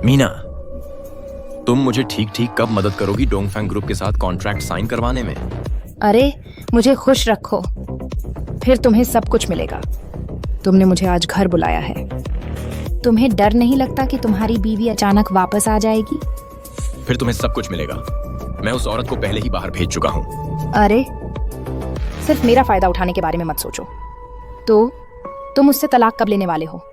मीना, तुम मुझे ठीक ठीक कब मदद करोगी डोंगफैंग ग्रुप के साथ कॉन्ट्रैक्ट साइन करवाने में? अरे मुझे खुश रखो, फिर तुम्हें सब कुछ मिलेगा। तुमने मुझे आज घर बुलाया है। तुम्हें डर नहीं लगता कि तुम्हारी बीवी अचानक वापस आ जाएगी? फिर तुम्हें सब कुछ मिलेगा। मैं उस औरत को पहले ही बाहर भेज चुका हूँ। अरे सिर्फ मेरा फायदा उठाने के बारे में मत सोचो। तो तुम उससे तलाक कब लेने वाले हो?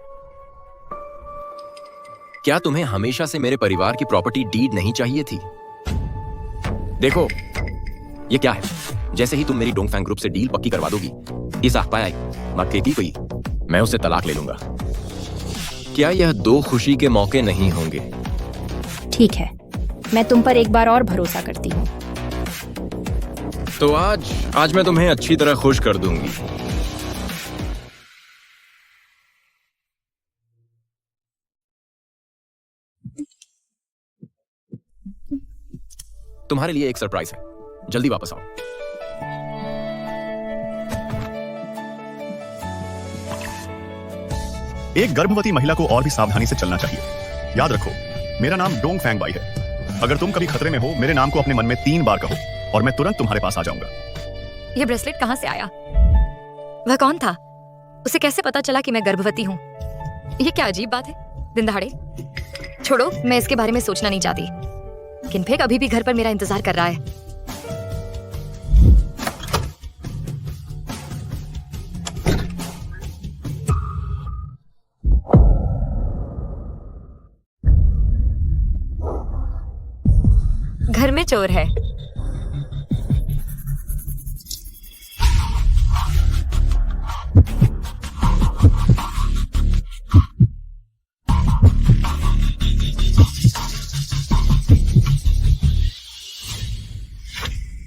क्या तुम्हें हमेशा से मेरे परिवार की प्रॉपर्टी डीड नहीं चाहिए थी? देखो, ये क्या है? जैसे ही तुम मेरी डोंगफैंग ग्रुप से डील पक्की करवा दोगी, इस आई मैं उससे तलाक ले लूंगा। क्या यह दो खुशी के मौके नहीं होंगे? ठीक है, मैं तुम पर एक बार और भरोसा करती हूँ। तो आज मैं तुम्हें अच्छी तरह खुश कर दूंगी। तुम्हारे लिए एक सरप्राइज है, जल्दी वापस आओ। एक गर्भवती महिला को और भी सावधानी से चलना चाहिए। याद रखो, मेरा नाम डोंगफैंग बाई है। अगर तुम कभी खतरे में हो, मेरे नाम को अपने मन में 3 बार कहो और मैं तुरंत तुम्हारे पास आ जाऊंगा। ये ब्रेसलेट कहाँ से आया? वह कौन था? उसे कैसे पता चला कि मैं गर्भवती हूँ? ये क्या अजीब बात है, दिन दहाड़े। छोड़ो, मैं इसके बारे में सोचना नहीं चाहती। किनफेक अभी भी घर पर मेरा इंतजार कर रहा है। घर में चोर है।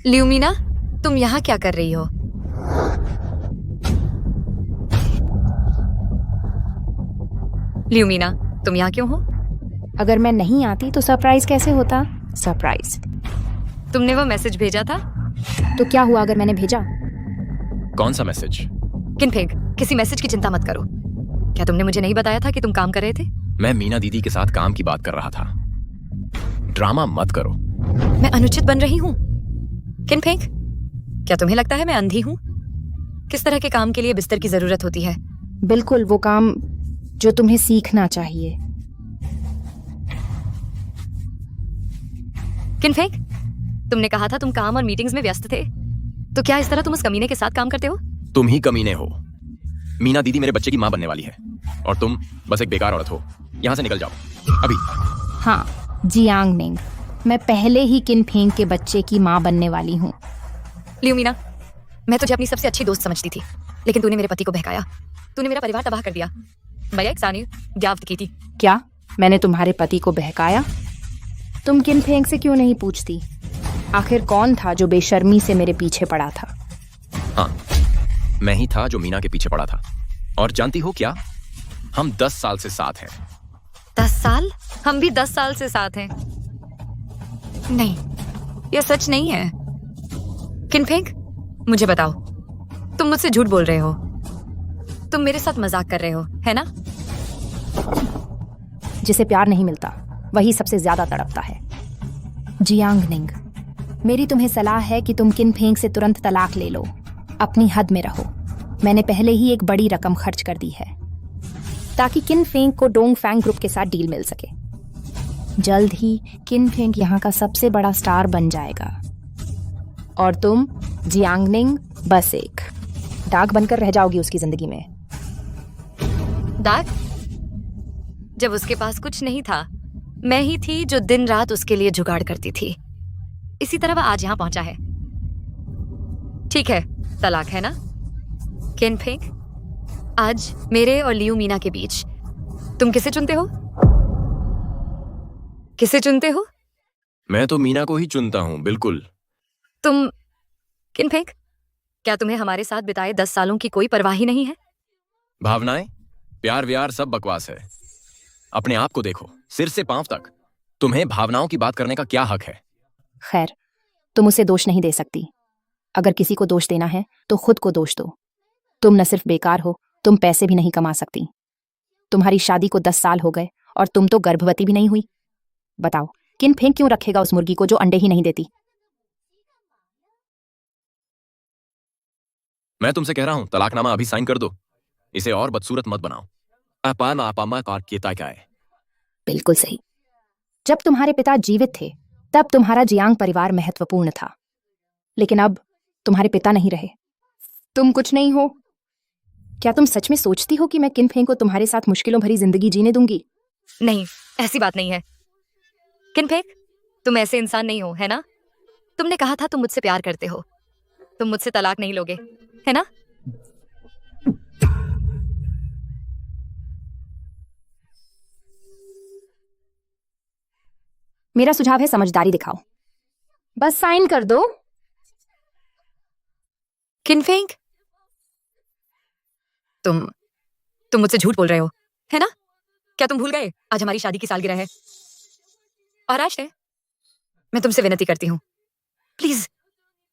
ल्यूमिना, तुम यहाँ क्या कर रही हो? ल्यूमिना, तुम यहाँ क्यों हो? अगर मैं नहीं आती तो सरप्राइज कैसे होता? सरप्राइज। तुमने वो मैसेज भेजा था? तो क्या हुआ अगर मैंने भेजा? कौन सा मैसेज? किनफेक, किसी मैसेज की चिंता मत करो। क्या तुमने मुझे नहीं बताया था कि तुम काम कर रहे थे? मैं मीना दीदी के साथ काम की बात कर रहा था। ड्रामा मत करो। मैं अनुचित बन रही हूँ? किनफेक, क्या तुम्हें लगता है मैं अंधी हूँ? किस तरह के काम के लिए बिस्तर की जरूरत होती है? बिल्कुल वो काम जो तुम्हें सीखना चाहिए। किनफेक, तुमने कहा था तुम काम और मीटिंग्स में व्यस्त थे। तो क्या इस तरह तुम उस कमीने के साथ काम करते हो? तुम ही कमीने हो। मीना दीदी मेरे बच्चे की माँ बनने वाली है और तुम बस एक बेकार औरत हो। यहाँ से निकल जाओ अभी। हाँ, जियांगनिंग, मैं पहले ही किनफेंग के बच्चे की माँ बनने वाली हूँ। ल्यूमिना, मैं तुझे अपनी सबसे अच्छी दोस्त समझती थी, लेकिन तूने मेरे पति को बहकाया। तूने मेरा परिवार तबाह कर दिया। क्या मैंने तुम्हारे पति को बहकाया? तुम किनफेंग से क्यों नहीं पूछती? आखिर कौन था जो बेशर्मी से मेरे पीछे पड़ा था? हाँ, मैं ही था जो मीना के पीछे पड़ा था। और जानती हो क्या, हम 10 साल से साथ हैं। 10 साल? हम भी 10 साल से साथ हैं। नहीं, यह सच नहीं है। किनफेंग, मुझे बताओ, तुम मुझसे झूठ बोल रहे हो। तुम मेरे साथ मजाक कर रहे हो, है ना? जिसे प्यार नहीं मिलता वही सबसे ज्यादा तड़पता है। जियांगनिंग, मेरी तुम्हें सलाह है कि तुम किनफेंग से तुरंत तलाक ले लो। अपनी हद में रहो। मैंने पहले ही एक बड़ी रकम खर्च कर दी है ताकि किनफेंग को डोंगफैंग ग्रुप के साथ डील मिल सके। जल्द ही किनफेंग यहाँ का सबसे बड़ा स्टार बन जाएगा और तुम जियांगनिंग बस एक दाग बनकर रह जाओगी उसकी जिंदगी में। दाग? जब उसके पास कुछ नहीं था, मैं ही थी जो दिन रात उसके लिए जुगाड़ करती थी। इसी तरह वह आज यहां पहुंचा है। ठीक है, तलाक है ना? किनफेंग, आज मेरे और ल्यूमिना के बीच तुम किसे चुनते हो? किसे चुनते हो? मैं तो मीना को ही चुनता हूँ, बिल्कुल। तुम किनफेंग, क्या तुम्हें हमारे साथ बिताए 10 सालों की कोई परवाह ही नहीं है? भावनाएं, प्यार व्यार सब बकवास है। अपने आप को देखो, सिर से पांव तक। तुम्हें भावनाओं की बात करने का क्या हक है? खैर, तुम उसे दोष नहीं दे सकती। अगर किसी को दोष देना है तो खुद को दोष दो। तुम न सिर्फ बेकार हो, तुम पैसे भी नहीं कमा सकती। तुम्हारी शादी को 10 साल हो गए और तुम तो गर्भवती भी नहीं हुई। बताओ, किन फेंक क्यों रखेगा उस मुर्गी को जो अंडे ही नहीं देती? मैं तुमसे कह रहा हूं तलाकनामा अभी साइन कर दो। इसे और बदसूरत मत बनाओ। आपा क्या है? बिल्कुल सही। जब तुम्हारे पिता जीवित थे तब तुम्हारा जियांग परिवार महत्वपूर्ण था, लेकिन अब तुम्हारे पिता नहीं रहे, तुम कुछ नहीं हो। क्या तुम सच में सोचती हो कि मैं किन फेंग को तुम्हारे साथ मुश्किलों भरी जिंदगी जीने दूंगी? नहीं, ऐसी बात नहीं है। किनफेक, तुम ऐसे इंसान नहीं हो, है ना? तुमने कहा था तुम मुझसे प्यार करते हो। तुम मुझसे तलाक नहीं लोगे, है ना? मेरा सुझाव है समझदारी दिखाओ, बस साइन कर दो। किनफेंग, तुम मुझसे झूठ बोल रहे हो, है ना? क्या तुम भूल गए आज हमारी शादी की सालगिरह है? और आज है। मैं तुमसे विनती करती हूँ, प्लीज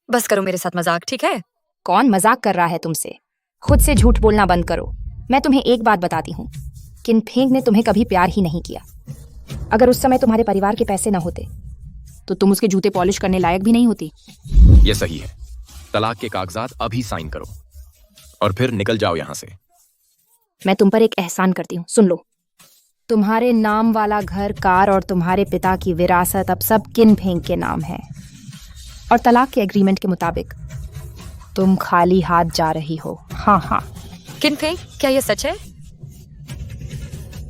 बस करो मेरे साथ मजाक, ठीक है? कौन मजाक कर रहा है तुमसे? खुद से झूठ बोलना बंद करो। मैं तुम्हें एक बात बताती हूँ, किन फेंग ने तुम्हें कभी प्यार ही नहीं किया। अगर उस समय तुम्हारे परिवार के पैसे न होते तो तुम उसके जूते पॉलिश करने लायक भी नहीं होती। ये सही है। तलाक के कागजात अभी साइन करो और फिर निकल जाओ यहां से। मैं तुम पर एक एहसान करती हूँ, सुन लो। तुम्हारे नाम वाला घर, कार और तुम्हारे पिता की विरासत अब सब किन फेंग के नाम है, और तलाक के एग्रीमेंट के मुताबिक तुम खाली हाथ जा रही हो। हाँ हाँ। किनफेंग, क्या ये सच है?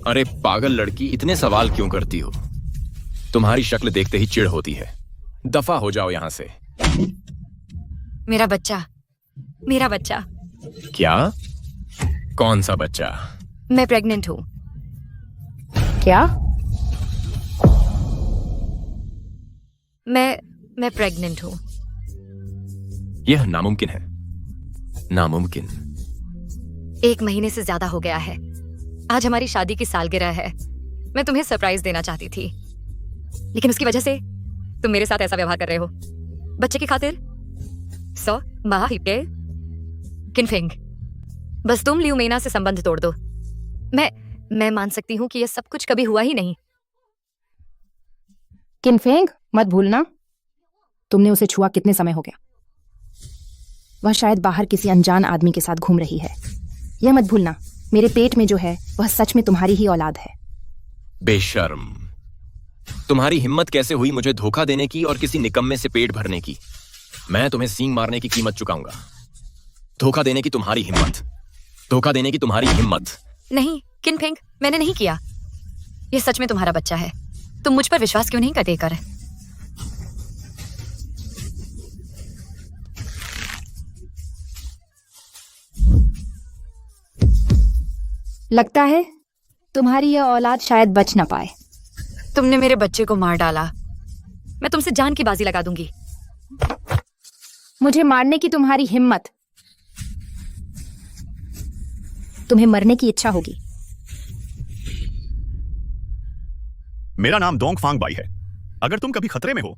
अरे पागल लड़की, इतने सवाल क्यों करती हो? तुम्हारी शक्ल देखते ही चिढ़ होती है। दफा हो जाओ यहां से। मेरा बच्चा, मेरा बच्चा। क्या? कौन सा बच्चा? मैं प्रेग्नेंट हूँ। क्या? मैं प्रेग्नेंट हूँ। यह नामुमकिन है, नामुमकिन। 1 महीने से ज्यादा हो गया है। आज हमारी शादी की सालगिरह है। मैं तुम्हें सरप्राइज देना चाहती थी, लेकिन उसकी वजह से तुम मेरे साथ ऐसा व्यवहार कर रहे हो। बच्चे की खातिर 100 माह हिप्पे। किनफेंग, बस तुम लियू मेना से संबंध तोड़ दो। मैं मान सकती हूँ कि यह सब कुछ कभी हुआ ही नहीं। किन फेंग, मत भूलना तुमने उसे छुआ कितने समय हो गया। वह शायद बाहर किसी अनजान आदमी के साथ घूम रही है। यह मत भूलना, मेरे पेट में जो है वह सच में तुम्हारी ही औलाद है। बेशर्म, तुम्हारी हिम्मत कैसे हुई मुझे धोखा देने की और किसी निकम्मे से पेट भरने की? मैं तुम्हें सींग मारने की कीमत चुकाऊंगा। धोखा देने की तुम्हारी हिम्मत, धोखा देने की तुम्हारी हिम्मत। नहीं किनफेंग, मैंने नहीं किया। यह सच में तुम्हारा बच्चा है। तुम मुझ पर विश्वास क्यों नहीं करते कर? लगता है तुम्हारी यह औलाद शायद बच न पाए। तुमने मेरे बच्चे को मार डाला। मैं तुमसे जान की बाजी लगा दूंगी। मुझे मारने की तुम्हारी हिम्मत, तुम्हें मरने की इच्छा होगी। मेरा नाम डोंगफांग बाई है। अगर तुम कभी खतरे में हो,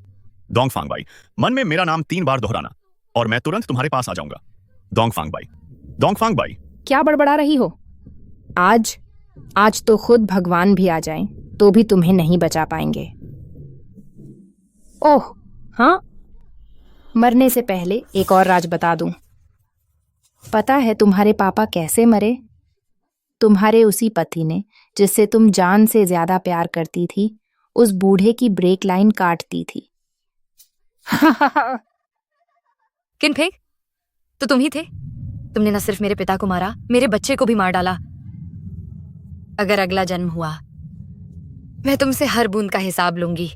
डोंगफांग बाई, मन में मेरा नाम 3 बार दोहराना और मैं तुरंत तुम्हारे पास आ जाऊंगा। डोंगफांग बाई, डोंगफांग बाई। क्या बड़बड़ा रही हो? आज तो खुद भगवान भी आ जाएं तो भी तुम्हें नहीं बचा पाएंगे। ओह हाँ, मरने से पहले एक और राज बता दूं। पता है तुम्हारे पापा कैसे मरे? तुम्हारे उसी पति ने जिससे तुम जान से ज्यादा प्यार करती थी, उस बूढ़े की ब्रेक लाइन काट दी थी। किनफेंग, तो तुम ही थे। तुमने न सिर्फ मेरे पिता को मारा, मेरे बच्चे को भी मार डाला। अगर अगला जन्म हुआ, मैं तुमसे हर बूंद का हिसाब लूंगी।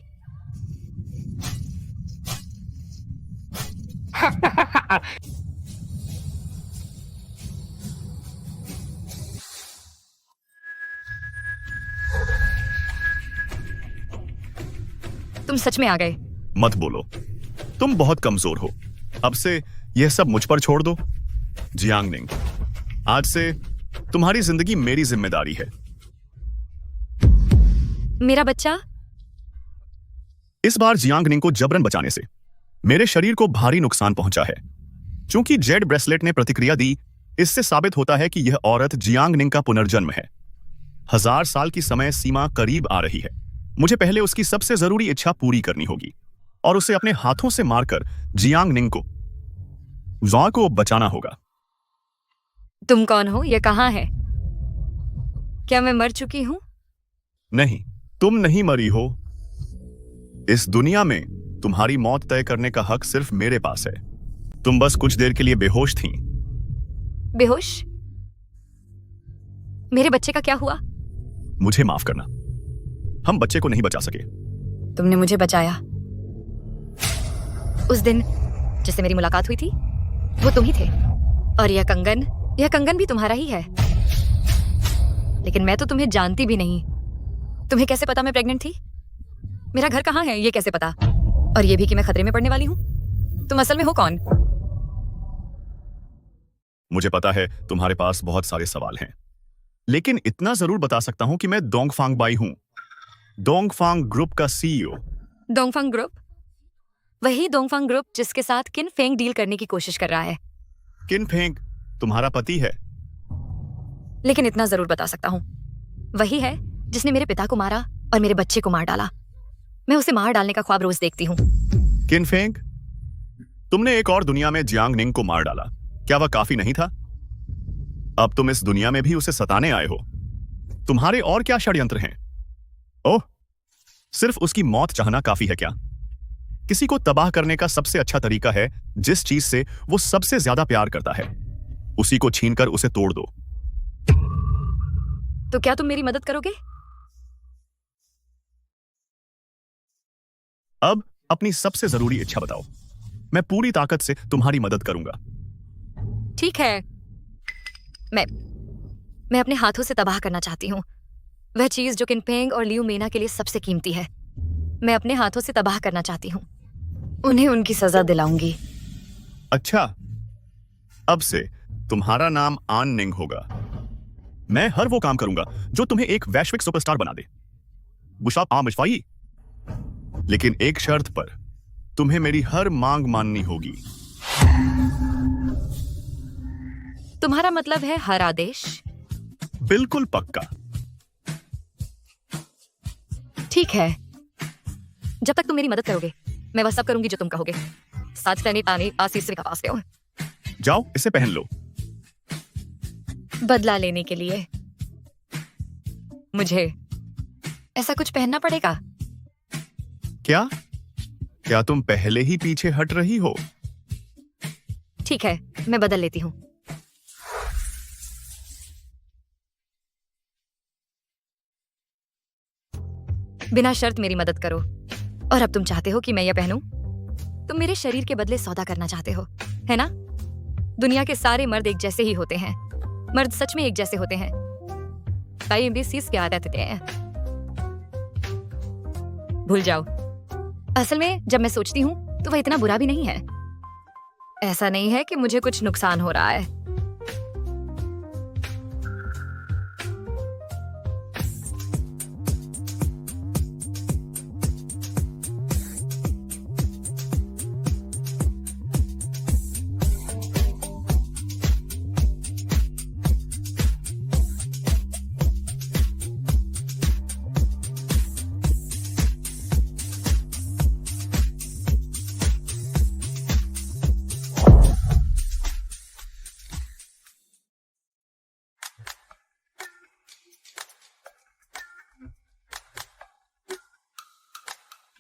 तुम सच में आ गए। मत बोलो, तुम बहुत कमजोर हो। अब से यह सब मुझ पर छोड़ दो। जियांगनिंग, आज से तुम्हारी जिंदगी मेरी जिम्मेदारी है। मेरा बच्चा? इस बार जियांगनिंग को जबरन बचाने से मेरे शरीर को भारी नुकसान पहुंचा है। चूंकि जेड ब्रेसलेट ने प्रतिक्रिया दी, इससे साबित होता है कि यह औरत जियांगनिंग का पुनर्जन्म है। 1000 साल की समय सीमा करीब आ रही है। मुझे पहले उसकी सबसे जरूरी इच्छा पूरी करनी होगी और उसे अपने हाथों से मारकर जियांग निंग को ज़ॉ को बचाना होगा। तुम कौन हो? ये कहाँ है? क्या मैं मर चुकी हूं? नहीं, तुम नहीं मरी हो। इस दुनिया में तुम्हारी मौत तय करने का हक सिर्फ मेरे पास है। तुम बस कुछ देर के लिए बेहोश थीं। बेहोश? मेरे बच्चे का क्या हुआ? मुझे माफ करना, हम बच्चे को नहीं बचा सके। तुमने मुझे बचाया। उस दिन जिससे मेरी मुलाकात हुई थी वो तुम ही थे, और यह कंगन भी तुम्हारा ही है। लेकिन मैं तो तुम्हें जानती भी नहीं। तुम्हें कैसे पता मैं प्रेग्नेंट थी? मेरा घर कहाँ है ये कैसे पता? और ये भी कि मैं खतरे में पड़ने वाली हूँ? तुम असल में हो कौन? मुझे पता है तुम्हारे पास बहुत सारे सवाल हैं, लेकिन इतना जरूर बता सकता हूं कि मैं डोंगफांग बाई हूं, डोंगफांग ग्रुप का सीईओ। डोंगफांग ग्रुप? वही डोंगफांग ग्रुप जिसके साथ किन फेंग डील करने की कोशिश कर रहा है। किन फेंग तुम्हारा पति है। लेकिन इतना जरूर बता सकता हूँ, वही है जिसने मेरे पिता को मारा और मेरे बच्चे को मार डाला। मैं उसे मार डालने का ख्वाब रोज देखती हूँ। किन फेंग, तुमने एक और दुनिया में जियांग निंग को मार डाला, क्या वह काफी नहीं था? अब तुम इस दुनिया में भी उसे सताने आए हो। तुम्हारे और क्या षड्यंत्र हैं? ओह, सिर्फ उसकी मौत चाहना काफी है क्या? किसी को तबाह करने का सबसे अच्छा तरीका है जिस चीज से वो सबसे ज्यादा प्यार करता है उसी को छीनकर उसे तोड़ दो। तो क्या तुम मेरी मदद करोगे? अब अपनी सबसे जरूरी इच्छा बताओ, मैं पूरी ताकत से तुम्हारी मदद करूंगा। ठीक है, मैं अपने हाथों से तबाह करना चाहती हूँ वह चीज जो किनफेंग और लियू मेना के लिए सबसे कीमती है। मैं अपने हाथों से तबाह करना चाहती हूँ। उन्हें उनकी सजा दिलाऊंगी। अच्छा, अब से तुम्हारा नाम आन निंग होगा। मैं हर वो काम करूंगा जो तुम्हें एक वैश्विक सुपरस्टार बना दे, बुशाब आमशवाई। लेकिन एक शर्त पर, तुम्हें मेरी हर मांग माननी होगी। तुम्हारा मतलब है हर आदेश? बिल्कुल पक्का। ठीक है, जब तक तुम मेरी मदद करोगे मैं वह सब करूंगी जो तुम कहोगे। साथ रहने ताने आशीष का पास हो। जाओ, इसे पहन लो। बदला लेने के लिए मुझे ऐसा कुछ पहनना पड़ेगा? क्या तुम पहले ही पीछे हट रही हो? ठीक है, मैं बदल लेती हूँ। बिना शर्त मेरी मदद करो। और अब तुम चाहते हो कि मैं यह पहनूं? तुम मेरे शरीर के बदले सौदा करना चाहते हो, है ना? दुनिया के सारे मर्द एक जैसे ही होते हैं। मर्द सच में एक जैसे होते हैं। भूल जाओ। असल में जब मैं सोचती हूँ तो वह इतना बुरा भी नहीं है। ऐसा नहीं है कि मुझे कुछ नुकसान हो रहा है।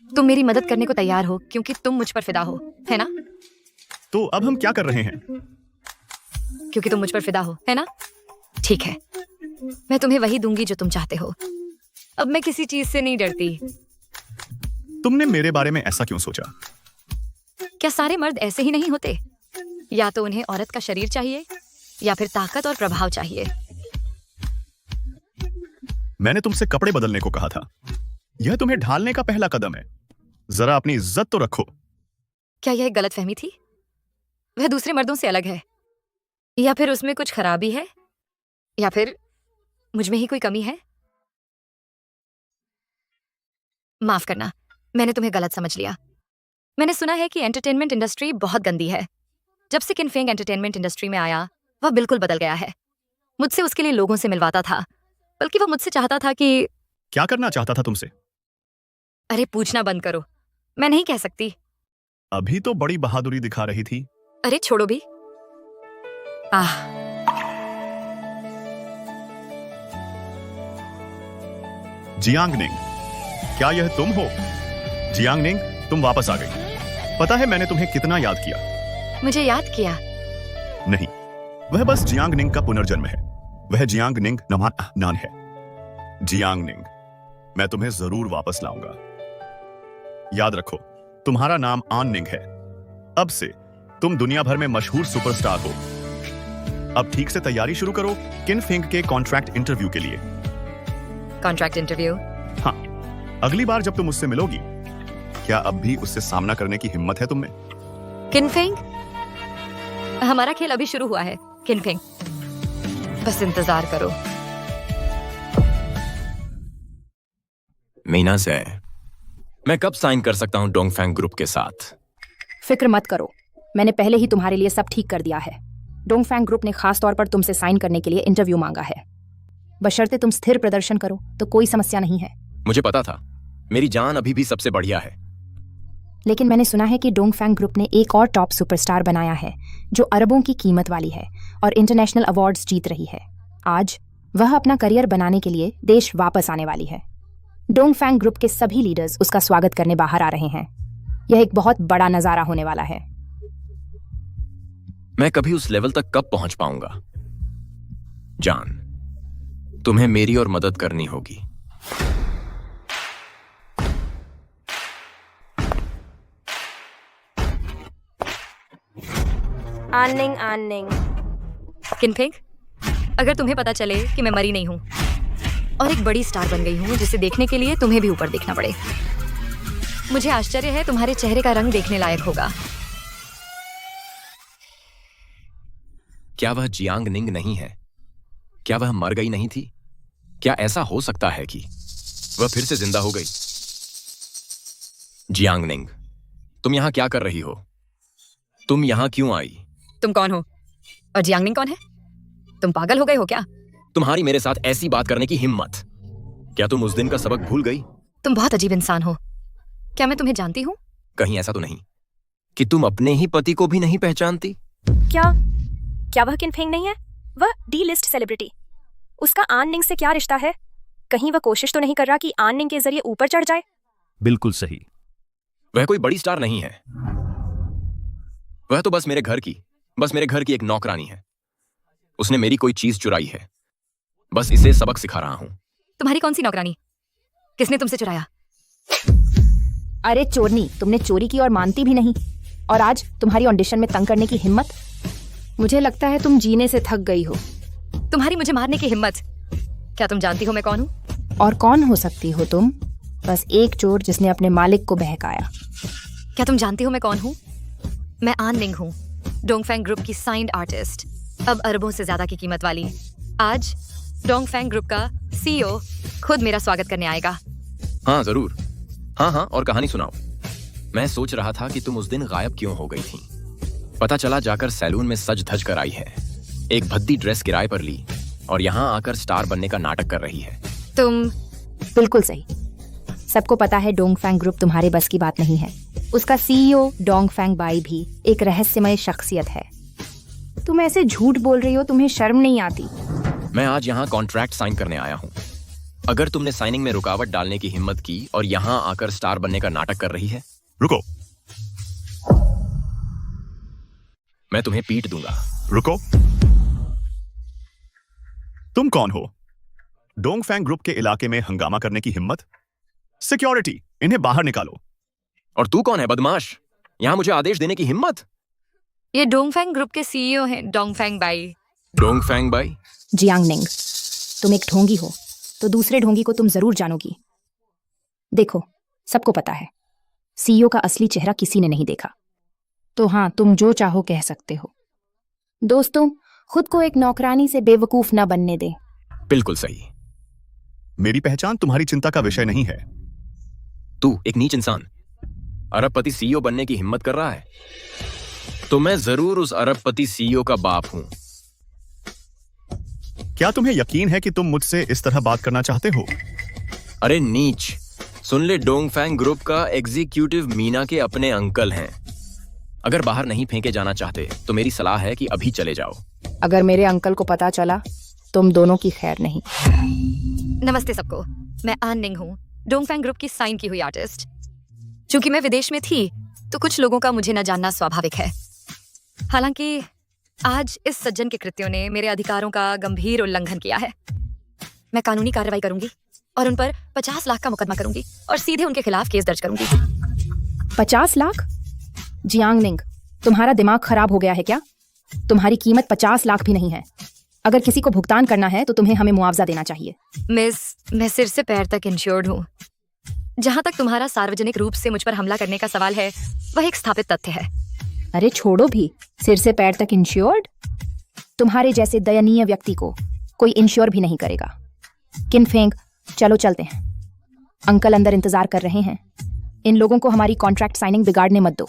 तुम मेरी मदद करने को तैयार हो क्योंकि तुम मुझ पर फिदा हो, है ना? तो अब हम क्या कर रहे हैं? क्योंकि तुम मुझ पर फिदा हो, है ना? ठीक है, मैं तुम्हें वही दूंगी जो तुम चाहते हो। अब मैं किसी चीज से नहीं डरती। तुमने मेरे बारे में ऐसा क्यों सोचा? क्या सारे मर्द ऐसे ही नहीं होते? या तो उन्हें औरत का शरीर चाहिए या फिर ताकत और प्रभाव चाहिए। मैंने तुमसे कपड़े बदलने को कहा था। यह तुम्हें ढालने का पहला कदम है। जरा अपनी इज्जत तो रखो। क्या यह गलतफहमी थी? वह दूसरे मर्दों से अलग है, या फिर उसमें कुछ खराबी है, या फिर मुझ में ही कोई कमी है? माफ करना, मैंने तुम्हें गलत समझ लिया। मैंने सुना है कि एंटरटेनमेंट इंडस्ट्री बहुत गंदी है। जब से किनफेंग एंटरटेनमेंट इंडस्ट्री में आया वह बिल्कुल बदल गया है। मुझसे उसके लिए लोगों से मिलवाता था, बल्कि वह मुझसे चाहता था कि... क्या करना चाहता था तुमसे? अरे पूछना बंद करो, मैं नहीं कह सकती। अभी तो बड़ी बहादुरी दिखा रही थी। अरे छोड़ो भी। आह, जियांगनिंग, क्या यह तुम हो? जियांगनिंग, तुम वापस आ गई। पता है मैंने तुम्हें कितना याद किया। मुझे याद किया? नहीं, वह बस जियांगनिंग का पुनर्जन्म है। वह जियांगनिंग नान है। जियांगनिंग, मैं तुम्हें जरूर वापस लाऊंगा। याद रखो, तुम्हारा नाम आननिंग है। अब से तुम दुनिया भर में मशहूर सुपरस्टार हो। अब ठीक से तैयारी शुरू करो किन फेंग के कॉन्ट्रैक्ट इंटरव्यू के लिए। Contract interview? हाँ, अगली बार जब तुम उससे मिलोगी, क्या अब भी उससे सामना करने की हिम्मत है तुम में? किनफेंग, हमारा खेल अभी शुरू हुआ है। किनफेंग, बस इंतजार करो। मीना से मैं कब साइन कर सकता हूं डोंगफैंग ग्रुप के साथ? फिक्र मत करो, मैंने पहले ही तुम्हारे लिए सब ठीक कर दिया है। डोंगफैंग ग्रुप ने खास तौर पर तुमसे साइन करने के लिए इंटरव्यू मांगा है। बशर्ते तुम स्थिर प्रदर्शन करो तो कोई समस्या नहीं है। मुझे पता था, मेरी जान अभी भी सबसे बढ़िया है। लेकिन मैंने सुना है कि डोंगफैंग ग्रुप ने एक और टॉप सुपरस्टार बनाया है जो अरबों की कीमत वाली है और इंटरनेशनल अवार्ड्स जीत रही है। आज वह अपना करियर बनाने के लिए देश वापस आने वाली है। डोंगफैंग ग्रुप के सभी लीडर्स उसका स्वागत करने बाहर आ रहे हैं। यह एक बहुत बड़ा नजारा होने वाला है। मैं कभी उस लेवल तक कब पहुंच पाऊंगा? जान, तुम्हें मेरी और मदद करनी होगी। आननिंग, आननिंग। किनफेंग, अगर तुम्हें पता चले कि मैं मरी नहीं हूं और एक बड़ी स्टार बन गई हूं, जिसे देखने के लिए तुम्हें भी ऊपर देखना पड़े, मुझे आश्चर्य है तुम्हारे चेहरे का रंग देखने लायक होगा। क्या वह जियांगनिंग नहीं है? क्या वह मर गई नहीं थी? क्या ऐसा हो सकता है कि वह फिर से जिंदा हो गई? जियांगनिंग, तुम यहां क्या कर रही हो? तुम यहां क्यों आई? तुम कौन हो और जियांगनिंग कौन है? तुम पागल हो गए हो क्या? तुम्हारी मेरे साथ ऐसी बात करने की हिम्मत! क्या तुम उस दिन का सबक भूल गई? तुम बहुत अजीब इंसान हो। क्या मैं तुम्हें जानती हूँ? कहीं ऐसा तो नहीं कि तुम अपने ही पति को भी नहीं पहचानती? क्या वह किनफेंग नहीं है? वह डी लिस्ट सेलिब्रिटी। उसका आननिंग से क्या रिश्ता है? कहीं वह कोशिश तो नहीं कर रहा कि आननिंग के जरिए ऊपर चढ़ जाए? बिल्कुल सही। वह कोई बड़ी स्टार नहीं है। वह तो बस मेरे घर की एक नौकरानी है। उसने मेरी कोई चीज चुराई है। बस इसे सबक सिखा रहा हूं। तुम्हारी कौन सी नौकरानी? किसने तुमसे चुराया? अरे चोरनी, तुमने चोरी की और मानती भी नहीं, और आज तुम्हारी ऑडिशन में तंग करने की हिम्मत। मुझे लगता है तुम जीने से थक गई हो। तुम्हारी मुझे मारने की हिम्मत। क्या तुम जानती हो मैं कौन हूँ? और कौन हो सकती हो तुम? बस एक चोर जिसने अपने मालिक को बहकाया। क्या तुम जानती हो मैं कौन हूँ? मैं आननिंग हूँ, डोंगफैंग ग्रुप की साइंड आर्टिस्ट, अब अरबों से ज्यादा की कीमत वाली। आज डोंगफैंग ग्रुप का सीईओ खुद मेरा स्वागत करने आएगा। हाँ जरूर। हाँ, और कहानी सुनाओ। मैं सोच रहा था कि तुम उस दिन गायब क्यों हो गई थी। पता चला जाकर सैलून में सज धज कर आई है, एक भद्दी ड्रेस किराए पर ली और यहाँ आकर स्टार बनने का नाटक कर रही है। तुम बिल्कुल सही। सबको पता है डोंगफैंग ग्रुप तुम्हारे बस की बात नहीं है। उसका सीईओ डोंगफैंग बाई भी एक रहस्यमय शख्सियत है। तुम ऐसे झूठ बोल रही हो, तुम्हें शर्म नहीं आती? मैं आज यहाँ कॉन्ट्रैक्ट साइन करने आया हूँ। अगर तुमने साइनिंग में रुकावट डालने की हिम्मत की और यहाँ आकर स्टार बनने का नाटक कर रही है, रुको, मैं तुम्हें पीट दूंगा। रुको। तुम कौन हो? डोंगफैंग ग्रुप के इलाके में हंगामा करने की हिम्मत? सिक्योरिटी, इन्हें बाहर निकालो। और तू कौन है बदमाश? यहाँ मुझे आदेश देने की हिम्मत? ये डोंगफैंग ग्रुप के सीईओ हैं, डोंगफैंग बाई। डोंगफैंग बाई? जियांगनिंग, तुम एक ढोंगी हो तो दूसरे ढोंगी को तुम जरूर जानोगी। देखो, सबको पता है सीईओ का असली चेहरा किसी ने नहीं देखा। तो हाँ, तुम जो चाहो कह सकते हो। दोस्तों, खुद को एक नौकरानी से बेवकूफ ना बनने दे। बिल्कुल सही। मेरी पहचान तुम्हारी चिंता का विषय नहीं है। तू एक नीच इंसान अरबपति सीईओ बनने की हिम्मत कर रहा है, तो मैं जरूर उस अरबपति सीईओ का बाप हूं। क्या तुम्हें यकीन है कि तुम मुझसे इस तरह बात करना चाहते हो? अरे नीच, सुन ले, डोंगफैंग ग्रुप का एग्जीक्यूटिव मीना के अपने अंकल हैं। अगर बाहर नहीं फेंके जाना चाहते तो मेरी सलाह है कि अभी चले जाओ। अगर मेरे अंकल को पता चला, तुम दोनों की खैर नहीं। नमस्ते सबको, मैं आन निंग हूँ, डोंगफैंग ग्रुप की साइन की हुई आर्टिस्ट। चूंकि मैं विदेश में थी तो कुछ लोगों का मुझे न जानना स्वाभाविक है। हालांकि आज इस सज्जन के कृत्यों ने मेरे अधिकारों का गंभीर उल्लंघन किया है। मैं कानूनी कार्रवाई करूंगी और उन पर 50 लाख का मुकदमा करूंगी और सीधे उनके खिलाफ केस दर्ज करूंगी। 50 लाख? जियांग निंग, तुम्हारा दिमाग खराब हो गया है क्या? तुम्हारी कीमत 50 लाख भी नहीं है। अगर किसी को भुगतान करना है तो तुम्हें हमें मुआवजा देना चाहिए। मिस, मैं सिर से पैर तक इंश्योर्ड हूँ। जहां तक तुम्हारा सार्वजनिक रूप से मुझ पर हमला करने का सवाल है, वह एक स्थापित तथ्य है। अरे छोड़ो भी, सिर से पैर तक इंश्योर्ड? तुम्हारे जैसे दयनीय व्यक्ति को कोई इंश्योर भी नहीं करेगा। किनफेंग, चलो चलते हैं। अंकल अंदर इंतजार कर रहे हैं। इन लोगों को हमारी कॉन्ट्रैक्ट साइनिंग बिगाड़ने मत दो।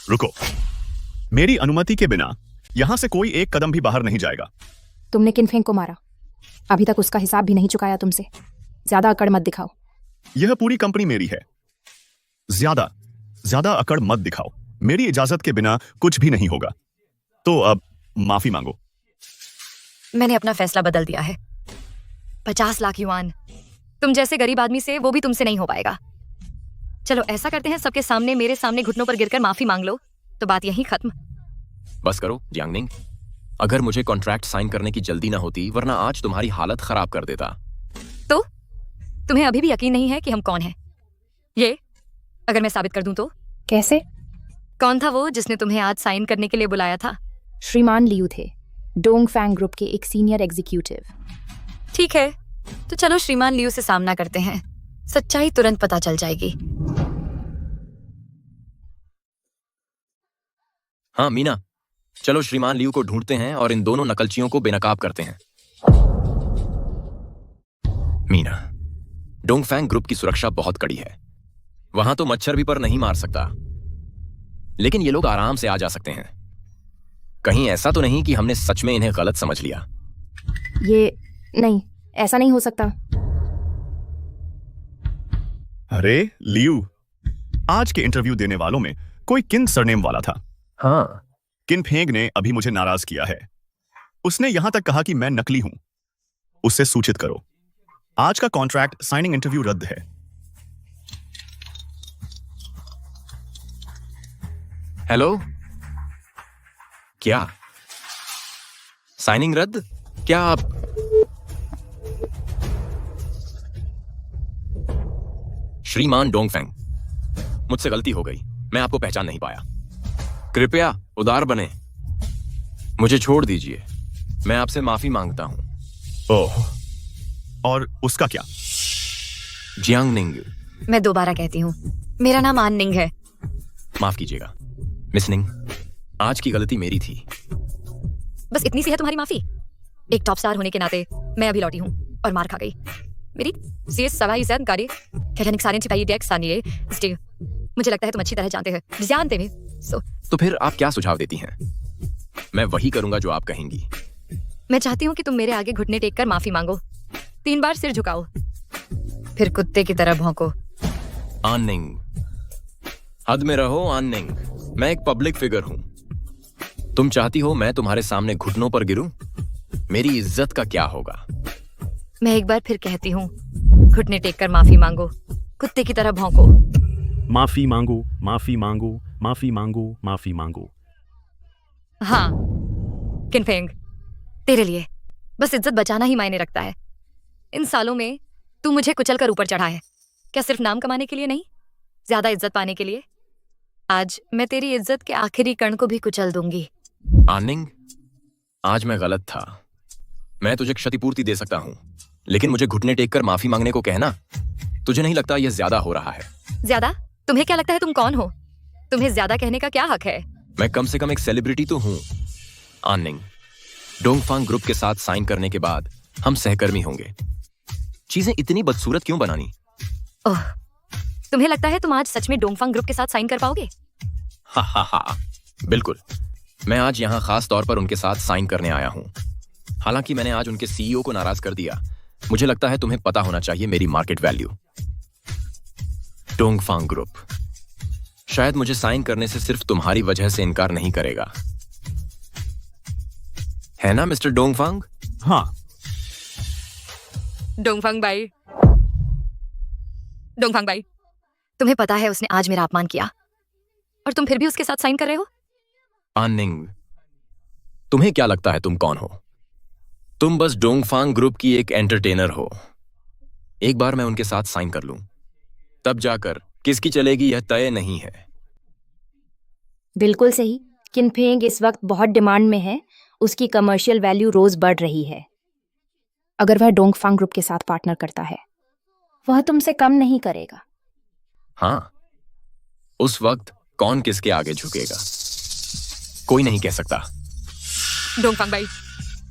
रुको, मेरी अनुमति के बिना यहां से कोई एक कदम भी बाहर नहीं जाएगा। तुमने किनफेंग को मारा, अभी तक उसका हिसाब भी नहीं चुकाया तुमसे। ज्यादा अकड़ मत दिखाओ। यह पूरी कंपनी मेरी है। ज्यादा अकड़ मत दिखाओ। मेरी इजाजत के बिना कुछ भी नहीं होगा। तो अब माफी मांगो। मैंने अपना फैसला बदल दिया है। 50 लाख युआन तुम जैसे गरीब आदमी से वो भी तुमसे नहीं हो पाएगा। चलो ऐसा करते हैं, सबके सामने मेरे सामने घुटनों पर गिरकर माफी मांग लो तो बात यहीं खत्म। बस करो जियांग निंग, अगर मुझे कॉन्ट्रैक्ट साइन करने की जल्दी ना होती, वरना आज तुम्हारी हालत खराब कर देता। तो तुम्हें अभी भी यकीन नहीं है कि हम कौन हैं? ये अगर मैं साबित कर दूं तो? कैसे? कौन था वो जिसने तुम्हें आज साइन करने के लिए बुलाया था? श्रीमान लियू थे, डोंगफैंग ग्रुप के एक सीनियर एग्जीक्यूटिव। ठीक है, तो चलो श्रीमान लियू से सामना करते हैं। सच्चाई तुरंत पता चल जाएगी। हाँ मीना, चलो श्रीमान लियू को ढूंढते हैं और इन दोनों नकलचियों को बेनकाब करते हैं। मीना, डोंगफैंग ग्रुप की सुरक्षा बहुत कड़ी है। वहां तो मच्छर भी पर नहीं मार सकता, लेकिन ये लोग आराम से आ जा सकते हैं। कहीं ऐसा तो नहीं कि हमने सच में इन्हें गलत समझ लिया? ये नहीं, ऐसा नहीं हो सकता। अरे लियू, आज के इंटरव्यू देने वालों में कोई किन सरनेम वाला था। हाँ, किनफेंग ने अभी मुझे नाराज किया है। उसने यहां तक कहा कि मैं नकली हूं। उससे सूचित करो, आज का कॉन्ट्रैक्ट साइनिंग इंटरव्यू रद्द है। हेलो, क्या साइनिंग रद्द? क्या आप? श्रीमान डोंगफैंग, मुझसे गलती हो गई, मैं आपको पहचान नहीं पाया। कृपया उदार बने, मुझे छोड़ दीजिए, मैं आपसे माफी मांगता हूं। ओह, और उसका क्या? जियांग निंग। मैं दोबारा कहती हूँ, मेरा नाम आन निंग है। माफ कीजिएगा मिस निंग, आज की गलती मेरी थी। बस इतनी सी है तुम्हारी माफी? एक टॉप स्टार होने के नाते मैं अभी लौटी हूँ और मार खा गई। मेरी गाड़ी मुझे लगता है तुम अच्छी तरह जानते हो। तो फिर आप क्या सुझाव देती हैं? मैं वही करूंगा जो आप कहेंगी। मैं चाहती हूँ कि तुम मेरे आगे घुटने टेक कर माफी मांगो, 3 बार सिर झुकाओ, फिर कुत्ते की तरह भौंको। आन निंग, हद में रहो आन निंग, मैं एक पब्लिक फिगर हूं। तुम चाहती हो मैं तुम्हारे सामने घुटनों पर गिरूं? मेरी इज्जत का क्या होगा? मैं एक बार फिर कहती हूँ, घुटने टेक कर माफी मांगो, कुत्ते की तरह भौंको। माफी मांगो, माफी मांगो, माफी मांगो, माफी मांगो। हाँ किनफेंग, तेरे लिए बस इज्जत बचाना ही मायने रखता है। इन सालों में तू मुझे कुचल कर ऊपर चढ़ा है, क्या सिर्फ नाम कमाने के लिए नहीं, ज्यादा इज्जत पाने के लिए? आज मैं तेरी इज्जत के आखिरी कण को भी कुचल दूंगी। आनिंग, आज मैं गलत था। मैं तुझे क्षतिपूर्ति दे सकता हूं, लेकिन मुझे घुटने टेक कर माफी मांगने को कहना, तुझे नहीं लगता यह ज्यादा हो रहा है? ज्यादा? तुम्हें क्या लगता है तुम कौन हो? तुम्हें ज्यादा कहने का क्या हक है? मैं कम से कम एक सेलिब्रिटी तो हूं। आनिंग, डोंगफैंग ग्रुप के साथ साइन करने के बाद हम सहकर्मी होंगे। चीजें इतनी बदसूरत क्यों बनानी? ओह, तुम्हें लगता है तुम आज सच में डोंगफैंग ग्रुप के साथ साइन कर पाओगे? हा, बिल्कुल। मैं आज यहाँ खास तौर पर उनके साथ साइन करने आया हूँ। हालांकि मैंने आज उनके सीईओ को नाराज कर दिया, मुझे लगता है तुम्हें पता होना चाहिए मेरी मार्केट वैल्यू। डोंगफांग ग्रुप शायद मुझे साइन करने से सिर्फ तुम्हारी वजह से इनकार नहीं करेगा, है ना मिस्टर डोंगफांग? हाँ, डोंगफांग भाई, डोंगफांग भाई, तुम्हें पता है उसने आज मेरा अपमान किया और तुम फिर भी उसके साथ साइन कर रहे हो? आनिंग, तुम्हें क्या लगता है तुम कौन हो? तुम बस डोंगफांग ग्रुप की एक एंटरटेनर हो। एक बार मैं उनके साथ साइन कर लूं, तब जाकर किसकी चलेगी यह तय नहीं है। बिल्कुल सही। किनफेंग इस वक्त बहुत डिमांड में है, उसकी कमर्शियल वैल्यू रोज बढ़ रही है। अगर वह डोंगफांग ग्रुप के साथ पार्टनर करता है, वह तुमसे कम नहीं करेगा। हाँ, उस वक्त कौन किसके आगे झुकेगा कोई नहीं कह सकता। डोंगफांग भाई,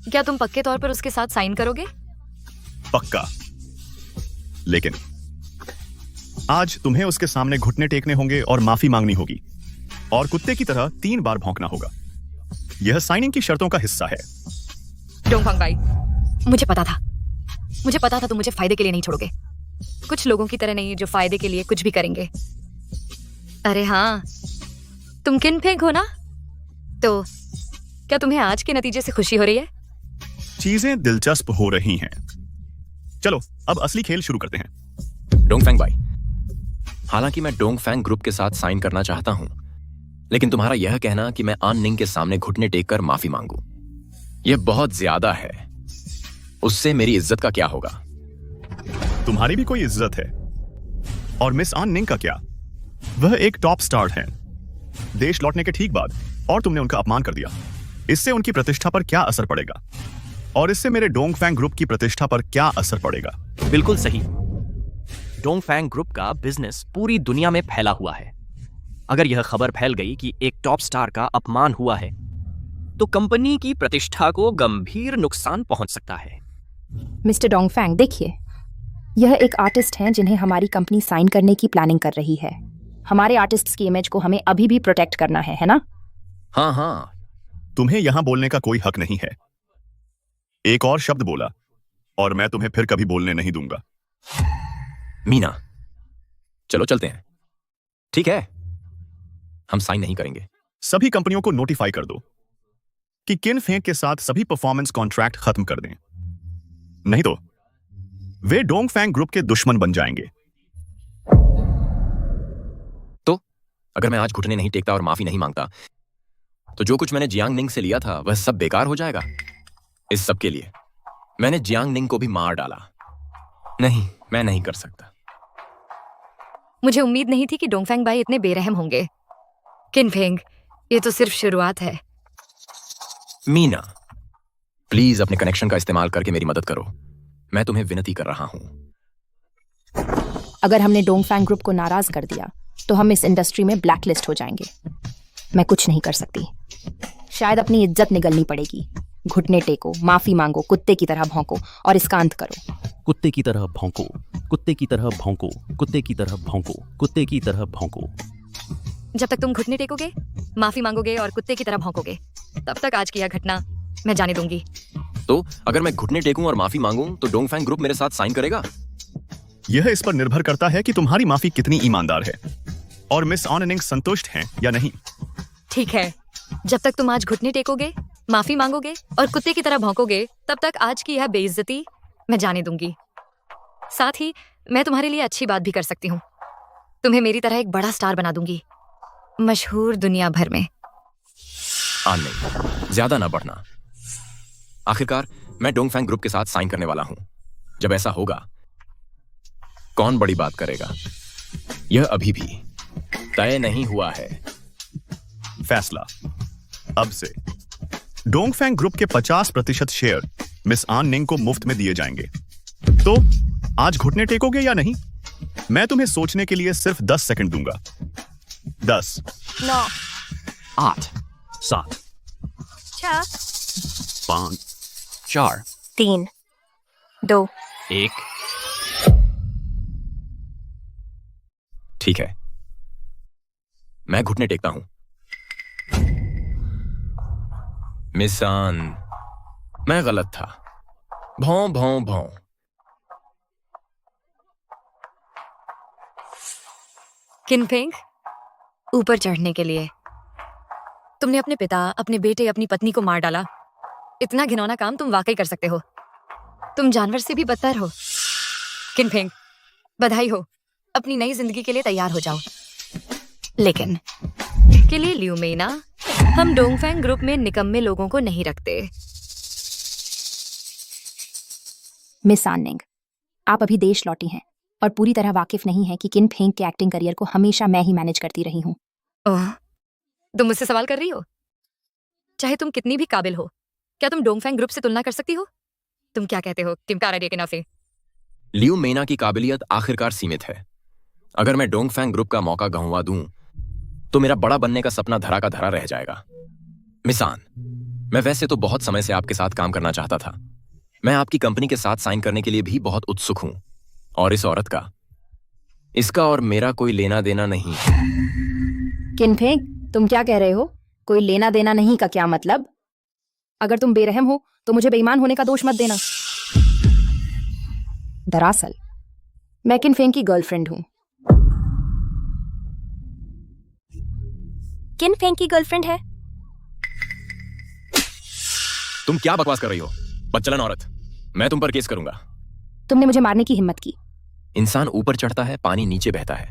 क्या तुम पक्के तौर पर उसके साथ साइन करोगे? पक्का। लेकिन आज तुम्हें उसके सामने घुटने टेकने होंगे और माफी मांगनी होगी और कुत्ते की तरह 3 बार भौंकना होगा। यह साइनिंग की शर्तों का हिस्सा है। डोंगफांग भाई, मुझे पता था तुम मुझे फायदे के लिए नहीं छोड़ोगे। कुछ लोगों की तरह नहीं जो फायदे के लिए कुछ भी करेंगे। अरे हाँ, तुम किनफेंग हो ना? तो क्या तुम्हें आज के नतीजे से खुशी हो रही है? चीजें दिलचस्प हो रही हैं। चलो अब असली खेल शुरू करते हैं। डोंगफैंग भाई, हालांकि मैं डोंगफैंग ग्रुप के साथ साइन करना चाहता हूं, लेकिन तुम्हारा यह कहना कि मैं आन निंग के सामने घुटने टेककर माफी मांगू, यह बहुत ज्यादा है। उससे मेरी इज्जत का क्या होगा? तुम्हारी भी कोई इज्जत है। और मिस आन निंग का क्या? वह एक टॉप स्टार है। देश लौटने के ठीक बाद और तुमने उनका अपमान कर दिया। इससे उनकी प्रतिष्ठा पर क्या असर पड़ेगा? और इससे मेरे डोंगफैंग ग्रुप की प्रतिष्ठा पर क्या असर पड़ेगा? बिल्कुल सही। डोंगफैंग ग्रुप का बिजनेस पूरी दुनिया में फैला हुआ है। अगर यह खबर फैल गई कि एक टॉप स्टार का अपमान हुआ है, तो कंपनी की प्रतिष्ठा को गंभीर नुकसान पहुंच सकता है। मिस्टर डोंगफैंग, देखिए, यह एक आर्टिस्ट हैं जिन्हें हमारी कंपनी साइन करने की प्लानिंग कर रही है। हमारे आर्टिस्ट्स की इमेज को हमें अभी भी प्रोटेक्ट करना है ना? हाँ हाँ, तुम्हें यहां बोलने का कोई हक नहीं है। एक और शब्द बोला और मैं तुम्हें फिर कभी बोलने नहीं दूंगा। मीना, चलो चलते हैं। ठीक है, हम साइन नहीं करेंगे। सभी कंपनियों को नोटिफाई कर दो कि किनफेंग के साथ सभी परफॉर्मेंस कॉन्ट्रैक्ट खत्म कर दें, नहीं तो वे डोंगफैंग ग्रुप के दुश्मन बन जाएंगे। तो अगर मैं आज घुटने नहीं टेकता और माफी नहीं मांगता, तो जो कुछ मैंने जियांग निंग से लिया था वह सब बेकार हो जाएगा। इस सब के लिए मैंने जियांग निंग को भी मार डाला। नहीं, मैं नहीं कर सकता। मुझे उम्मीद नहीं थी कि डोंगफैंग भाई इतने बेरहम होंगे। किनफेंग, ये तो सिर्फ शुरुआत है। मीना, प्लीज अपने कनेक्शन का इस्तेमाल करके मेरी मदद करो। मैं तुम्हें विनती कर रहा हूं। अगर हमने डोंगफैंग ग्रुप को नाराज कर दिया तो हम इस इंडस्ट्री में ब्लैकलिस्ट हो जाएंगे। मैं कुछ नहीं कर सकती। शायद अपनी इज्जत निगलनी पड़ेगी। घुटने टेको, माफी मांगो, कुत्ते की तरह भौंको और इसका अंत करो। कुत्ते की तरह भौंको, कुत्ते की तरह भौंको, कुत्ते की तरह भौंको, कुत्ते की तरह भौंको। जब तक तुम घुटने टेकोगे, माफी मांगोगे और कुत्ते की तरह भौंकोगे, तब तक आज की यह घटना मैं जाने दूंगी। तो अगर मैं घुटने टेकूं और माफी मांगूं तो डोंगफैंग ग्रुप मेरे साथ साइन करेगा? यह इस पर निर्भर करता है कि तुम्हारी माफी कितनी ईमानदार है और मिस ऑन निंग संतुष्ट हैं या नहीं। ठीक है, जब तक तुम आज घुटने टेकोगे, माफी मांगोगे और कुत्ते की तरह भौंकोगे, तब तक आज की यह बेइज्जती मैं जाने दूंगी। साथ ही मैं तुम्हारे लिए अच्छी बात भी कर सकती हूँ। तुम्हें मेरी तरह एक बड़ा स्टार बना दूंगी, मशहूर दुनिया भर में। नहीं, ज्यादा ना बढ़ना। आखिरकार मैं डोंगफैंग ग्रुप के साथ साइन करने वाला हूं। जब ऐसा होगा, कौन बड़ी बात करेगा? यह अभी भी तय नहीं हुआ है। फैसला अब से डोंगफैंग ग्रुप के 50% शेयर मिस आन निंग को मुफ्त में दिए जाएंगे। तो आज घुटने टेकोगे या नहीं? मैं तुम्हें सोचने के लिए सिर्फ 10 सेकंड दूंगा। 10, 9, 8, 7, 6, 5, 4, 3, 2, 1। ठीक है, मैं घुटने टेकता हूं। मिस आन, मैं गलत था। भौं भौं भौं। किनफेंग, ऊपर चढ़ने के लिए तुमने अपने पिता, अपने बेटे, अपनी पत्नी को मार डाला। इतना घिनौना काम तुम वाकई कर सकते हो। तुम जानवर से भी बदतर हो। किनफेंग, बधाई हो, अपनी नई जिंदगी के लिए तैयार हो जाओ। लेकिन के लिए ल्यूमेना, हम डोंगफैंग ग्रुप में निकम्मे लोगों को नहीं रखते। मिस आननिंग, आप अभी देश लौटी हैं और पूरी तरह वाकिफ नहीं हैं कि किन फेंग के एक्टिंग करियर को हमेशा मैं ही मैनेज करती रही हूँ। ओह, तुम मुझसे सवाल कर रही हो? चाहे तुम कितनी भी काबिल हो, क्या तुम डोंगफैंग ग्रुप से तुलना कर सकती हो? तुम क्या कहते हो, किम काराडिया के नाफे? लियू मेना की काबिलियत आखिरकार सीमित है। अगर मैं डोंगफैंग ग्रुप का मौका गंवा दूं तो मेरा बड़ा बनने का सपना धरा का धरा रह जाएगा। मिसान, मैं वैसे तो बहुत समय से आपके साथ काम करना चाहता था। मैं आपकी कंपनी के साथ साइन करने के लिए भी बहुत उत्सुक हूं। और इस औरत का, इसका और मेरा कोई लेना देना नहीं। किन फेंग, तुम क्या कह रहे हो? कोई लेना देना नहीं का क्या मतलब? अगर तुम बेरहम हो तो मुझे बेईमान होने का दोष मत देना। दरअसल मैं किन फेंग की गर्लफ्रेंड हूँ। किन फेंग की गर्लफ्रेंड है? तुम क्या बकवास कर रही हो, बदचलन औरत? मैं तुम पर केस करूंगा। तुमने मुझे मारने की हिम्मत की। इंसान ऊपर चढ़ता है, पानी नीचे बहता है।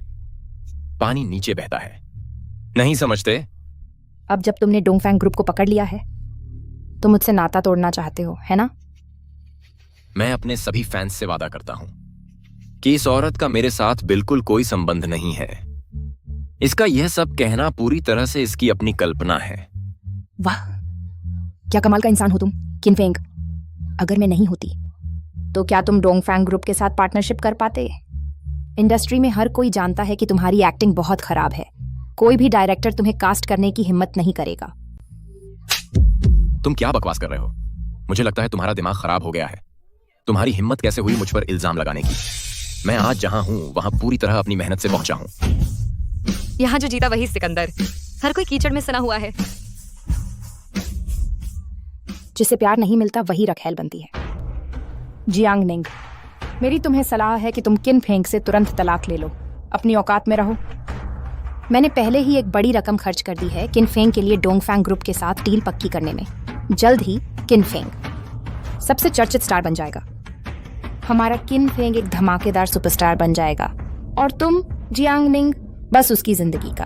पानी नीचे बहता है, नहीं समझते? अब जब तुमने डोंगफैंग ग्रुप को पकड़ लिया है तो मुझसे नाता तोड़ना चाहते हो, है ना? मैं अपने सभी फैंस से वादा करता हूं कि इस औरत का मेरे साथ बिल्कुल कोई संबंध नहीं है। इसका यह सब कहना पूरी तरह से इसकी अपनी कल्पना है। वाह, क्या कमाल का इंसान हो तुम, किन फेंग। अगर मैं नहीं होती तो क्या तुम डोंगफैंग ग्रुप के साथ पार्टनरशिप कर पाते? इंडस्ट्री में हर कोई जानता है कि तुम्हारी एक्टिंग बहुत खराब है। कोई भी डायरेक्टर तुम्हें कास्ट करने की हिम्मत नहीं करेगा। तुम क्या बकवास कर रहे हो? मुझे लगता है तुम्हारा दिमाग खराब हो गया है। तुम्हारी हिम्मत कैसे हुई मुझ पर इल्जाम लगाने की? मैं आज जहां हूं वहां पूरी तरह अपनी मेहनत से पहुंचा हूं। यहाँ जो जीता वही सिकंदर। हर कोई कीचड़ में सना हुआ है। जिसे प्यार नहीं मिलता वही रखेल बनती है। जियांग निंग, मेरी तुम्हें सलाह है कि तुम किन फेंग से तुरंत तलाक ले लो। अपनी औकात में रहो। मैंने पहले ही एक बड़ी रकम खर्च कर दी है किन फेंग के लिए डोंगफैंग ग्रुप के साथ डील पक्की करने में। जल्द ही किन फेंग सबसे चर्चित स्टार बन जाएगा। हमारा किन फेंग एक धमाकेदार सुपरस्टार बन जाएगा और तुम जियांग निंग बस उसकी जिंदगी का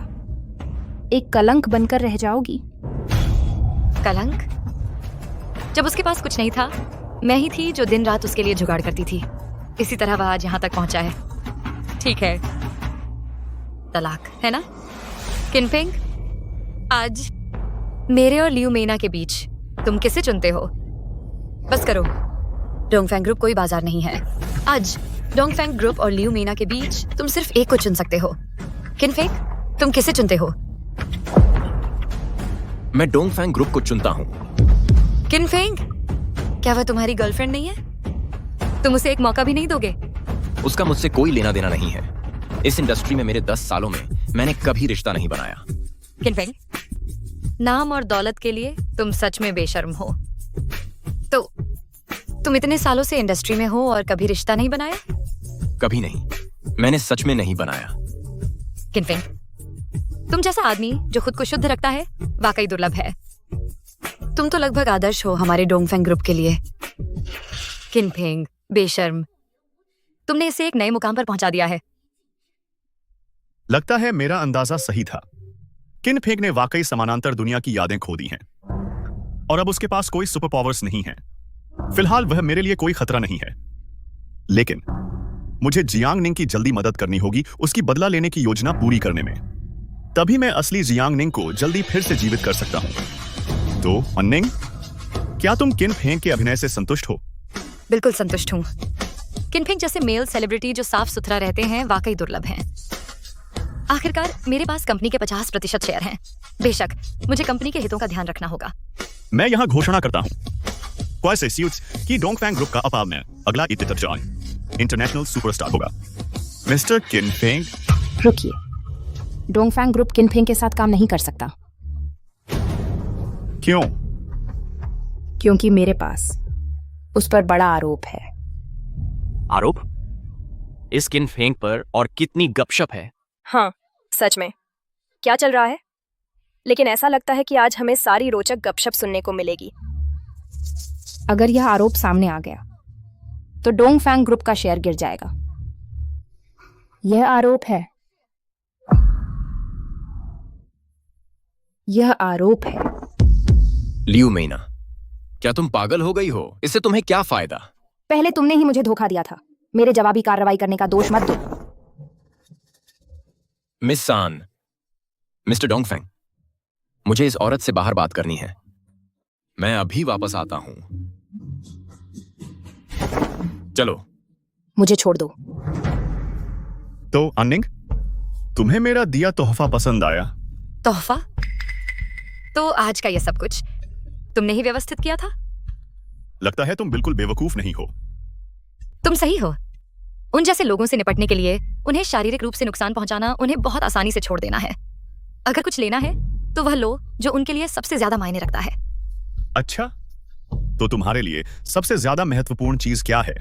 एक कलंक बनकर रह जाओगी। कलंक? जब उसके पास कुछ नहीं था, मैं ही थी जो दिन रात उसके लिए जुगाड़ करती थी। इसी तरह वह आज यहाँ तक पहुंचा है। ठीक है, तलाक है ना? किनफेंग, आज मेरे और ल्यूमेना के बीच तुम किसे चुनते हो? बस करो। डोंगफैंग ग्रुप कोई बाजार नहीं है। आज डोंगफैंग ग्रुप और ल्यूमेना के बीच तुम सिर्फ एक को चुन सकते हो। किनफेंग, तुम किसे चुनते हो? मैं डोंगफैंग ग्रुप को चुनता हूं। किनफेंग, क्या वह तुम्हारी गर्लफ्रेंड नहीं है? तुम उसे एक मौका भी नहीं दोगे? उसका मुझसे कोई लेना देना नहीं है। इस इंडस्ट्री में मेरे 10 सालों में मैंने कभी रिश्ता नहीं बनाया। किनफेंग, नाम और दौलत के लिए तुम सच में बेशर्म हो। तो तुम इतने सालों से इंडस्ट्री में हो और कभी रिश्ता नहीं बनाया? कभी नहीं, मैंने सच में नहीं बनाया। किनफेंग, तुम जैसा आदमी जो खुद को शुद्ध रखता है वाकई दुर्लभ है। तुम तो लगभग आदर्श हो हमारे डोंगफैंग ग्रुप के लिए। किनफेंग, बेशर्म, तुमने इसे एक नए मुकाम पर पहुंचा दिया है। लगता है मेरा अंदाजा सही था। किन फेंग ने वाकई समानांतर दुनिया की यादें खो दी हैं और अब उसके पास कोई सुपर पावर्स नहीं है। फिलहाल वह मेरे लिए कोई खतरा नहीं है, लेकिन मुझे जियांग निंग की जल्दी मदद करनी होगी उसकी बदला लेने की योजना पूरी करने में। तभी मैं असली जियांग निंग को जल्दी फिर से जीवित कर सकता हूं। तो अन्निंग, क्या तुम किन फेंग के अभिनय से संतुष्ट हो? बिल्कुल संतुष्ट हूँ। किनफेंग जैसे मेल सेलिब्रिटी जो साफ सुथरा रहते हैं वाकई दुर्लभ हैं। आखिरकार मेरे पास कंपनी के 50% शेयर हैं। बेशक मुझे कंपनी के हितों का ध्यान रखना होगा। मैं यहाँ घोषणा करता हूँ क्वाइसे स्यूट्स की डोंगफैंग ग्रुप का अपाव में अगला इतितरजान इंटरनेशनल सुपरस्टार होगा। मिस्टर किन फेंग, रुकिए, डोंगफैंग ग्रुप किन फेंग के साथ काम नहीं कर सकता। क्यों? क्योंकि मेरे पास उस पर बड़ा आरोप है। आरोप? इस किन फेंग पर और कितनी गपशप है। हाँ, सच में क्या चल रहा है? लेकिन ऐसा लगता है कि आज हमें सारी रोचक गपशप सुनने को मिलेगी। अगर यह आरोप सामने आ गया तो डोंगफैंग ग्रुप का शेयर गिर जाएगा। यह आरोप है। यह आरोप है। लियू मेना, क्या तुम पागल हो गई हो? इससे तुम्हें क्या फायदा? पहले तुमने ही मुझे धोखा दिया था। मेरे जवाबी कार्रवाई करने का दोष मत दो। मिस सान, मिस्टर डोंगफेंग, मुझे इस औरत से बाहर बात करनी है। मैं अभी वापस आता हूं। चलो। मुझे छोड़ दो। तो अन्निंग, तुम्हें मेरा दिया तोहफा पसंद आया? तोहफा? तो आज का ये सब कुछ तुमने ही व्यवस्थित किया था? लगता है तुम बिल्कुल बेवकूफ नहीं हो। तुम सही हो। उन जैसे लोगों से निपटने के लिए उन्हें शारीरिक रूप से नुकसान पहुंचाना उन्हें बहुत आसानी से छोड़ देना है। अगर कुछ लेना है तो वह लो जो उनके लिए सबसे ज्यादा मायने रखता है। अच्छा, तो तुम्हारे लिए सबसे ज्यादा महत्वपूर्ण चीज क्या है?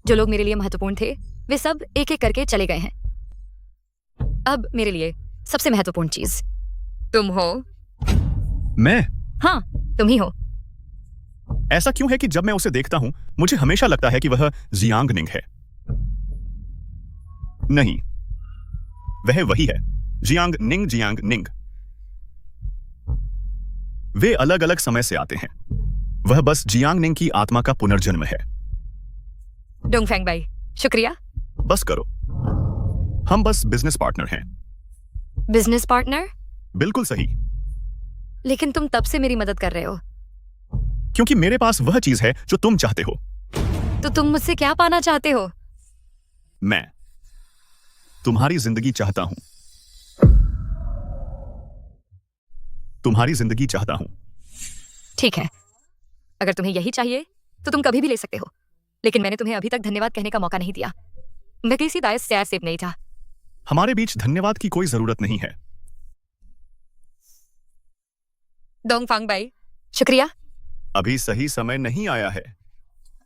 जो लोग मेरे लिए महत्वपूर्ण थे वे सब एक एक करके चले गए हैं। अब मेरे लिए सबसे महत्वपूर्ण चीज तुम हो। मैं? हाँ, तुम ही हो। ऐसा क्यों है कि जब मैं उसे देखता हूं मुझे हमेशा लगता है कि वह जियांग निंग है? नहीं, वह वही है, जियांग निंग। वे अलग अलग समय से आते हैं। वह बस जियांग निंग की आत्मा का पुनर्जन्म है। डोंगफेंग भाई, शुक्रिया। बस करो, हम बस बिजनेस पार्टनर हैं। Business partner? बिल्कुल सही। लेकिन तुम तब से मेरी मदद कर रहे हो। क्योंकि मेरे पास वह चीज है जो तुम चाहते हो। तो तुम मुझसे क्या पाना चाहते हो? मैं तुम्हारी जिंदगी चाहता हूं। तुम्हारी जिंदगी चाहता हूं। ठीक है, अगर तुम्हें यही चाहिए तो तुम कभी भी ले सकते हो। लेकिन मैंने तुम्हें अभी तक धन्यवाद कहने का मौका नहीं दिया। मैं किसी दायस सैर सेब नहीं था। हमारे बीच धन्यवाद की कोई जरूरत नहीं है। डोंगफेंग भाई, शुक्रिया। अभी सही समय नहीं आया है।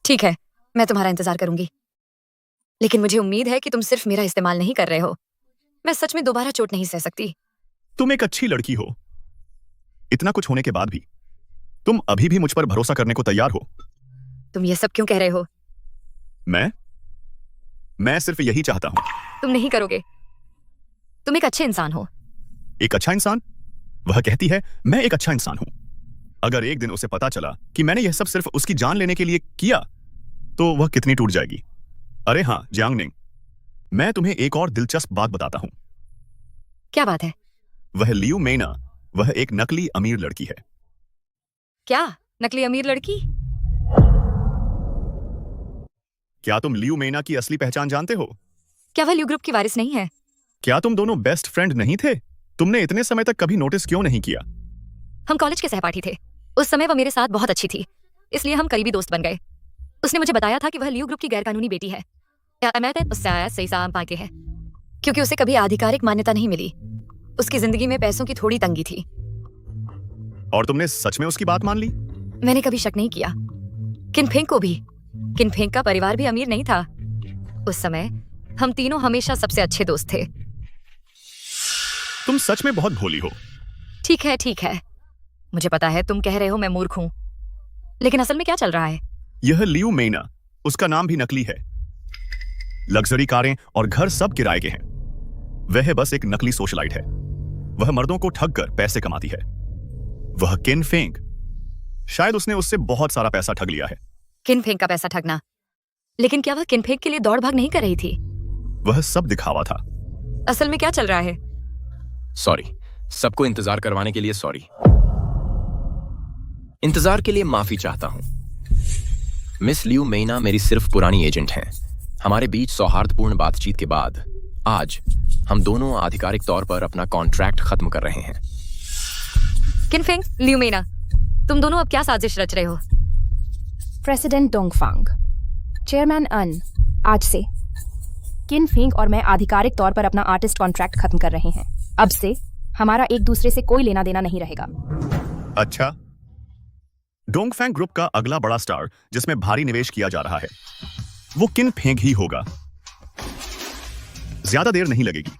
ठीक है, मैं तुम्हारा इंतजार करूंगी। लेकिन मुझे उम्मीद है कि तुम सिर्फ मेरा इस्तेमाल नहीं कर रहे हो। मैं सच में दोबारा चोट नहीं सह सकती। तुम एक अच्छी लड़की हो। इतना कुछ होने के बाद भी तुम अभी भी मुझ पर भरोसा करने को तैयार हो। तुम ये सब क्यों कह रहे हो? मैं सिर्फ यही चाहता हूं। तुम नहीं करोगे। तुम एक अच्छे इंसान हो। एक अच्छा इंसान? वह कहती है मैं एक अच्छा इंसान हूं। अगर एक दिन उसे पता चला कि मैंने यह सब सिर्फ उसकी जान लेने के लिए किया तो वह कितनी टूट जाएगी। अरे हां जियांग निंग, मैं तुम्हें एक और दिलचस्प बात बताता हूं। क्या बात है? वह लियू मेना, वह एक नकली अमीर लड़की है। क्या नकली अमीर लड़की? क्या तुम लियू मेना की असली पहचान जानते हो? क्या वह लियू ग्रुप की वारिस नहीं है? क्या तुम दोनों बेस्ट फ्रेंड नहीं थे? तुमने इतने समय तक कभी नोटिस क्यों नहीं किया? हम कॉलेज के सहपाठी थे। उस समय वह मेरे साथ बहुत अच्छी थी, इसलिए हम करीबी दोस्त बन गए। उसने मुझे बताया था कि वह लियू ग्रुप की गैरकानूनी बेटी है। क्योंकि उसे कभी आधिकारिक मान्यता नहीं मिली। उसकी जिंदगी में पैसों की थोड़ी तंगी थी। और तुमने सच में उसकी बात मान ली? मैंने कभी शक नहीं किया। किनफेंग को भी। किनफेंग का परिवार भी अमीर नहीं था। उस समय हम तीनों हमेशा सबसे अच्छे दोस्त थे। तुम सच में बहुत भोली हो। ठीक है, मुझे पता है तुम कह रहे हो मैं मूर्ख हूं, लेकिन असल में क्या चल रहा है? यह लियू मेना, उसका नाम भी नकली है। लग्जरी कारें और घर सब किराए के हैं। वह बस एक नकली सोशलाइट है। वह मर्दों को ठग कर पैसे कमाती है। वह किनफेंग, शायद उसने उससे बहुत सारा पैसा ठग लिया है। किनफेंग का पैसा ठगना? लेकिन क्या वह किनफेंग के लिए दौड़ भाग नहीं कर रही थी? वह सब दिखावा था। असल में क्या चल रहा है? सॉरी, सबको इंतजार करवाने के लिए सॉरी। इंतजार के लिए माफी चाहता हूं। मिस लियू मेना मेरी सिर्फ पुरानी एजेंट हैं। हमारे बीच सौहार्दपूर्ण बातचीत के बाद आज हम दोनों आधिकारिक तौर पर अपना कॉन्ट्रैक्ट खत्म कर रहे हैं। किनफेंग, लियू मेना, तुम दोनों अब क्या साजिश रच रहे हो? प्रेसिडेंट डोंगफांग, चेयरमैन अन, आज से किनफेंग और मैं आधिकारिक तौर पर अपना आर्टिस्ट कॉन्ट्रैक्ट खत्म कर रहे हैं। अब से हमारा एक दूसरे से कोई लेना देना नहीं रहेगा। अच्छा, डोंगफैंग ग्रुप का अगला बड़ा स्टार जिसमें भारी निवेश किया जा रहा है वो किनफेंग ही होगा। ज्यादा देर नहीं लगेगी।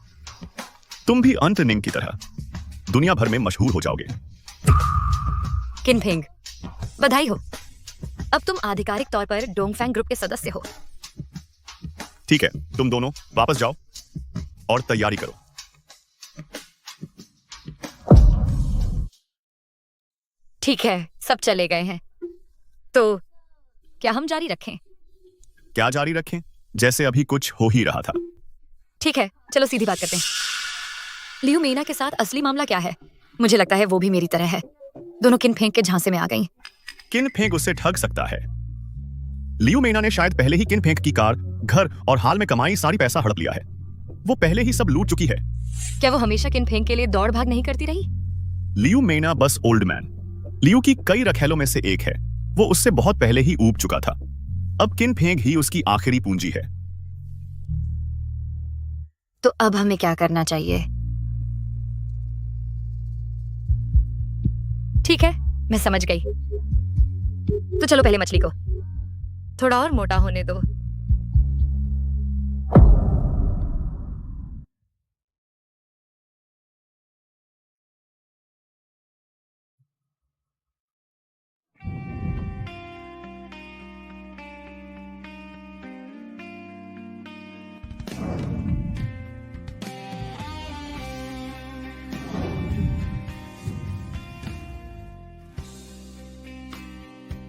तुम भी अंत निंग की तरह दुनिया भर में मशहूर हो जाओगे। किनफेंग, बधाई हो, अब तुम आधिकारिक तौर पर डोंगफैंग ग्रुप के सदस्य हो। ठीक है, तुम दोनों वापस जाओ और तैयारी करो। ठीक है, सब चले गए हैं, तो क्या हम जारी रखें? क्या जारी रखें? जैसे अभी कुछ हो ही रहा था। ठीक है, चलो सीधी बात करते हैं। लियू मेना के साथ असली मामला क्या है? मुझे लगता है वो भी मेरी तरह है, दोनों किनफेंग के झांसे में आ गईं। किनफेंग उससे ठग सकता है। लियू मेना ने शायद पहले ही किनफेंग की कार, घर और हाल में कमाई सारी पैसा हड़प लिया है। वो पहले ही सब लूट चुकी है। क्या वो हमेशा किनफेंग के लिए दौड़ भाग नहीं करती रही? लियू मेना बस ओल्ड मैन, लियू की कई रखेलों में से एक है। वो उससे बहुत पहले ही ऊब चुका था। अब किनफेंग ही उसकी आखिरी पूंजी है। तो अब हमें क्या करना चाहिए? ठीक है, मैं समझ गई। तो चलो पहले मछली को थोड़ा और मोटा होने दो।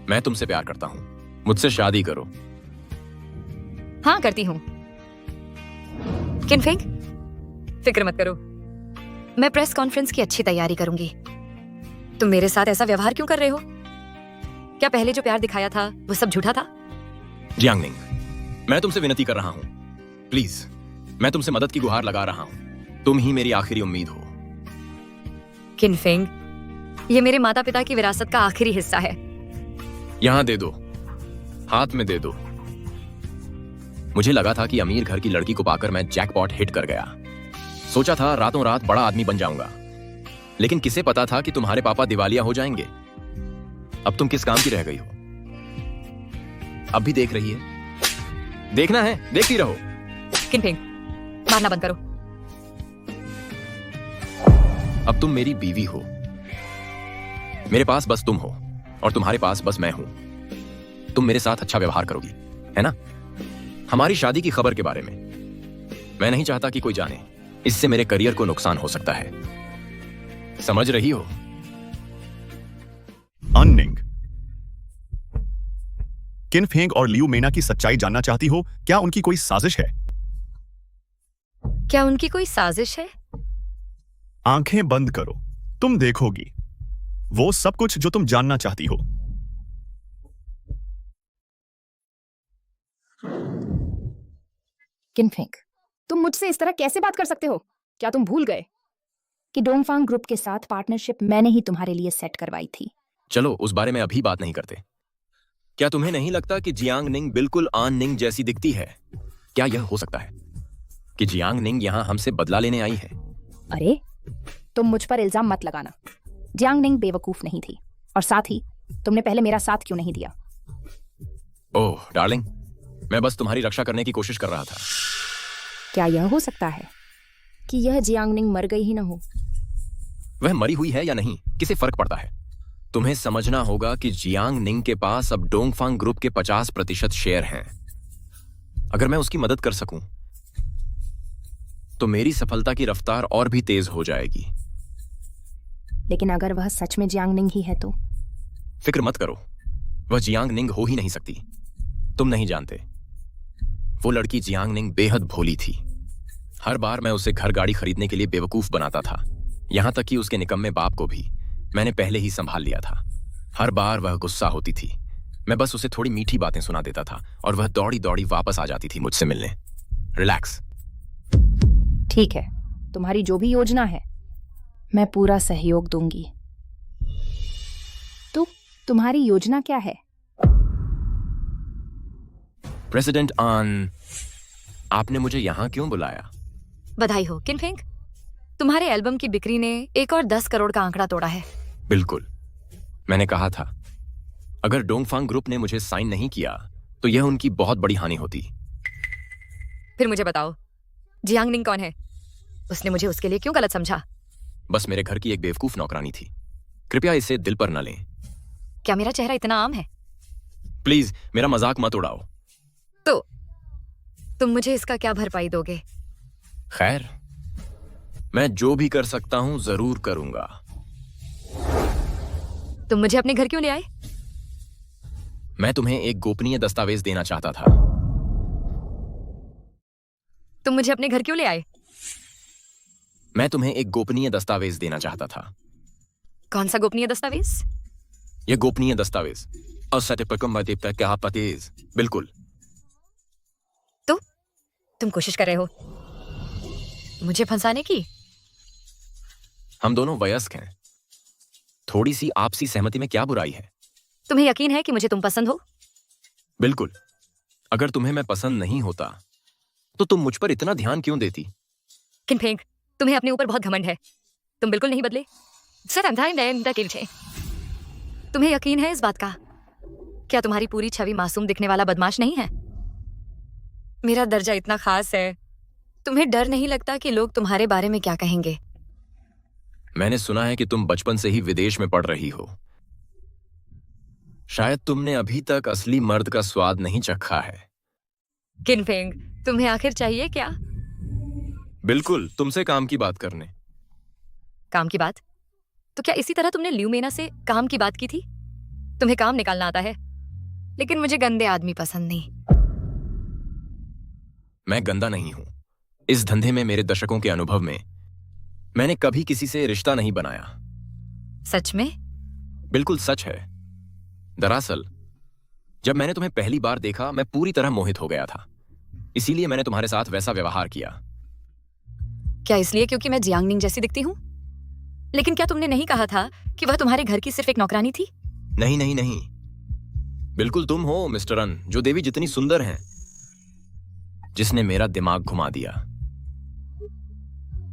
मैं तुमसे प्यार करता हूं, मुझसे शादी करो। हाँ, करती हूँ। किनफेंग, फिक्र मत करो, मैं प्रेस कॉन्फ्रेंस की अच्छी तैयारी करूंगी। तुम मेरे साथ ऐसा व्यवहार क्यों कर रहे हो? क्या पहले जो प्यार दिखाया था वो सब झूठा था? जियांग निंग, मैं तुमसे विनती कर रहा हूं, प्लीज, मैं तुमसे मदद की गुहार लगा रहा हूं। तुम ही मेरी आखिरी उम्मीद हो। किनफेंग, ये मेरे माता पिता की विरासत का आखिरी हिस्सा है। यहां दे दो, हाथ में दे दो। मुझे लगा था कि अमीर घर की लड़की को पाकर मैं जैकपॉट हिट कर गया। सोचा था रातों रात बड़ा आदमी बन जाऊंगा, लेकिन किसे पता था कि तुम्हारे पापा दिवालिया हो जाएंगे। अब तुम किस काम की रह गई हो? अब भी देख रही है? देखना है, देखती रहो। किनफेंग, मारना बंद करो। अब तुम मेरी बीवी हो। मेरे पास बस तुम हो और तुम्हारे पास बस मैं हूं। तुम मेरे साथ अच्छा व्यवहार करोगी, है ना? हमारी शादी की खबर के बारे में मैं नहीं चाहता कि कोई जाने। इससे मेरे करियर को नुकसान हो सकता है, समझ रही हो? अननिंग, किनफेंग और लियू मेना की सच्चाई जानना चाहती हो? क्या उनकी कोई साजिश है? क्या उनकी कोई साजिश है? आंखें बंद करो, तुम देखोगी वो सब कुछ जो तुम जानना चाहती हो। किनफेंग, तुम मुझसे इस तरह कैसे बात कर सकते हो? क्या तुम भूल गए कि डोंगफांग ग्रुप के साथ पार्टनरशिप मैंने ही तुम्हारे लिए सेट करवाई थी? चलो उस बारे में अभी बात नहीं करते। क्या तुम्हें नहीं लगता कि जियांग निंग बिल्कुल आन निंग जैसी दिखती है? क्या यह हो सकता है कि जियांग निंग यहां हमसे बदला लेने आई है? अरे, तुम मुझ पर इल्जाम मत लगाना। जियांग निंग बेवकूफ नहीं थी, और साथ ही तुमने पहले मेरा साथ क्यों नहीं दिया? ओह डार्लिंग, मैं बस तुम्हारी रक्षा करने की कोशिश कर रहा था। क्या यह हो सकता है कि यह जियांग निंग मर गई ही न हो? वह मरी हुई है या नहीं, किसे फर्क पड़ता है? तुम्हें समझना होगा कि जियांग निंग के पास अब डोंगफांग ग्रुप के 50% शेयर हैं। अगर मैं उसकी मदद कर सकूं तो मेरी सफलता की रफ्तार और भी तेज हो जाएगी। लेकिन अगर वह सच में जियांग निंग ही है तो? फिक्र मत करो, वह जियांग निंग हो ही नहीं सकती। तुम नहीं जानते, वो लड़की जियांग निंग बेहद भोली थी। हर बार मैं उसे घर गाड़ी खरीदने के लिए बेवकूफ बनाता था, यहां तक कि उसके निकम्मे बाप को भी मैंने पहले ही संभाल लिया था। हर बार वह गुस्सा होती थी, मैं बस उसे थोड़ी मीठी बातें सुना देता था और वह दौड़ी दौड़ी वापस आ जाती थी मुझसे मिलने। रिलैक्स। ठीक है, तुम्हारी जो भी योजना है मैं पूरा सहयोग दूंगी। तो तुम्हारी योजना क्या है? प्रेसिडेंट आन, आपने मुझे यहां क्यों बुलाया? बधाई हो किनफेंग, तुम्हारे एल्बम की बिक्री ने एक और 10 करोड़ का आंकड़ा तोड़ा है। बिल्कुल, मैंने कहा था अगर डोंगफांग ग्रुप ने मुझे साइन नहीं किया तो यह उनकी बहुत बड़ी हानि होती। फिर मुझे बताओ, जियांग निंग कौन है? उसने मुझे उसके लिए क्यों गलत समझा? बस मेरे घर की एक बेवकूफ नौकरानी थी। कृपया इसे दिल पर न लें। क्या मेरा चेहरा इतना आम है? प्लीज मेरा मजाक मत उड़ाओ। तो तुम मुझे इसका क्या भरपाई दोगे? खैर, मैं जो भी कर सकता हूं जरूर करूंगा। तुम मुझे अपने घर क्यों ले आए? मैं तुम्हें एक गोपनीय दस्तावेज देना चाहता था। तुम मुझे अपने घर क्यों ले आए? मैं तुम्हें एक गोपनीय दस्तावेज देना चाहता था। कौन सा गोपनीय दस्तावेज? यह गोपनीय दस्तावेज असत्य बिल्कुल। तो तुम कोशिश कर रहे हो मुझे फंसाने की? हम दोनों वयस्क हैं। थोड़ी सी आपसी सहमति में क्या बुराई है? तुम्हें यकीन है कि मुझे तुम पसंद हो? बिल्कुल। अगर तुम्हें मैं पसंद नहीं होता तो तुम मुझ पर इतना ध्यान क्यों देती? किनफेंग, तुम्हें अपने ऊपर बहुत घमंड है। तुम बिल्कुल नहीं बदले। तुम्हें यकीन है इस बात का? क्या तुम्हारी पूरी छवि मासूम दिखने वाला बदमाश नहीं है? मेरा दर्जा इतना खास है। तुम्हें डर नहीं लगता कि लोग तुम्हारे बारे में क्या कहेंगे? मैंने सुना है कि तुम बचपन से ही विदेश में पढ़ रही हो। शायद तुमने अभी तक असली मर्द का स्वाद नहीं चखा है। किनफेंग, तुम्हें आखिर चाहिए क्या? बिल्कुल, तुमसे काम की बात करने। काम की बात? तो क्या इसी तरह तुमने ल्यूमेना से काम की बात की थी? तुम्हें काम निकालना आता है, लेकिन मुझे गंदे आदमी पसंद नहीं। मैं गंदा नहीं हूं। इस धंधे में मेरे दशकों के अनुभव में मैंने कभी किसी से रिश्ता नहीं बनाया। सच में? बिल्कुल सच है। दरअसल जब मैंने तुम्हें पहली बार देखा मैं पूरी तरह मोहित हो गया था। इसीलिए मैंने तुम्हारे साथ वैसा व्यवहार किया। क्या इसलिए क्योंकि मैं जियांगनिंग जैसी दिखती हूँ? लेकिन क्या तुमने नहीं कहा था कि वह तुम्हारे घर की सिर्फ एक नौकरानी थी? नहीं नहीं नहीं, बिल्कुल तुम हो मिस्टर अन, जो देवी जितनी सुंदर हैं, जिसने मेरा दिमाग घुमा दिया।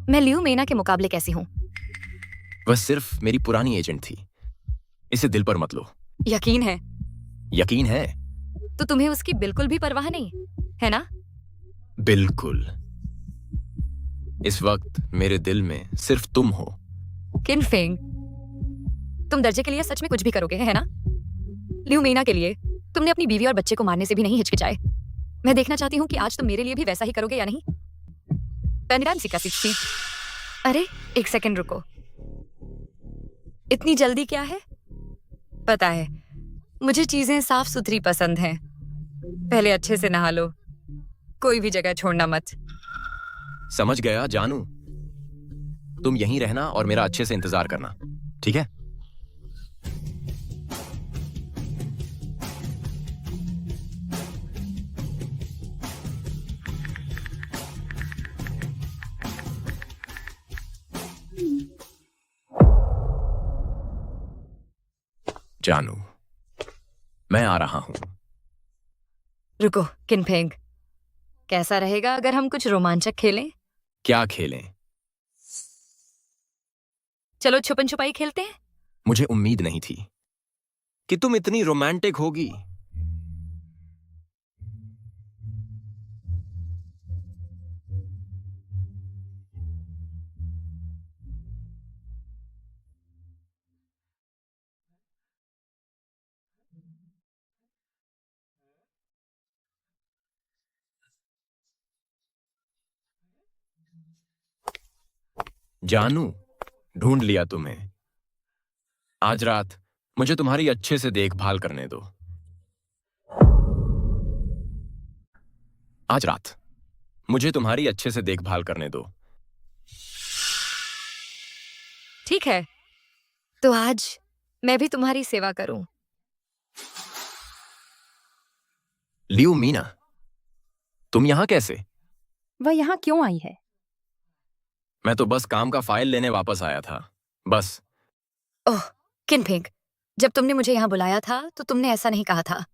मैं ल्यूमेना के मुकाबले कैसी हूँ? वह सिर्फ मेरी पुरानी एजेंट थी। इसे दिल पर मत लो। यकीन है? यकीन है। तो तुम्हें उसकी बिल्कुल भी परवाह नहीं है ना? बिल्कुल। इस वक्त मेरे दिल में सिर्फ तुम हो। किनफेंग, तुम दर्जे के लिए सच में कुछ भी करोगे, है ना? ल्यूमेना के लिए तुमने अपनी बीवी और बच्चे को मारने से भी नहीं हिचकिचाए। मैं देखना चाहती हूँ कि आज तुम मेरे लिए भी वैसा ही करोगे या नहीं। अरे एक सेकंड रुको। इतनी जल्दी क्या है? पता है, मुझे चीजें साफ सुथरी पसंद हैं। पहले अच्छे से नहा लो, कोई भी जगह छोड़ना मत। समझ गया जानू। तुम यहीं रहना और मेरा अच्छे से इंतजार करना, ठीक है? जानू, मैं आ रहा हूं। रुको किनफेंग, कैसा रहेगा अगर हम कुछ रोमांचक खेलें? क्या खेलें? चलो छुपन छुपाई खेलते हैं। मुझे उम्मीद नहीं थी कि तुम इतनी रोमांटिक होगी। जानू, ढूंढ लिया तुम्हें। आज रात मुझे तुम्हारी अच्छे से देखभाल करने दो। आज रात मुझे तुम्हारी अच्छे से देखभाल करने दो। ठीक है, तो आज मैं भी तुम्हारी सेवा करूं। ल्यूमीना, तुम यहां कैसे? वह यहाँ क्यों आई है? मैं तो बस काम का फाइल लेने वापस आया था, बस। ओह किनफेंग, जब तुमने मुझे यहाँ बुलाया था तो तुमने ऐसा नहीं कहा था।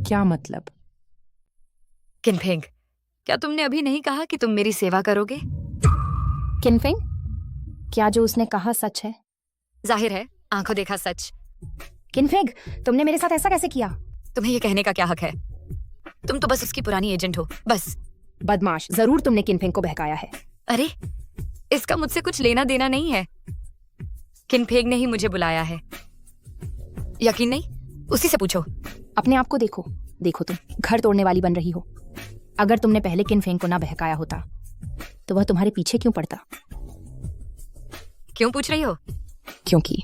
क्या मतलब? किनफेंग, क्या तुमने अभी नहीं कहा कि तुम मेरी सेवा करोगे? किनफेंग, क्या जो उसने कहा सच है? जाहिर है, आंखों देखा सच। किनफेंग, तुमने मेरे साथ ऐसा कैसे किया? तुम्हें ये कहने का क्या हक है? तुम तो बस उसकी पुरानी एजेंट हो, बस। बदमाश, जरूर तुमने किनफेंग को बहकाया है। अरे इसका मुझसे कुछ लेना देना नहीं है। किनफेंग ने ही मुझे बुलाया है। यकीन नहीं? उसी से पूछो। अपने आप को देखो। देखो तुम घर तोड़ने वाली बन रही हो। अगर तुमने पहले किनफेंग को ना बहकाया होता तो वह तुम्हारे पीछे क्यों पड़ता? क्यों पूछ रही हो? क्योंकि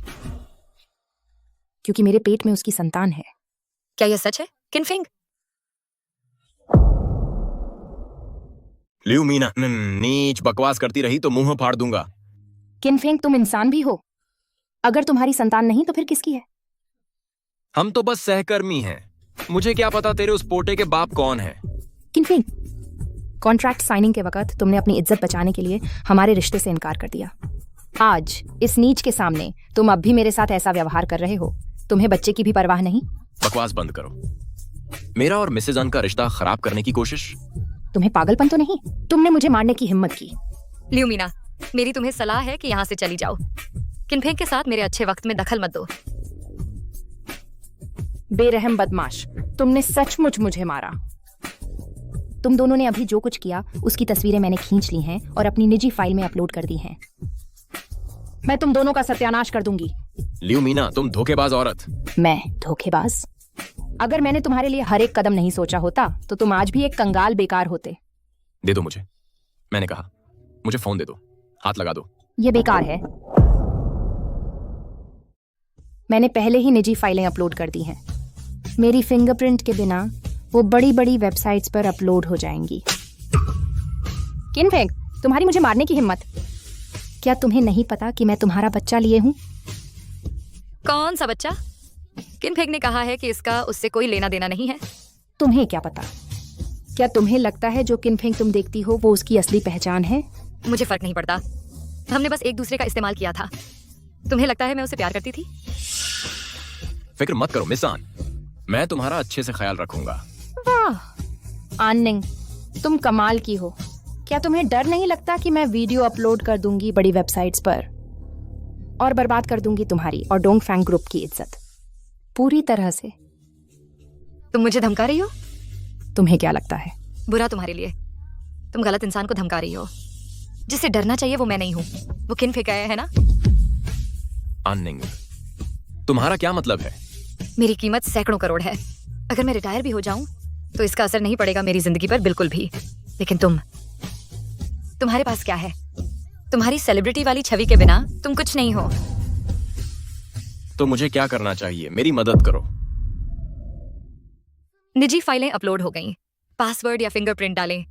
मेरे पेट में उसकी संतान है। क्या यह सच है किनफेंग? लियो मीना, नीच बकवास करती रही तो मुंह फाड़ दूंगा। किनफेंग, तुम इंसान भी हो। अगर तुम्हारी संतान नहीं तो फिर किसकी है? हम तो बस सहकर्मी हैं। मुझे क्या पता तेरे उस पोटे के बाप कौन है। किनफेंग, कॉन्ट्रैक्ट साइनिंग के वक्त तुमने अपनी इज्जत बचाने के लिए हमारे रिश्ते से इनकार कर दिया। आज इस नीच के सामने तुम अब भी मेरे साथ ऐसा व्यवहार कर रहे हो। तुम्हें बच्चे की भी परवाह नहीं? बकवास बंद करो। मेरा और मिसेज अन का रिश्ता खराब करने की कोशिश? तुम्हें पागलपन तो नहीं? तुमने मुझे मारने की हिम्मत की। लियो मीना, मेरी तुम्हें सलाह है कि यहाँ से चली जाओ। किनफेंग के साथ मेरे अच्छे वक्त में दखल मत दो। बेरहम बदमाश, तुमने सचमुच मुझे मारा। तुम दोनों ने अभी जो कुछ किया उसकी तस्वीरें मैंने खींच ली हैं और अपनी निजी फाइल में अपलोड कर दी हैं। मैं तुम दोनों का सत्यानाश कर दूंगी। लियो मीना, तुम धोखेबाज औरत। मैं धोखेबाज? अगर मैंने तुम्हारे लिए हर एक कदम नहीं सोचा होता तो तुम आज भी एक कंगाल बेकार होते। दे दो मुझे। मैंने कहा मुझे फोन दे दो, हाथ लगा दो। ये बेकार है। मैंने पहले ही निजी फाइलें अपलोड कर दी हैं। मेरी फिंगरप्रिंट के बिना वो बड़ी बड़ी वेबसाइट्स पर अपलोड हो जाएंगी। किनफेंग, तुम्हारी मुझे मारने की हिम्मत? क्या तुम्हें नहीं पता कि मैं तुम्हारा बच्चा लिए हूं? कौन सा बच्चा? किनफेंग ने कहा है कि इसका उससे कोई लेना देना नहीं है। तुम्हें क्या पता? क्या तुम्हें लगता है जो किनफेंग तुम देखती हो वो उसकी असली पहचान है? मुझे फर्क नहीं पड़ता। हमने बस एक दूसरे का इस्तेमाल किया था। तुम्हें लगता है मैं उसे प्यार करती थी? फिक्र मत करो मिस आन, मैं तुम्हारा अच्छे से ख्याल रखूंगा। वाह आननिंग, तुम कमाल की हो। क्या तुम्हें डर नहीं लगता कि मैं वीडियो अपलोड कर दूंगी बड़ी वेबसाइट्स पर और बर्बाद कर दूंगी तुम्हारी और डोंगफैंग ग्रुप की इज्जत पूरी तरह से? तुम मुझे धमका रही हो? तुम्हें क्या लगता है? बुरा तुम्हारे लिए। तुम गलत इंसान को धमका रही हो। जिसे डरना चाहिए वो मैं नहीं हूँ, वो किनफेंग है ना? आननिंग, तुम्हारा क्या मतलब है? मेरी कीमत सैकड़ों करोड़ है। अगर मैं रिटायर भी हो जाऊं तो इसका असर नहीं पड़ेगा मेरी जिंदगी पर बिल्कुल भी। लेकिन तुम्हारे पास क्या है? तुम्हारी सेलिब्रिटी वाली छवि के बिना तुम कुछ नहीं हो। तो मुझे क्या करना चाहिए? मेरी मदद करो। निजी फाइलें अपलोड हो गईं। पासवर्ड या फिंगरप्रिंट डालें,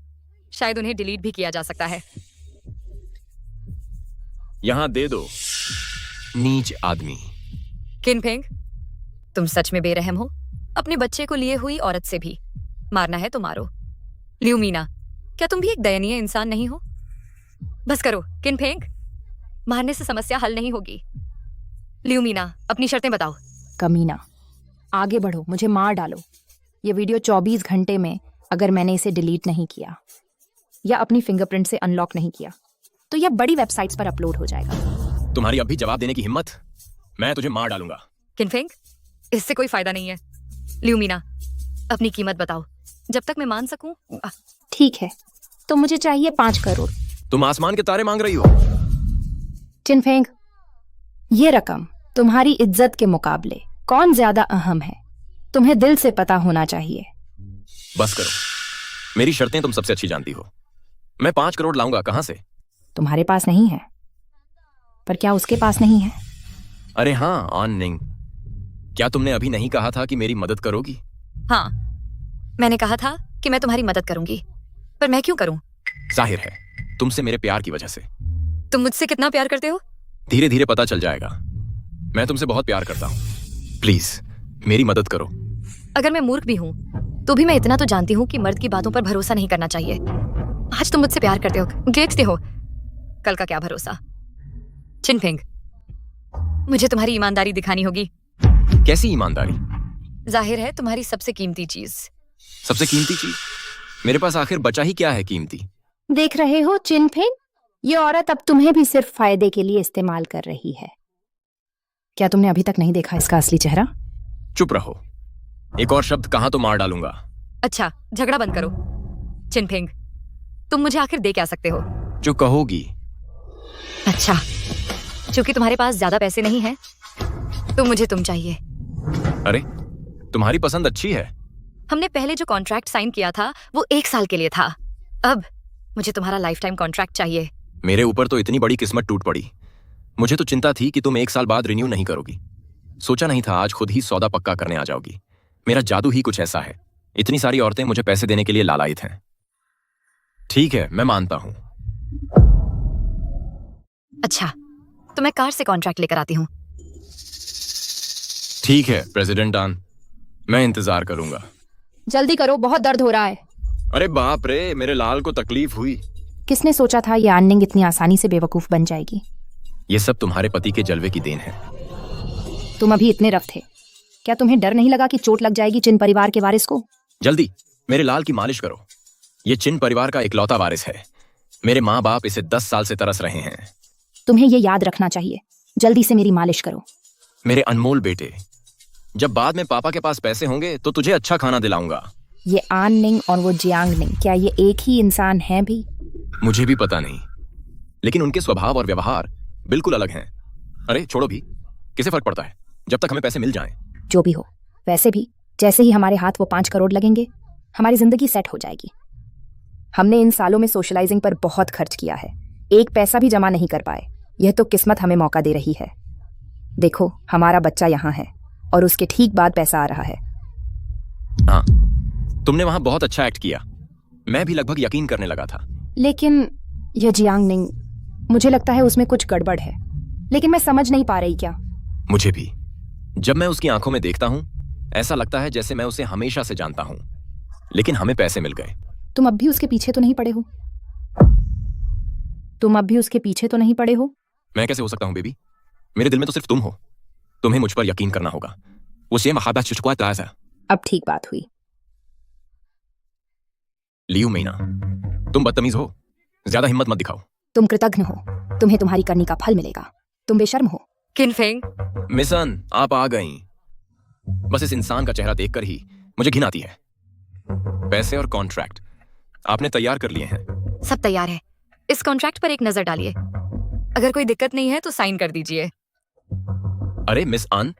शायद उन्हें डिलीट भी किया जा सकता है। यहां दे दो नीच आदमी। किनफेंग, तुम सच में बेरहम हो। अपने बच्चे को लिए हुई औरत से भी मारना है तो मारो। लियो मीना, क्या तुम भी एक दयनीय इंसान नहीं हो? बस करो किनफेंग, मारने से समस्या हल नहीं होगी। लियो मीना, अपनी शर्तें बताओ। कमीना, आगे बढ़ो, मुझे मार डालो। ये वीडियो 24 घंटे में अगर मैंने इसे डिलीट नहीं किया या अपनी फिंगरप्रिंट से अनलॉक नहीं किया तो यह बड़ी वेबसाइट्स पर अपलोड हो जाएगा। तुम्हारी अभी जवाब देने की हिम्मत? मैं तुझे मार डालूंगा। किनफेंग, इससे कोई फायदा नहीं है। लियो मीना, अपनी कीमत बताओ जब तक मैं मान सकूं। ठीक है, तो मुझे चाहिए 5 करोड़। तुम आसमान के तारे मांग रही हो? किनफेंग, ये रकम तुम्हारी इज्जत के मुकाबले कौन ज्यादा अहम है तुम्हें दिल से पता होना चाहिए। बस करो, मेरी शर्तें तुम सबसे अच्छी जानती हो। मैं 5 करोड़ लाऊंगा कहां से? तुम्हारे पास नहीं है, पर क्या उसके पास नहीं है? अरे हाँ आननिंग, क्या तुमने अभी नहीं कहा था कि मेरी मदद करोगी? हाँ, मैंने कहा था कि मैं तुम्हारी मदद करूंगी, पर मैं क्यों करूं? जाहिर है तुमसे मेरे प्यार की वजह से। तुम मुझसे कितना प्यार करते हो? धीरे धीरे पता चल जाएगा। मैं तुमसे बहुत प्यार करता हूँ। प्लीज मेरी मदद करो। अगर मैं मूर्ख भी हूँ तो भी मैं इतना तो जानती हूँ कि मर्द की बातों पर भरोसा नहीं करना चाहिए। आज तुम मुझसे प्यार करते हो, देखते हो कल का क्या भरोसा। किनफेंग, मुझे तुम्हारी ईमानदारी दिखानी होगी। कैसी ईमानदारी? जाहिर है तुम्हारी सबसे कीमती चीज। सबसे कीमती चीज? मेरे पास आखिर बचा ही क्या है कीमती? देख रहे हो चिनफेंग, ये औरत अब तुम्हें भी सिर्फ फायदे के लिए इस्तेमाल कर रही है। क्या तुमने अभी तक नहीं देखा इसका असली चेहरा? चुप रहो, एक और शब्द कहा तो मार डालूंगा। अच्छा, झगड़ा बंद करो। चिनफेंग, तुम मुझे आखिर दे क्या सकते हो? जो कहोगी। अच्छा, क्योंकि तुम्हारे पास ज्यादा पैसे नहीं हैं, तो मुझे तुम चाहिए। अरे, तुम्हारी पसंद अच्छी है। हमने पहले जो कॉन्ट्रैक्ट साइन किया था वो 1 साल के लिए था। अब मुझे तुम्हारा लाइफ टाइम कॉन्ट्रैक्ट चाहिए। मेरे ऊपर तो इतनी बड़ी किस्मत टूट पड़ी। मुझे तो चिंता थी कि तुम 1 साल बाद रिन्यू नहीं करोगी। सोचा नहीं था आज खुद ही सौदा पक्का करने आ जाओगी। मेरा जादू ही कुछ ऐसा है। इतनी सारी औरतें मुझे पैसे देने के लिए लालायित हैं। ठीक है, मैं मानता हूं। अच्छा, तो मैं कार से कॉन्ट्रैक्ट लेकर आती हूँ। ठीक है प्रेसिडेंट डान, मैं इंतजार करूंगा। जल्दी करो, बहुत दर्द हो रहा है। अरे बाप रे, मेरे लाल को तकलीफ हुई। किसने सोचा था ये आर्निंग इतनी आसानी से बेवकूफ बन जाएगी? ये सब तुम्हारे पति के जलवे की देन है। तुम अभी इतने रफ थे, क्या तुम्हें डर नहीं लगा कि चोट लग जाएगी चिन परिवार के वारिस को? जल्दी मेरे लाल की मालिश करो। ये चिन परिवार का इकलौता वारिस है। मेरे माँ बाप इसे 10 साल से तरस रहे हैं। तुम्हें ये याद रखना चाहिए। जल्दी से मेरी मालिश करो। मेरे अनमोल बेटे, जब बाद में पापा के पास पैसे होंगे तो तुझे अच्छा खाना दिलाऊंगा। ये आन निंग और वो जियांग निंग, क्या ये एक ही इंसान हैं भी? मुझे भी पता नहीं, लेकिन उनके स्वभाव और व्यवहार बिल्कुल अलग हैं। अरे छोड़ो भी, किसे फर्क पड़ता है जब तक हमें पैसे मिल जाएं। जो भी हो, वैसे भी जैसे ही हमारे हाथ वो 5 करोड़ लगेंगे, हमारी जिंदगी सेट हो जाएगी। हमने इन सालों में सोशलाइजिंग पर बहुत खर्च किया है, एक पैसा भी जमा नहीं कर पाए। यह तो किस्मत हमें मौका दे रही है। देखो, हमारा बच्चा यहाँ है और उसके ठीक बाद पैसा आ रहा है। हाँ, तुमने वहां बहुत अच्छा एक्ट किया। मैं भी लगभग यकीन करने लगा था। लेकिन यह जियांग निंग, मुझे लगता है उसमें कुछ गड़बड़ है, लेकिन मैं समझ नहीं पा रही क्या। मुझे भी। जब मैं उसकी आंखों में देखता हूं, ऐसा लगता है जैसे मैं उसे हमेशा से जानता हूं। लेकिन हमें पैसे मिल गए। तुम अब भी उसके पीछे तो नहीं पड़े हो? तुम अब भी उसके पीछे तो नहीं पड़े हो? मैं कैसे हो सकता हूं बेबी? मेरे दिल में तो सिर्फ तुम हो। तुम्हें मुझ पर यकीन करना होगा। उसे महाबत चुचकुआ ताज़ा। अब ठीक बात हुई। लियो मीना, तुम बदतमीज हो। ज्यादा हिम्मत मत दिखाओ। तुम कृतज्ञ हो, तुम्हें तुम्हारी करनी का फल मिलेगा। तुम बेशर्म हो। किनफेंग, मिसन, आप आ गईं। बस इस इंसान का चेहरा देखकर ही मुझे घिन आती है। पैसे और कॉन्ट्रैक्ट आपने तैयार कर लिए हैं। सब तैयार है। इस कॉन्ट्रैक्ट पर एक नजर डालिए। अगर कोई दिक्कत नहीं है तो साइन कर दीजिए। अरे मिस आन,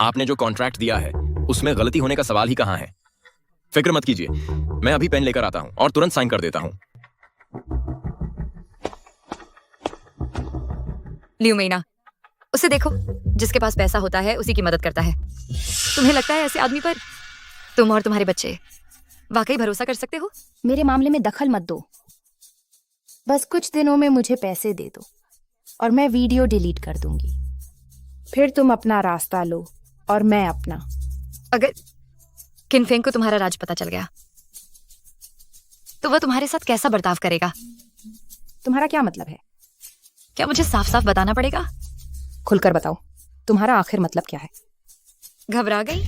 आपने जो कॉन्ट्रैक्ट दिया है उसमें गलती होने का सवाल ही कहाँ है। फिक्र मत कीजिए, मैं अभी पेन लेकर आता हूं और तुरंत साइन कर देता हूं। लियो मीना, उसे देखो। जिसके पास पैसा होता है उसी की मदद करता है। तुम्हें लगता है ऐसे आदमी पर तुम और तुम्हारे बच्चे वाकई भरोसा कर सकते हो? मेरे मामले में दखल मत दो। बस कुछ दिनों में मुझे पैसे दे दो और मैं वीडियो डिलीट कर दूंगी। फिर तुम अपना रास्ता लो और मैं अपना। अगर किनफेंग को तुम्हारा राज पता चल गया तो वह तुम्हारे साथ कैसा बर्ताव करेगा? तुम्हारा क्या मतलब है? क्या मुझे साफ साफ बताना पड़ेगा? खुलकर बताओ, तुम्हारा आखिर मतलब क्या है? घबरा गई?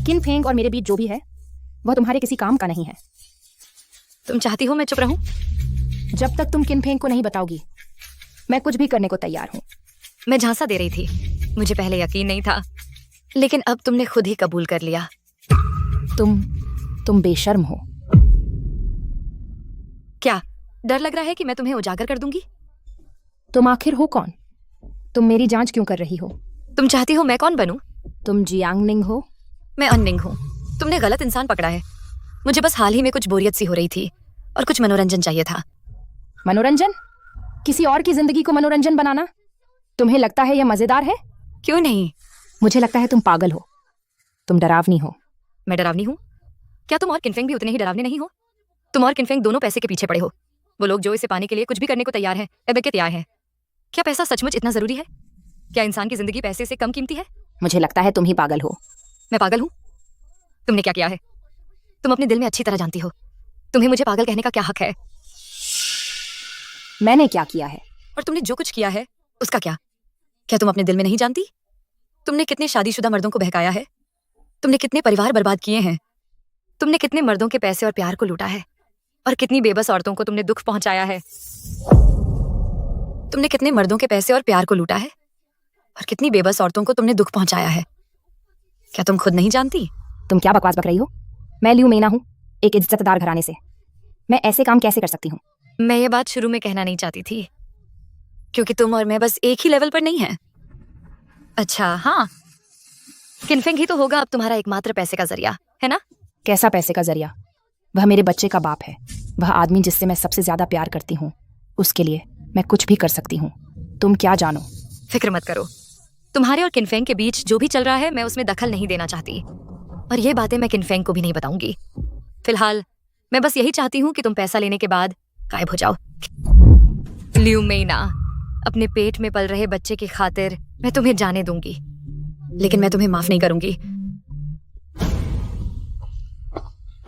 किनफेंग और मेरे बीच जो भी है वह तुम्हारे किसी काम का नहीं है। तुम चाहती हो मैं चुप रहूं? जब तक तुम किनफेंग को नहीं बताओगी, मैं कुछ भी करने को तैयार हूं। मैं झांसा दे रही थी। मुझे पहले यकीन नहीं था, लेकिन अब तुमने खुद ही कबूल कर लिया। तुम बेशर्म हो। क्या डर लग रहा है कि मैं तुम्हें उजागर कर दूंगी? तुम आखिर हो कौन? तुम मेरी जांच क्यों कर रही हो? तुम चाहती हो मैं कौन बनूं? तुम जियांग निंग हो? मैं अननिंग हूं। तुमने गलत इंसान पकड़ा है। मुझे बस हाल ही में कुछ बोरियत सी हो रही थी और कुछ मनोरंजन चाहिए था। मनोरंजन? किसी और की जिंदगी को मनोरंजन बनाना तुम्हें लगता है यह मजेदार है? क्यों नहीं? मुझे लगता है तुम पागल हो। तुम डरावनी हो। मैं डरावनी हूँ? क्या तुम और किनफेंग भी उतने ही डरावने नहीं हो? तुम और किनफेंग दोनों पैसे के पीछे पड़े हो। वो लोग जो इसे पाने के लिए कुछ भी करने को तैयार हैं, एबेके तैयार हैं। क्या पैसा सचमुच इतना जरूरी है? क्या इंसान की जिंदगी पैसे से कम कीमती है? मुझे लगता है तुम ही पागल हो। मैं पागल हूँ? तुमने क्या किया है? तुम अपने दिल में अच्छी तरह जानती हो। तुम्हें मुझे पागल कहने का क्या हक है? मैंने क्या किया है? और तुमने जो कुछ किया है उसका क्या? क्या तुम अपने दिल में नहीं जानती? तुमने कितने शादीशुदा मर्दों को बहकाया है? तुमने कितने परिवार बर्बाद किए हैं? तुमने कितने मर्दों के पैसे और प्यार को लूटा है? और कितनी बेबस औरतों को तुमने दुख पहुंचाया है? तुमने कितने मर्दों के पैसे और प्यार को लूटा है और कितनी बेबस औरतों को तुमने दुख पहुंचाया है? क्या तुम खुद नहीं जानती? तुम क्या बकवास बक रही हो? मैं लियो मीना हूँ, एक इज्जतदार घराने से। मैं ऐसे काम कैसे कर सकती हूँ? मैं ये बात शुरू में कहना नहीं चाहती थी, क्योंकि तुम और मैं बस एक ही लेवल पर नहीं हैं। अच्छा हाँ, किनफेंग ही तो होगा अब तुम्हारा एकमात्र पैसे का जरिया, है ना? कैसा पैसे का जरिया? वह मेरे बच्चे का बाप है। वह आदमी जिससे मैं सबसे ज्यादा प्यार करती हूँ, उसके लिए मैं कुछ भी कर सकती हूँ। तुम क्या जानो? फिक्र मत करो, तुम्हारे और किनफेंग के बीच जो भी चल रहा है मैं उसमें दखल नहीं देना चाहती, और ये बातें मैं किनफेंग को भी नहीं बताऊंगी। फिलहाल मैं बस यही चाहती हूँ कि तुम पैसा लेने के बाद गायब हो जाओ। लियू मेइना, अपने पेट में पल रहे बच्चे की खातिर मैं तुम्हें जाने दूंगी, लेकिन मैं तुम्हें माफ नहीं करूंगी।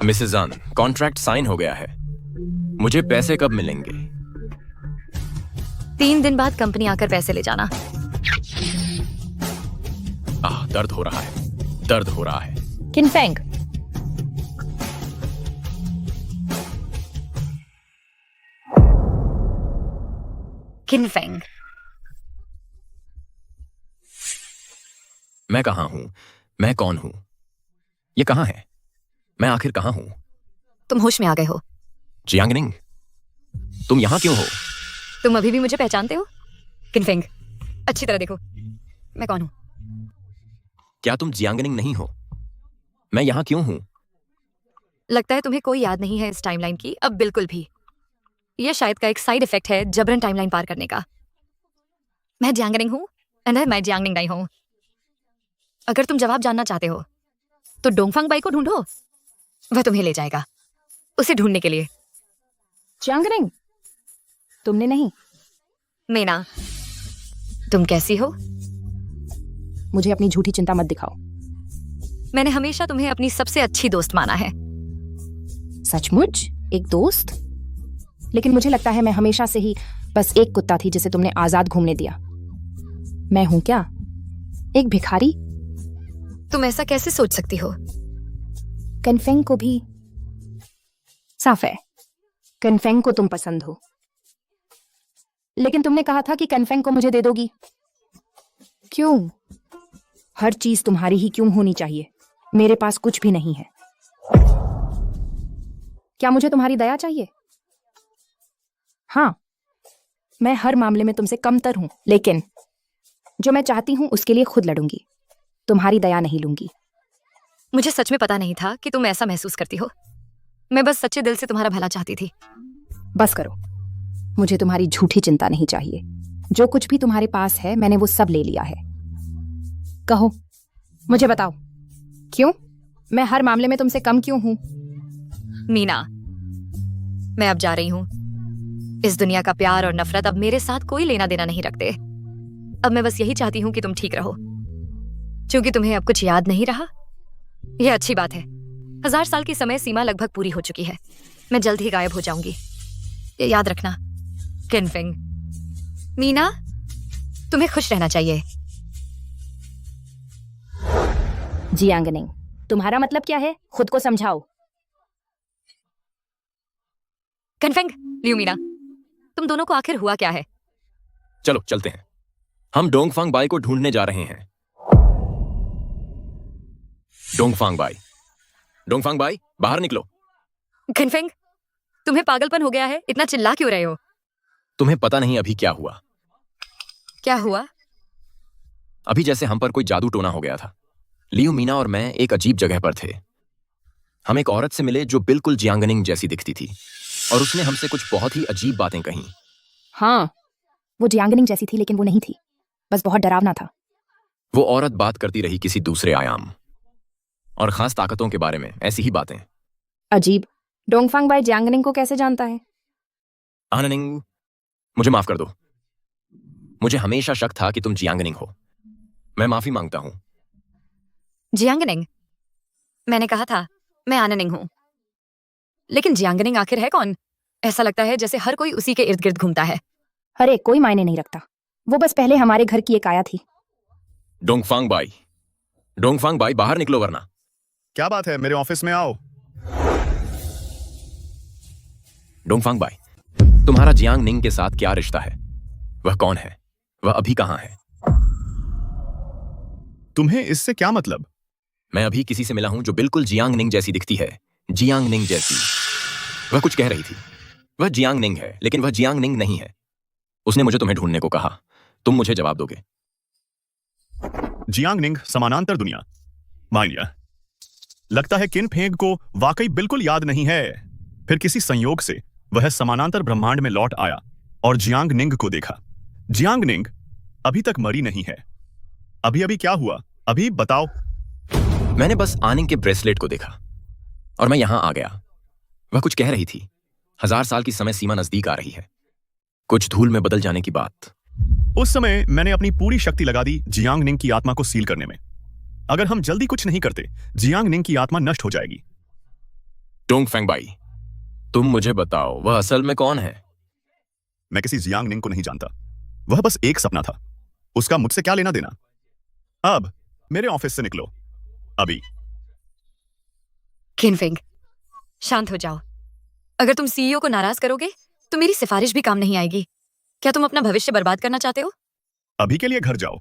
मिसेस जान, कॉन्ट्रैक्ट साइन हो गया है। मुझे पैसे कब मिलेंगे? 3 दिन बाद कंपनी आकर पैसे ले जाना। दर्द हो रहा है, दर्द हो रहा है। किनफेंग, किनफेंग, मैं कहां हूं? मैं कौन हूं? ये कहां है? मैं आखिर कहां हूं? तुम होश में आ गए हो। जियांगनिंग, तुम यहां क्यों हो? तुम अभी भी मुझे पहचानते हो? किनफेंग, अच्छी तरह देखो मैं कौन हूं। क्या तुम जियांगनिंग नहीं हो? मैं यहां क्यों हूं? लगता है तुम्हें कोई याद नहीं है इस टाइमलाइन की अब बिल्कुल भी। यह शायद का एक साइड इफेक्ट है जबरन टाइमलाइन पार करने का। मैं जियांगनिंग हूं एंड मैं जियांगनिंग नहीं हूं। अगर तुम जवाब जानना चाहते हो तो डोंगफांग बाई को ढूंढो, वह तुम्हें ले जाएगा उसे ढूंढने के लिए। जियांगनिंग, तुमने नहीं। मेना, तुम कैसी हो? मुझे अपनी झूठी चिंता मत दिखाओ। मैंने हमेशा तुम्हें अपनी सबसे अच्छी दोस्त माना है। सचमुच? एक दोस्त? लेकिन मुझे लगता है मैं हमेशा से ही बस एक कुत्ता थी जिसे तुमने आजाद घूमने दिया। मैं हूं क्या एक भिखारी? तुम ऐसा कैसे सोच सकती हो? कनफेंग को भी साफ है, कनफेंग को तुम पसंद हो, लेकिन तुमने कहा था कि कनफेंग को मुझे दे दोगी। क्यों? हर चीज तुम्हारी ही क्यों होनी चाहिए? मेरे पास कुछ भी नहीं है। क्या मुझे तुम्हारी दया चाहिए? हाँ, मैं हर मामले में तुमसे कमतर हूं, लेकिन जो मैं चाहती हूं उसके लिए खुद लड़ूंगी। तुम्हारी दया नहीं लूंगी। मुझे सच में पता नहीं था कि तुम ऐसा महसूस करती हो। मैं बस सच्चे दिल से तुम्हारा भला चाहती थी। बस करो, मुझे तुम्हारी झूठी चिंता नहीं चाहिए। जो कुछ भी तुम्हारे पास है मैंने वो सब ले लिया है। कहो, मुझे बताओ, क्यों मैं हर मामले में तुमसे कम क्यों हूं? मीना, मैं अब जा रही हूं। इस दुनिया का प्यार और नफरत अब मेरे साथ कोई लेना देना नहीं रखते। अब मैं बस यही चाहती हूं कि तुम ठीक रहो। क्योंकि तुम्हें अब कुछ याद नहीं रहा, यह अच्छी बात है। 1000 साल की समय सीमा लगभग पूरी हो चुकी है। मैं जल्द ही गायब हो जाऊंगी, ये याद रखना। किनफेंग। मीना, तुम्हें खुश रहना चाहिए। जियांगनिंग, तुम्हारा मतलब क्या है? खुद को समझाओ। किनफेंग, लियू मीना, तुम दोनों को आखिर हुआ क्या है? चलो चलते हैं। हम डोंगफांग बाई को ढूंढने जा रहे हैं। डोंगफांग बाई, डोंगफांग बाई, बाहर निकलो। किनफेंग, तुम्हें पागलपन हो गया है? इतना चिल्ला क्यों रहे हो? तुम्हें पता नहीं अभी क्या हुआ। क्या हुआ? अभी जैसे हम पर कोई जादू टोना हो गया था। लियू मीना और मैं एक अजीब जगह पर थे। हम एक औरत से मिले जो बिल्कुल जियांगनिंग जैसी दिखती थी, और उसने हमसे कुछ बहुत ही अजीब बातें कहीं। हाँ, वो जियांगनिंग जैसी थी, लेकिन वो नहीं थी, बस बहुत डरावना था। वो औरत बात करती रही किसी दूसरे आयाम और खास ताकतों के बारे में, ऐसी ही बातें। अजीब। डोंगफांग बाई जियांगनिंग को कैसे जानता है? आननिंग, मुझे माफ कर दो। मुझे हमेशा शक था कि तुम जियांगनिंग हो। मैं माफी मांगता हूं। जियांगनिंग? मैंने कहा था मैं आननिंग हूं। लेकिन जियांगनिंग आखिर है कौन? ऐसा लगता है जैसे हर कोई उसी के इर्द गिर्द घूमता है। अरे कोई मायने नहीं रखता, वो बस पहले हमारे घर की एक आया थी। डोंगफांग बाई, डोंगफांग बाई, बाहर निकलो वरना। क्या बात है, मेरे ऑफिस में आओ। डोंगफांग बाई, तुम्हारा जियांगनिंग के साथ क्या रिश्ता है? वह कौन है? वह अभी कहां है? तुम्हें इससे क्या मतलब? मैं अभी किसी से मिला हूं जो बिल्कुल जियांगनिंग जैसी दिखती है। जियांगनिंग जैसी। वह कुछ कह रही थी। वह जियांगनिंग है, लेकिन वह जियांगनिंग नहीं है। उसने मुझे तुम्हें ढूंढने को कहा। तुम मुझे जवाब दोगे। जियांग निंग समानांतर दुनिया। मान लिया। लगता है किन फेंग को वाकई बिल्कुल याद नहीं है। फिर किसी संयोग से वह समानांतर ब्रह्मांड में लौट आया और जियांग निंग को देखा। जियांग निंग अभी तक मरी नहीं है। अभी अभी क्या हुआ? अभी बताओ। मैंने बस आनिंग के ब्रेसलेट को देखा और मैं यहां आ गया। वह कुछ कह रही थी। 1000 साल की समय सीमा नजदीक आ रही है। कुछ धूल में बदल जाने की बात। उस समय मैंने अपनी पूरी शक्ति लगा दी जियांग निंग की आत्मा को सील करने में। अगर हम जल्दी कुछ नहीं करते, जियांग निंग की आत्मा नष्ट हो जाएगी। डोंगफेंग भाई, तुम मुझे बताओ, वह असल में कौन है? मैं किसी जियांग निंग को नहीं जानता। वह बस एक सपना था। उसका मुझसे क्या लेना देना? अब मेरे ऑफिस से निकलो अभी। किनफिंग, शांत हो जाओ। अगर तुम सीईओ को नाराज करोगे तो मेरी सिफारिश भी काम नहीं आएगी। क्या तुम अपना भविष्य बर्बाद करना चाहते हो? अभी के लिए घर जाओ।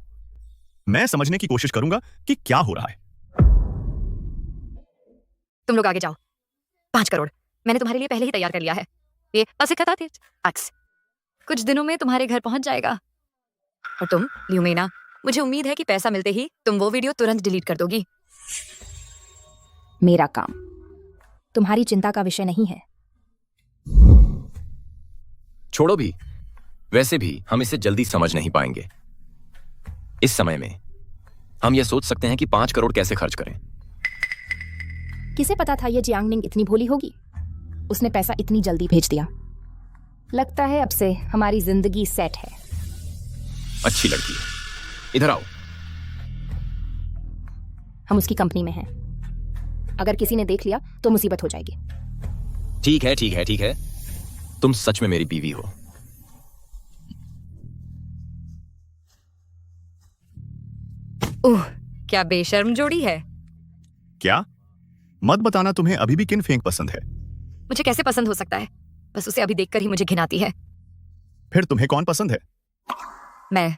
मैं समझने की कोशिश करूंगा कि क्या हो रहा है। तुम लोग आगे जाओ। 5 करोड़ मैंने तुम्हारे लिए पहले ही तैयार कर लिया है। ये अक्स कुछ दिनों में तुम्हारे घर पहुंच जाएगा। और तुम ल्यूमेना, मुझे उम्मीद है कि पैसा मिलते ही तुम वो वीडियो तुरंत डिलीट कर दोगी। मेरा काम तुम्हारी चिंता का विषय नहीं है। छोड़ो भी, वैसे भी हम इसे जल्दी समझ नहीं पाएंगे। इस समय में हम यह सोच सकते हैं कि 5 करोड़ कैसे खर्च करें। किसे पता था ये जियांग निंग इतनी भोली होगी? उसने पैसा इतनी जल्दी भेज दिया। लगता है अब से हमारी जिंदगी सेट है। अच्छी लड़की है, इधर आओ। हम उसकी कंपनी में हैं। अगर किसी ने देख लिया तो मुसीबत हो जाएगी। ठीक है, ठीक है, ठीक है। तुम सच में मेरी बीवी हो। ओह, क्या बेशर्म जोड़ी है। क्या? मत बताना तुम्हें अभी भी किन फेंग पसंद है। मुझे कैसे पसंद हो सकता है? बस उसे अभी देखकर ही मुझे घिन आती है। फिर तुम्हें कौन पसंद है? मैं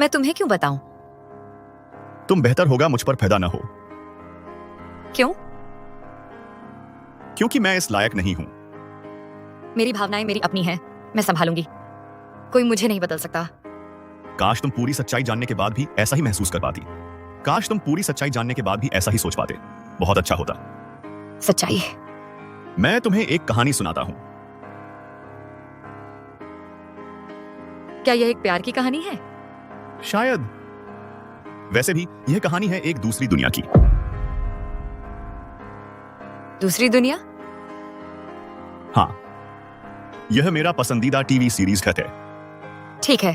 तुम्हें क्यों बताऊं? तुम बेहतर होगा मुझ पर पैदा ना हो। क्यों? क्योंकि मैं इस लायक नहीं हूं। मेरी भावनाएं मेरी अपनी हैं, मैं संभालूंगी। कोई मुझे नहीं बदल सकता। काश तुम पूरी सच्चाई जानने के बाद भी ऐसा ही महसूस कर पाती। काश तुम पूरी सच्चाई जानने के बाद भी ऐसा ही सोच पाते। बहुत अच्छा होता। सच्चाई? मैं तुम्हें एक कहानी सुनाता हूं। क्या यह एक प्यार की कहानी है? शायद। वैसे भी यह कहानी है एक दूसरी दुनिया की। दूसरी दुनिया? हाँ, यह मेरा पसंदीदा टीवी सीरीज खत है। ठीक है,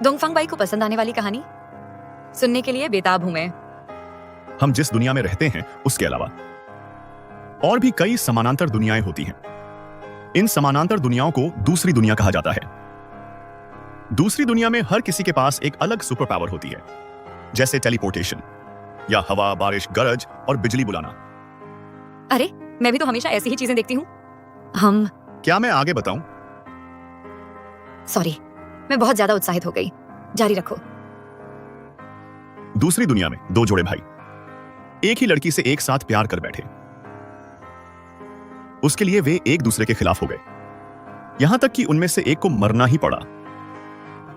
डोंगफंग बाई को पसंद आने वाली कहानी सुनने के लिए बेताब हूं मैं। हम जिस दुनिया में रहते हैं उसके अलावा और भी कई समानांतर दुनियाएं होती हैं। इन समानांतर दुनियाओं को दूसरी दुनिया कहा जाता है। दूसरी दुनिया में हर किसी के पास एक अलग सुपर पावर होती है, जैसे टेलीपोर्टेशन या हवा, बारिश, गरज और बिजली बुलाना। अरे, मैं भी तो हमेशा ऐसी ही चीजें देखती हूँ। हम क्या मैं आगे बताऊं? सॉरी, मैं बहुत ज्यादा उत्साहित हो गई। जारी रखो। दूसरी दुनिया में 2 जोड़े भाई एक ही लड़की से एक साथ प्यार कर बैठे। उसके लिए वे एक दूसरे के खिलाफ हो गए, यहां तक कि उनमें से एक को मरना ही पड़ा।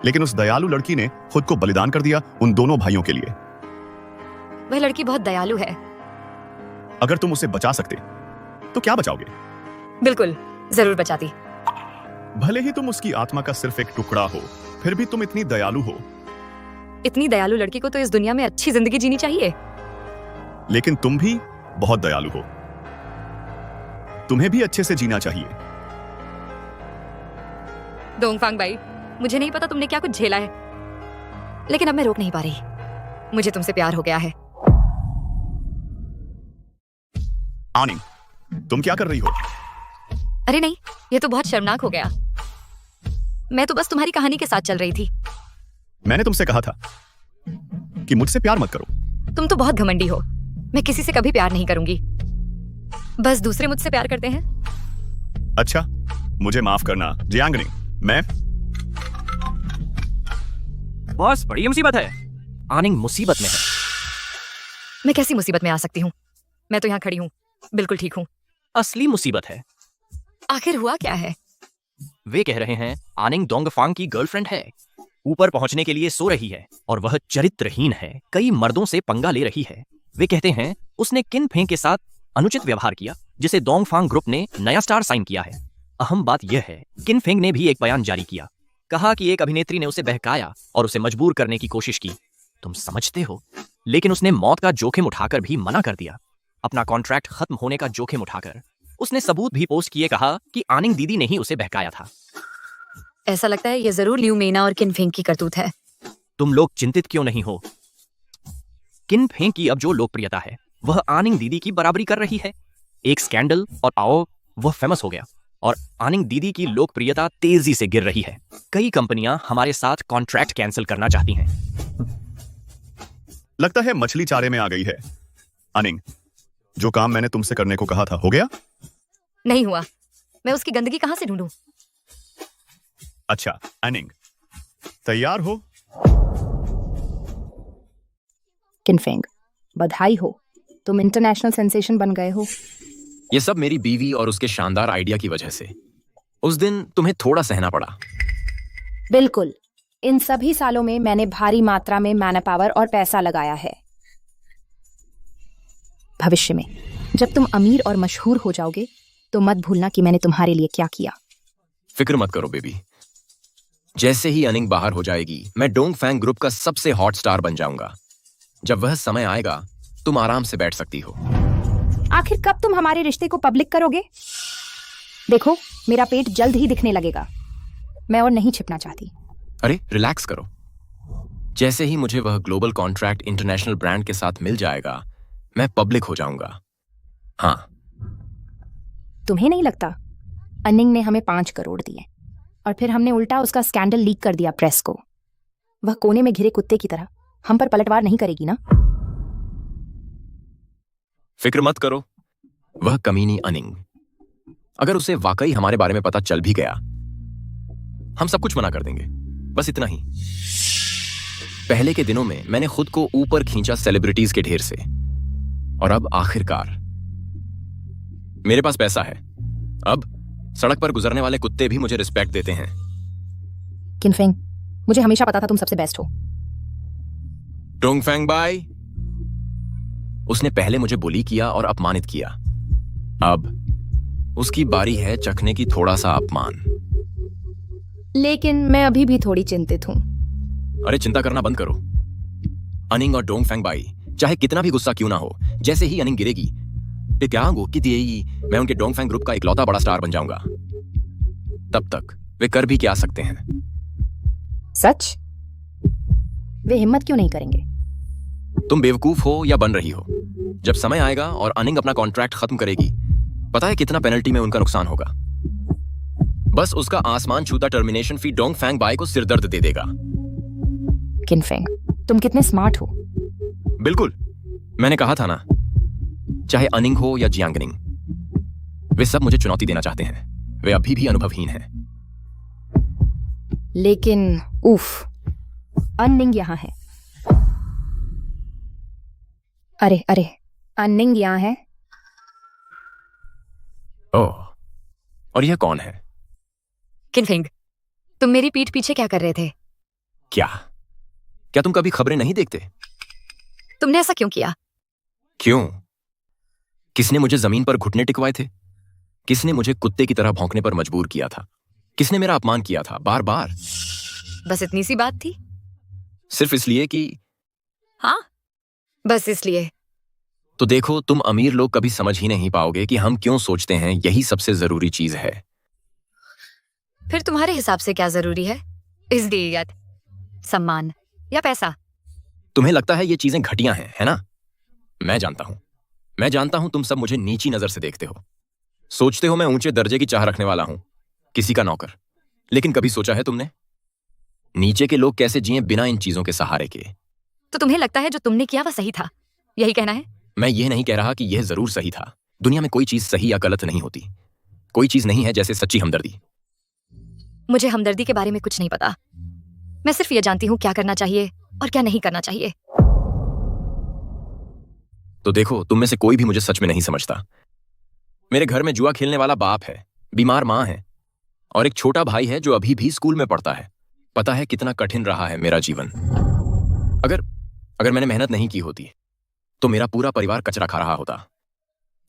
लेकिन उस दयालु लड़की ने खुद को बलिदान कर दिया उन दोनों भाइयों के लिए। वह लड़की बहुत दयालु है। अगर तुम उसे बचा सकते तो क्या बचाओगे? बिल्कुल, जरूर बचाती। भले ही तुम उसकी आत्मा का सिर्फ एक टुकड़ा हो, फिर भी तुम इतनी दयालु हो। इतनी दयालु लड़की को तो इस दुनिया में अच्छी जिंदगी जीनी चाहिए। लेकिन तुम भी बहुत दयालु हो। तुम्हें भी अच्छे से जीना चाहिए। डोंगफांग बाई, मुझे नहीं पता तुमने क्या कुछ झेला है, लेकिन अब मैं रोक नहीं पा रही। मुझे तुमसे प्यार हो गया है। आनिंग, तुम क्या कर रही हो? अरे नहीं, ये तो बहुत शर्मनाक हो गया। मैं तो बस तुम्हारी कहानी के साथ चल रही थी। मैंने तुमसे कहा था कि मुझसे प्यार मत करो। तुम तो बहुत घमंडी हो। मैं किसी से कभी प्यार नहीं करूंगी। बस दूसरे मुझसे प्यार करते हैं। अच्छा, मुझे माफ करना जियांग निंग। मैं बॉस, बड़ी मुसीबत है। आनिंग मुसीबत में है। मैं कैसी मुसीबत में आ सकती हूँ? मैं तो यहाँ खड़ी हूँ, बिल्कुल ठीक हूँ। असली मुसीबत है। आखिर हुआ क्या है? वे कह रहे हैं आनिंग डोंगफांग की गर्लफ्रेंड है, ऊपर पहुंचने के लिए सो रही है और वह चरित्रहीन है, कई मर्दों से पंगा ले रही है। वे कहते हैं उसने किन फेंग के साथ अनुचित व्यवहार किया, जिसे डोंगफांग ग्रुप ने नया स्टार साइन किया है। अहम बात यह है, किन फेंग ने भी एक बयान जारी किया, कहा कि एक अभिनेत्री ने उसे बहकाया और उसे मजबूर करने की कोशिश की। तुम समझते हो, लेकिन उसने मौत का जोखिम उठाकर भी मना कर दिया। अपना कॉन्ट्रैक्ट खत्म होने का जोखिम उठाकर उसने सबूत भी पोस्ट किए, कहा कि आनिंग दीदी ने ही उसे बहकाया था। ऐसा लगता है ये जरूर ल्यू मेना और किन फेंग की करतूत है। तुम लोग चिंतित क्यों नहीं हो? किन फेंग की अब जो लोकप्रियता है वह आनिंग दीदी की बराबरी कर रही है। एक स्कैंडल और आओ वह फेमस हो गया और आनिंग दीदी की लोकप्रियता तेजी से गिर रही है। कई कंपनियां हमारे साथ कॉन्ट्रैक्ट कैंसिल करना चाहती हैं। लगता है मछली चारे में आ गई है। अनिंग, जो काम मैंने तुमसे करने को कहा था हो गया? नहीं हुआ। मैं उसकी गंदगी कहां से ढूंढूं? अच्छा अनिंग, तैयार हो? किनफेंग, बधाई हो, तुम इंटरनेशनल सेंसेशन बन गए हो। ये सब मेरी बीवी और उसके शानदार आइडिया की वजह से। उस दिन तुम्हें थोड़ा सहना पड़ा। बिल्कुल, इन सभी सालों में मैंने भारी मात्रा में मैन पावर और पैसा लगाया है। भविष्य में जब तुम अमीर और मशहूर हो जाओगे तो मत भूलना कि मैंने तुम्हारे लिए क्या किया। फिक्र मत करो बेबी, जैसे ही अनिंग बाहर हो जाएगी मैं डोंगफैंग ग्रुप का सबसे हॉट स्टार बन जाऊंगा। जब वह समय आएगा तुम आराम से बैठ सकती हो। आखिर कब तुम हमारे रिश्ते को पब्लिक करोगे? देखो, मेरा पेट जल्द ही दिखने लगेगा। मैं और नहीं छिपना चाहती। अरे रिलैक्स करो। जैसे ही मुझे वह ग्लोबल कॉन्ट्रैक्ट इंटरनेशनल ब्रांड के साथ मिल जाएगा मैं पब्लिक हो जाऊंगा। हाँ। तुम्हें नहीं लगता अनिंग ने हमें 5 करोड़ दिए और फिर हमने उल्टा उसका स्कैंडल लीक कर दिया प्रेस को? वह कोने में घिरे कुत्ते की तरह हम पर पलटवार नहीं करेगी ना? फिक्र मत करो, वह कमीनी अनिंग, अगर उसे वाकई हमारे बारे में पता चल भी गया हम सब कुछ मना कर देंगे। बस इतना ही। पहले के दिनों में मैंने खुद को ऊपर खींचा सेलिब्रिटीज के ढेर से, और अब आखिरकार मेरे पास पैसा है। अब सड़क पर गुजरने वाले कुत्ते भी मुझे रिस्पेक्ट देते हैं। किनफेंग, मुझे हमेशा पता था तुम सबसे बेस्ट हो। डोंगफैंग बाई, उसने पहले मुझे बुली किया और अपमानित किया, अब उसकी बारी है चखने की थोड़ा सा अपमान। लेकिन मैं अभी भी थोड़ी चिंतित हूं। अरे चिंता करना बंद करो। अनिंग और डोंगफैंग बाई चाहे कितना भी गुस्सा क्यों ना हो, जैसे ही अनिंग गिरेगी मैं उनके डोंगफैंग ग्रुप का इकलौता बड़ा स्टार बन जाऊंगा। तब तक वे कर भी क्या सकते हैं? सच? वे हिम्मत क्यों नहीं करेंगे? तुम बेवकूफ हो या बन रही हो? जब समय आएगा और अनिंग अपना कॉन्ट्रैक्ट खत्म करेगी, पता है कितना पेनल्टी में उनका नुकसान होगा? बस उसका आसमान छूता टर्मिनेशन फी डोंगफैंग बाई को सिरदर्द दे देगा। किनफेंग, तुम कितने स्मार्ट हो। बिल्कुल, मैंने कहा था ना, चाहे अनिंग हो या जियांगनिंग, वे सब मुझे चुनौती देना चाहते हैं। वे अभी भी अनुभवहीन हैं। लेकिन उफ, अनिंग यहां है। अरे अरे, अनिंग यहां है। ओह, और यह कौन है? किनफेंग, तुम मेरी पीठ पीछे क्या कर रहे थे? क्या तुम कभी खबरें नहीं देखते? तुमने ऐसा क्यों किया? क्यों? किसने मुझे जमीन पर घुटने टिकवाए थे? किसने मुझे कुत्ते की तरह भौंकने पर मजबूर किया था? किसने मेरा अपमान किया था बार बार? बस इतनी सी बात थी? सिर्फ इसलिए कि हाँ, बस इसलिए। तो देखो, तुम अमीर लोग कभी समझ ही नहीं पाओगे कि हम क्यों सोचते हैं यही सबसे जरूरी चीज है। फिर तुम्हारे हिसाब से क्या जरूरी है? इज्जत, सम्मान या पैसा? तुम्हें लगता है ये चीजें घटिया हैं, है ना? मैं जानता हूं तुम सब मुझे नीची नजर से देखते हो। सोचते हो मैं ऊंचे दर्जे की चाह रखने वाला हूं, किसी का नौकर। लेकिन कभी सोचा है तुमने नीचे के लोग कैसे जिए बिना इन चीजों के सहारे के? तो तुम्हें लगता है जो तुमने किया वह सही था, यही कहना है? मैं ये नहीं कह रहा कि यह जरूर सही था। दुनिया में कोई चीज सही या गलत नहीं होती। कोई चीज नहीं है जैसे सच्ची हमदर्दी। मुझे हमदर्दी के बारे में कुछ नहीं पता। मैं सिर्फ ये जानती हूँ क्या करना चाहिए और क्या नहीं करना चाहिए। तो देखो, तुम में से कोई भी मुझे सच में नहीं समझता। मेरे घर में जुआ खेलने वाला बाप है, बीमार माँ है और एक छोटा भाई है जो अभी भी स्कूल में पढ़ता है। पता है कितना कठिन रहा है मेरा जीवन। अगर मैंने मेहनत नहीं की होती तो मेरा पूरा परिवार कचरा खा रहा होता।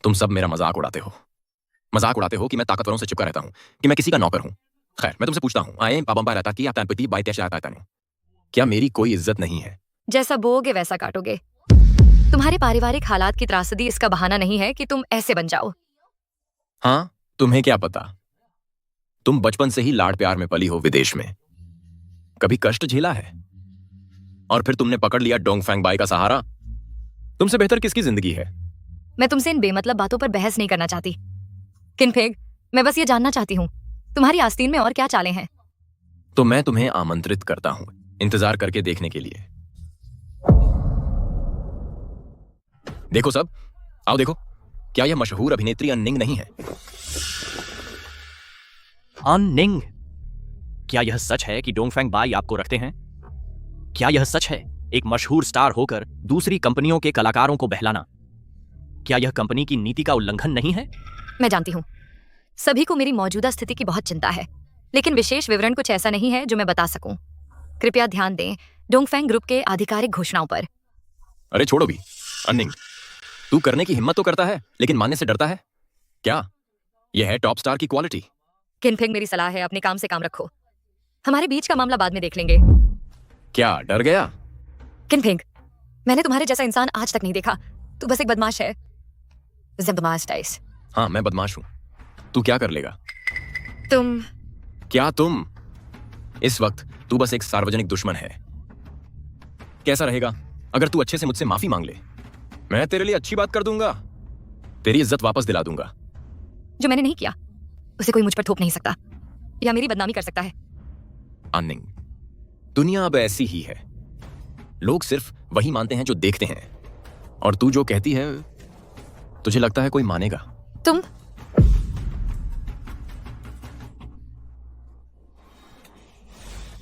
तुम सब मेरा मजाक उड़ाते हो कि मैं ताकतवरों से चिपका रहता हूं, कि मैं किसी का नौकर हूं। खैर, मैं तुमसे पूछता हूं, आए पापा रहता कि आप तनपति बाई तैश आता है, क्या मेरी कोई इज्जत नहीं है? जैसा बोओगे वैसा काटोगे। तुम्हारे पारिवारिक हालात की त्रासदी इसका बहाना नहीं है कि तुम ऐसे बन जाओ। हाँ, तुम्हें क्या पता? तुम बचपन से ही लाड़ प्यार में पली हो विदेश में, कभी कष्ट झेला है, और फिर तुमने पकड़ लिया डोंगफैंग बाई का सहारा। तुमसे बेहतर किसकी जिंदगी है? मैं तुमसे इन बेमतलब बातों पर बहस नहीं करना चाहती। किनफेंग, मैं बस ये जानना चाहती हूँ तुम्हारी आस्तीन में और क्या चालें हैं। तो मैं तुम्हें आमंत्रित करता हूं इंतजार करके देखने के लिए। देखो सब, आओ देखो, क्या यह मशहूर अभिनेत्री अन्निंग नहीं है? अन्निंग, क्या यह सच है कि डोंगफैंग बाई आपको रखते हैं? क्या यह सच है, एक मशहूर स्टार होकर दूसरी कंपनियों के कलाकारों को बहलाना? क्या यह कंपनी की नीति का उल्लंघन नहीं है? मैं जानती हूँ सभी को मेरी मौजूदा स्थिति की बहुत चिंता है, लेकिन विशेष विवरण कुछ ऐसा नहीं है जो मैं बता सकूं। कृपया ध्यान दें डोंगफैंग ग्रुप के आधिकारिक घोषणाओं पर। अरे छोड़ो भी, अन्निंग, तू करने की हिम्मत तो करता है लेकिन मानने से डरता है क्या? यह है टॉप स्टार की क्वालिटी। किनफेंग, मेरी सलाह है अपने काम से काम रखो। हमारे बीच का मामला बाद में देख लेंगे। क्या डर गया? किनफेंग, मैंने तुम्हारे जैसा इंसान आज तक नहीं देखा। तू बस एक बदमाश है। बदमाश टाइस। हाँ, मैं बदमाश हूं। तू क्या कर लेगा? तुम इस वक्त तू बस एक सार्वजनिक दुश्मन है। कैसा रहेगा अगर तू अच्छे से मुझसे माफी मांग ले? मैं तेरे लिए अच्छी बात कर दूंगा, तेरी इज्जत वापस दिला दूंगा। जो मैंने नहीं किया उसे कोई मुझ पर थोप नहीं सकता या मेरी बदनामी कर सकता है। अन्निंग, दुनिया अब ऐसी ही है। लोग सिर्फ वही मानते हैं जो देखते हैं, और तू जो कहती है तुझे लगता है कोई मानेगा? तुम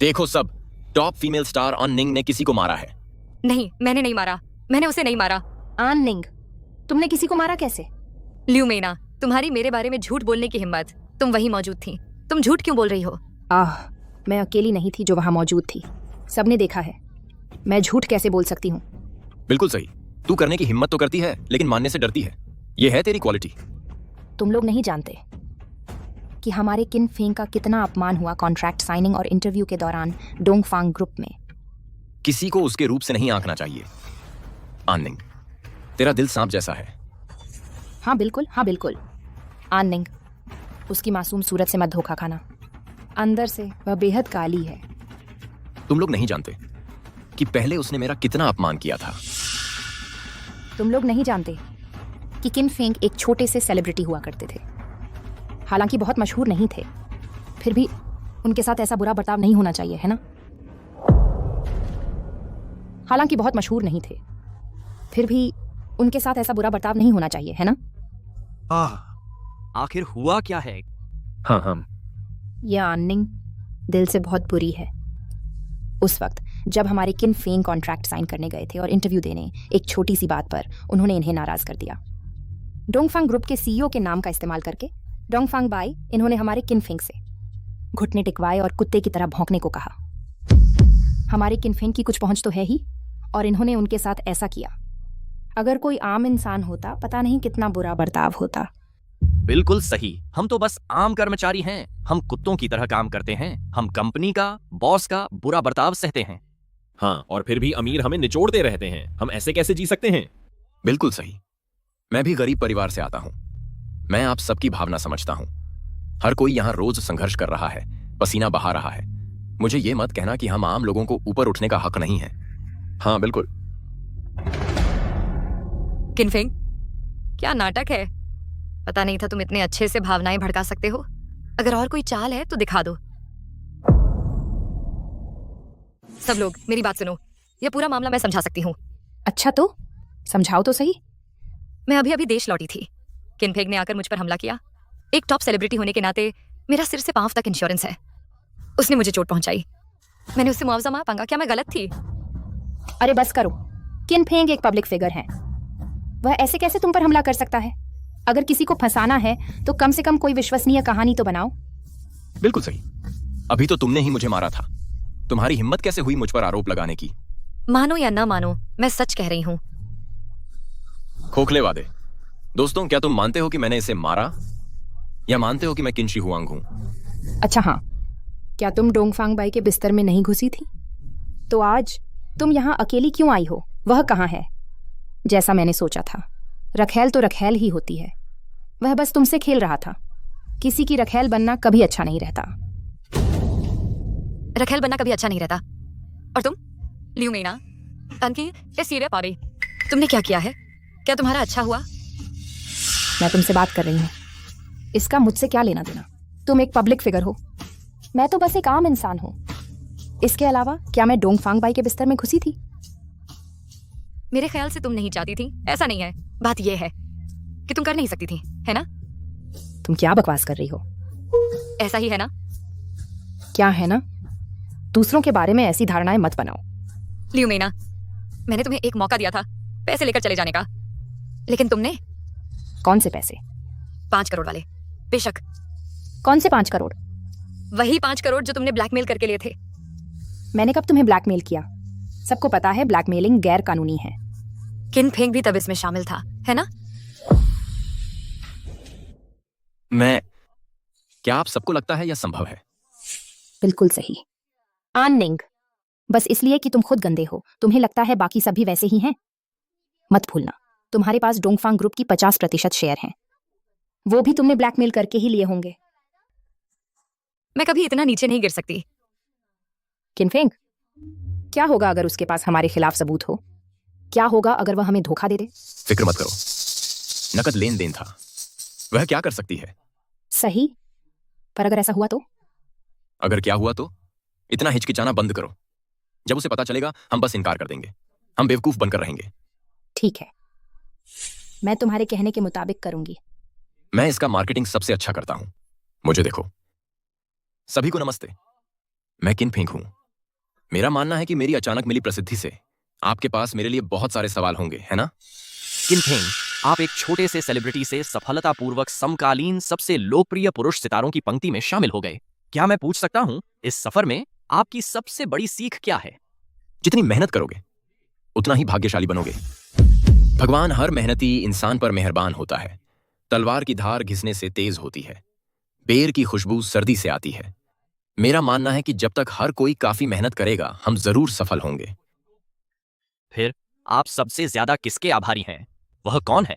देखो सब, टॉप फीमेल स्टार अन्निंग ने किसी को मारा है। नहीं, मैंने नहीं मारा। मैंने उसे नहीं मारा। आननिंग, तुमने किसी को मारा कैसे? ल्यूमेना, तुम्हारी मेरे बारे में झूठ बोलने की हिम्मत। तुम वहीं मौजूद थी। तुम झूठ क्यों बोल रही हो? मैं अकेली नहीं थी जो वहां मौजूद थी। सबने देखा है। मैं झूठ कैसे बोल सकती हूँ? बिल्कुल सही। तू करने की हिम्मत तो करती है लेकिन मानने से डरती है। यह है तेरी क्वालिटी। तुम लोग नहीं जानते कि हमारे किनफेंग का कितना अपमान हुआ कॉन्ट्रैक्ट साइनिंग और इंटरव्यू के दौरान डोंगफांग ग्रुप में। किसी को उसके रूप से नहीं आंकना चाहिए। आननिंग, तेरा दिल सांप जैसा है। हाँ बिल्कुल। आननिंग, उसकी मासूम सूरत से मत धोखा खाना। अंदर से वह बेहद काली है। तुम लोग नहीं जानते कि पहले उसने मेरा कितना अपमान किया था। तुम लोग नहीं जानते कि किनफेंग एक छोटे से सेलिब्रिटी हुआ करते थे। हालांकि बहुत मशहूर नहीं थे, फिर भी उनके साथ ऐसा बुरा बर्ताव नहीं होना चाहिए, है ना? हालांकि बहुत मशहूर नहीं थे, फिर भी उनके साथ ऐसा बुरा बर्ताव नहीं होना चाहिए, है ना? आखिर हुआ क्या है? हाँ, यह आननिंग दिल से बहुत बुरी है। उस वक्त जब हमारे किनफेंग कॉन्ट्रैक्ट साइन करने गए थे और इंटरव्यू देने, एक छोटी सी बात पर उन्होंने इन्हें नाराज कर दिया। डोंगफांग ग्रुप के सीईओ के नाम का इस्तेमाल करके डोंगफांग बाई इन्होंने हमारे किनफेंग से घुटने टिकवाए और कुत्ते की तरह भौंकने को कहा। हमारे किनफेंग की कुछ पहुंच तो है ही, और इन्होंने उनके साथ ऐसा किया। अगर कोई आम इंसान होता, पता नहीं कितना बुरा बर्ताव होता। बिल्कुल सही। हम तो बस आम कर्मचारी हैं। हम कुत्तों की तरह काम करते हैं। हम कंपनी का, बॉस का बुरा बर्ताव सहते हैं। हाँ, और फिर भी अमीर हमें निचोड़ते रहते हैं। हम ऐसे कैसे जी सकते हैं? बिल्कुल सही। मैं भी गरीब परिवार से आता हूं। मैं आप सबकी भावना समझता हूं। हर कोई यहां रोज संघर्ष कर रहा है, पसीना बहा रहा है। मुझे ये मत कहना कि हम आम लोगों को ऊपर उठने का हक नहीं है। हाँ, बिल्कुल। किनफेंग, क्या नाटक है? पता नहीं था तुम इतने अच्छे से भावनाएं भड़का सकते हो। अगर और कोई चाल है तो दिखा दो। सब लोग मेरी बात सुनो। यह पूरा मामला मैं समझा सकती हूँ। अच्छा, तो समझाओ तो सही। मैं अभी देश लौटी थी। किनफेंग ने आकर मुझ पर हमला किया। एक टॉप सेलिब्रिटी होने के नाते मेरा सिर से पांव तक इंश्योरेंस है। उसने मुझे चोट पहुंचाई। मैंने उससे मुआवजा मांगा। क्या मैं गलत थी? अरे बस करो। किनफेंग एक पब्लिक फिगर है। वह ऐसे कैसे तुम पर हमला कर सकता है? अगर किसी को फंसाना है तो कम से कम कोई विश्वसनीय कहानी तो बनाओ। बिल्कुल सही। अभी तो तुमने ही मुझे मारा था। तुम्हारी हिम्मत कैसे हुई मुझ पर आरोप लगाने की? मानो या ना मानो, मैं सच कह रही हूँ। खोखले वादे। दोस्तों, क्या तुम मानते हो कि मैंने इसे मारा, या मानते हो कि मैं किन शी हुआंग हूं? अच्छा हाँ, क्या तुम डोंगफांग बाई के बिस्तर में नहीं घुसी थी? तो आज तुम यहाँ अकेली क्यों आई हो? वह कहाँ है? जैसा मैंने सोचा था, रखेल तो रखेल ही होती है। वह बस तुमसे खेल रहा था। किसी की रखेल बनना कभी अच्छा नहीं रहता। रखेल बनना कभी अच्छा नहीं रहता। और तुम लियू मेना, अंकी, ये सीरिया पारी, तुमने क्या किया है? क्या तुम्हारा अच्छा हुआ? मैं तुमसे बात कर रही हूँ। इसका मुझसे क्या लेना देना? तुम एक पब्लिक फिगर हो, मैं तो बस एक आम इंसान हूँ। इसके अलावा क्या मैं डोंगफांग बाई के बिस्तर में घुसी थी? मेरे ख्याल से तुम नहीं चाहती थी। ऐसा नहीं है। बात यह है कि तुम कर नहीं सकती थी, है ना? तुम क्या बकवास कर रही हो? ऐसा ही है ना? क्या है ना? दूसरों के बारे में ऐसी धारणाएं मत बनाओ। लियू मेना, मैंने तुम्हें एक मौका दिया था पैसे लेकर चले जाने का, लेकिन तुमने। कौन से पैसे? 5 करोड़ वाले। बेशक। कौन से 5 करोड़? वही 5 करोड़ जो तुमने ब्लैकमेल करके लिए थे। मैंने कब तुम्हें ब्लैकमेल किया? सबको पता है ब्लैकमेलिंग गैर कानूनी है। किन फेंग भी तब इसमें शामिल था, है ना? क्या आप सबको लगता है यह संभव है? बिल्कुल सही। आन निंग, बस इसलिए कि तुम खुद गंदे हो, तुम्हें लगता है बाकी सभी वैसे ही हैं? मत भूलना, तुम्हारे पास डोंगफांग ग्रुप की 50% शेयर हैं। वो भी तुमने ब्लैकमेल करके ही लिए होंगे। मैं कभी इतना नीचे नहीं गिर सकती। किनफेंग, क्या होगा अगर उसके पास हमारे खिलाफ सबूत हो? क्या होगा अगर वह हमें धोखा दे दे? फिक्र मत करो, नकद लेन देन था, वह क्या कर सकती है? सही, पर अगर ऐसा हुआ तो? अगर क्या हुआ तो? इतना हिचकिचाना बंद करो। जब उसे पता चलेगा हम बस इनकार कर देंगे। हम बेवकूफ बनकर रहेंगे। ठीक है, मैं तुम्हारे कहने के मुताबिक करूंगी। मैं इसका मार्केटिंग सबसे अच्छा करता हूं। मुझे देखो। सभी को नमस्ते, मैं किन फेंग हूं। मेरा मानना है कि मेरी अचानक मिली प्रसिद्धि से आपके पास मेरे लिए बहुत सारे सवाल होंगे, है ना? किनफेंग, आप एक छोटे से सेलिब्रिटी से सफलतापूर्वक समकालीन सबसे लोकप्रिय पुरुष सितारों की पंक्ति में शामिल हो गए। क्या मैं पूछ सकता हूं, इस सफर में आपकी सबसे बड़ी सीख क्या है? जितनी मेहनत करोगे उतना ही भाग्यशाली बनोगे। भगवान हर मेहनती इंसान पर मेहरबान होता है। तलवार की धार घिसने से तेज होती है, बेर की खुशबू सर्दी से आती है। मेरा मानना है कि जब तक हर कोई काफी मेहनत करेगा हम जरूर सफल होंगे। फिर आप सबसे ज्यादा किसके आभारी हैं? वह कौन है?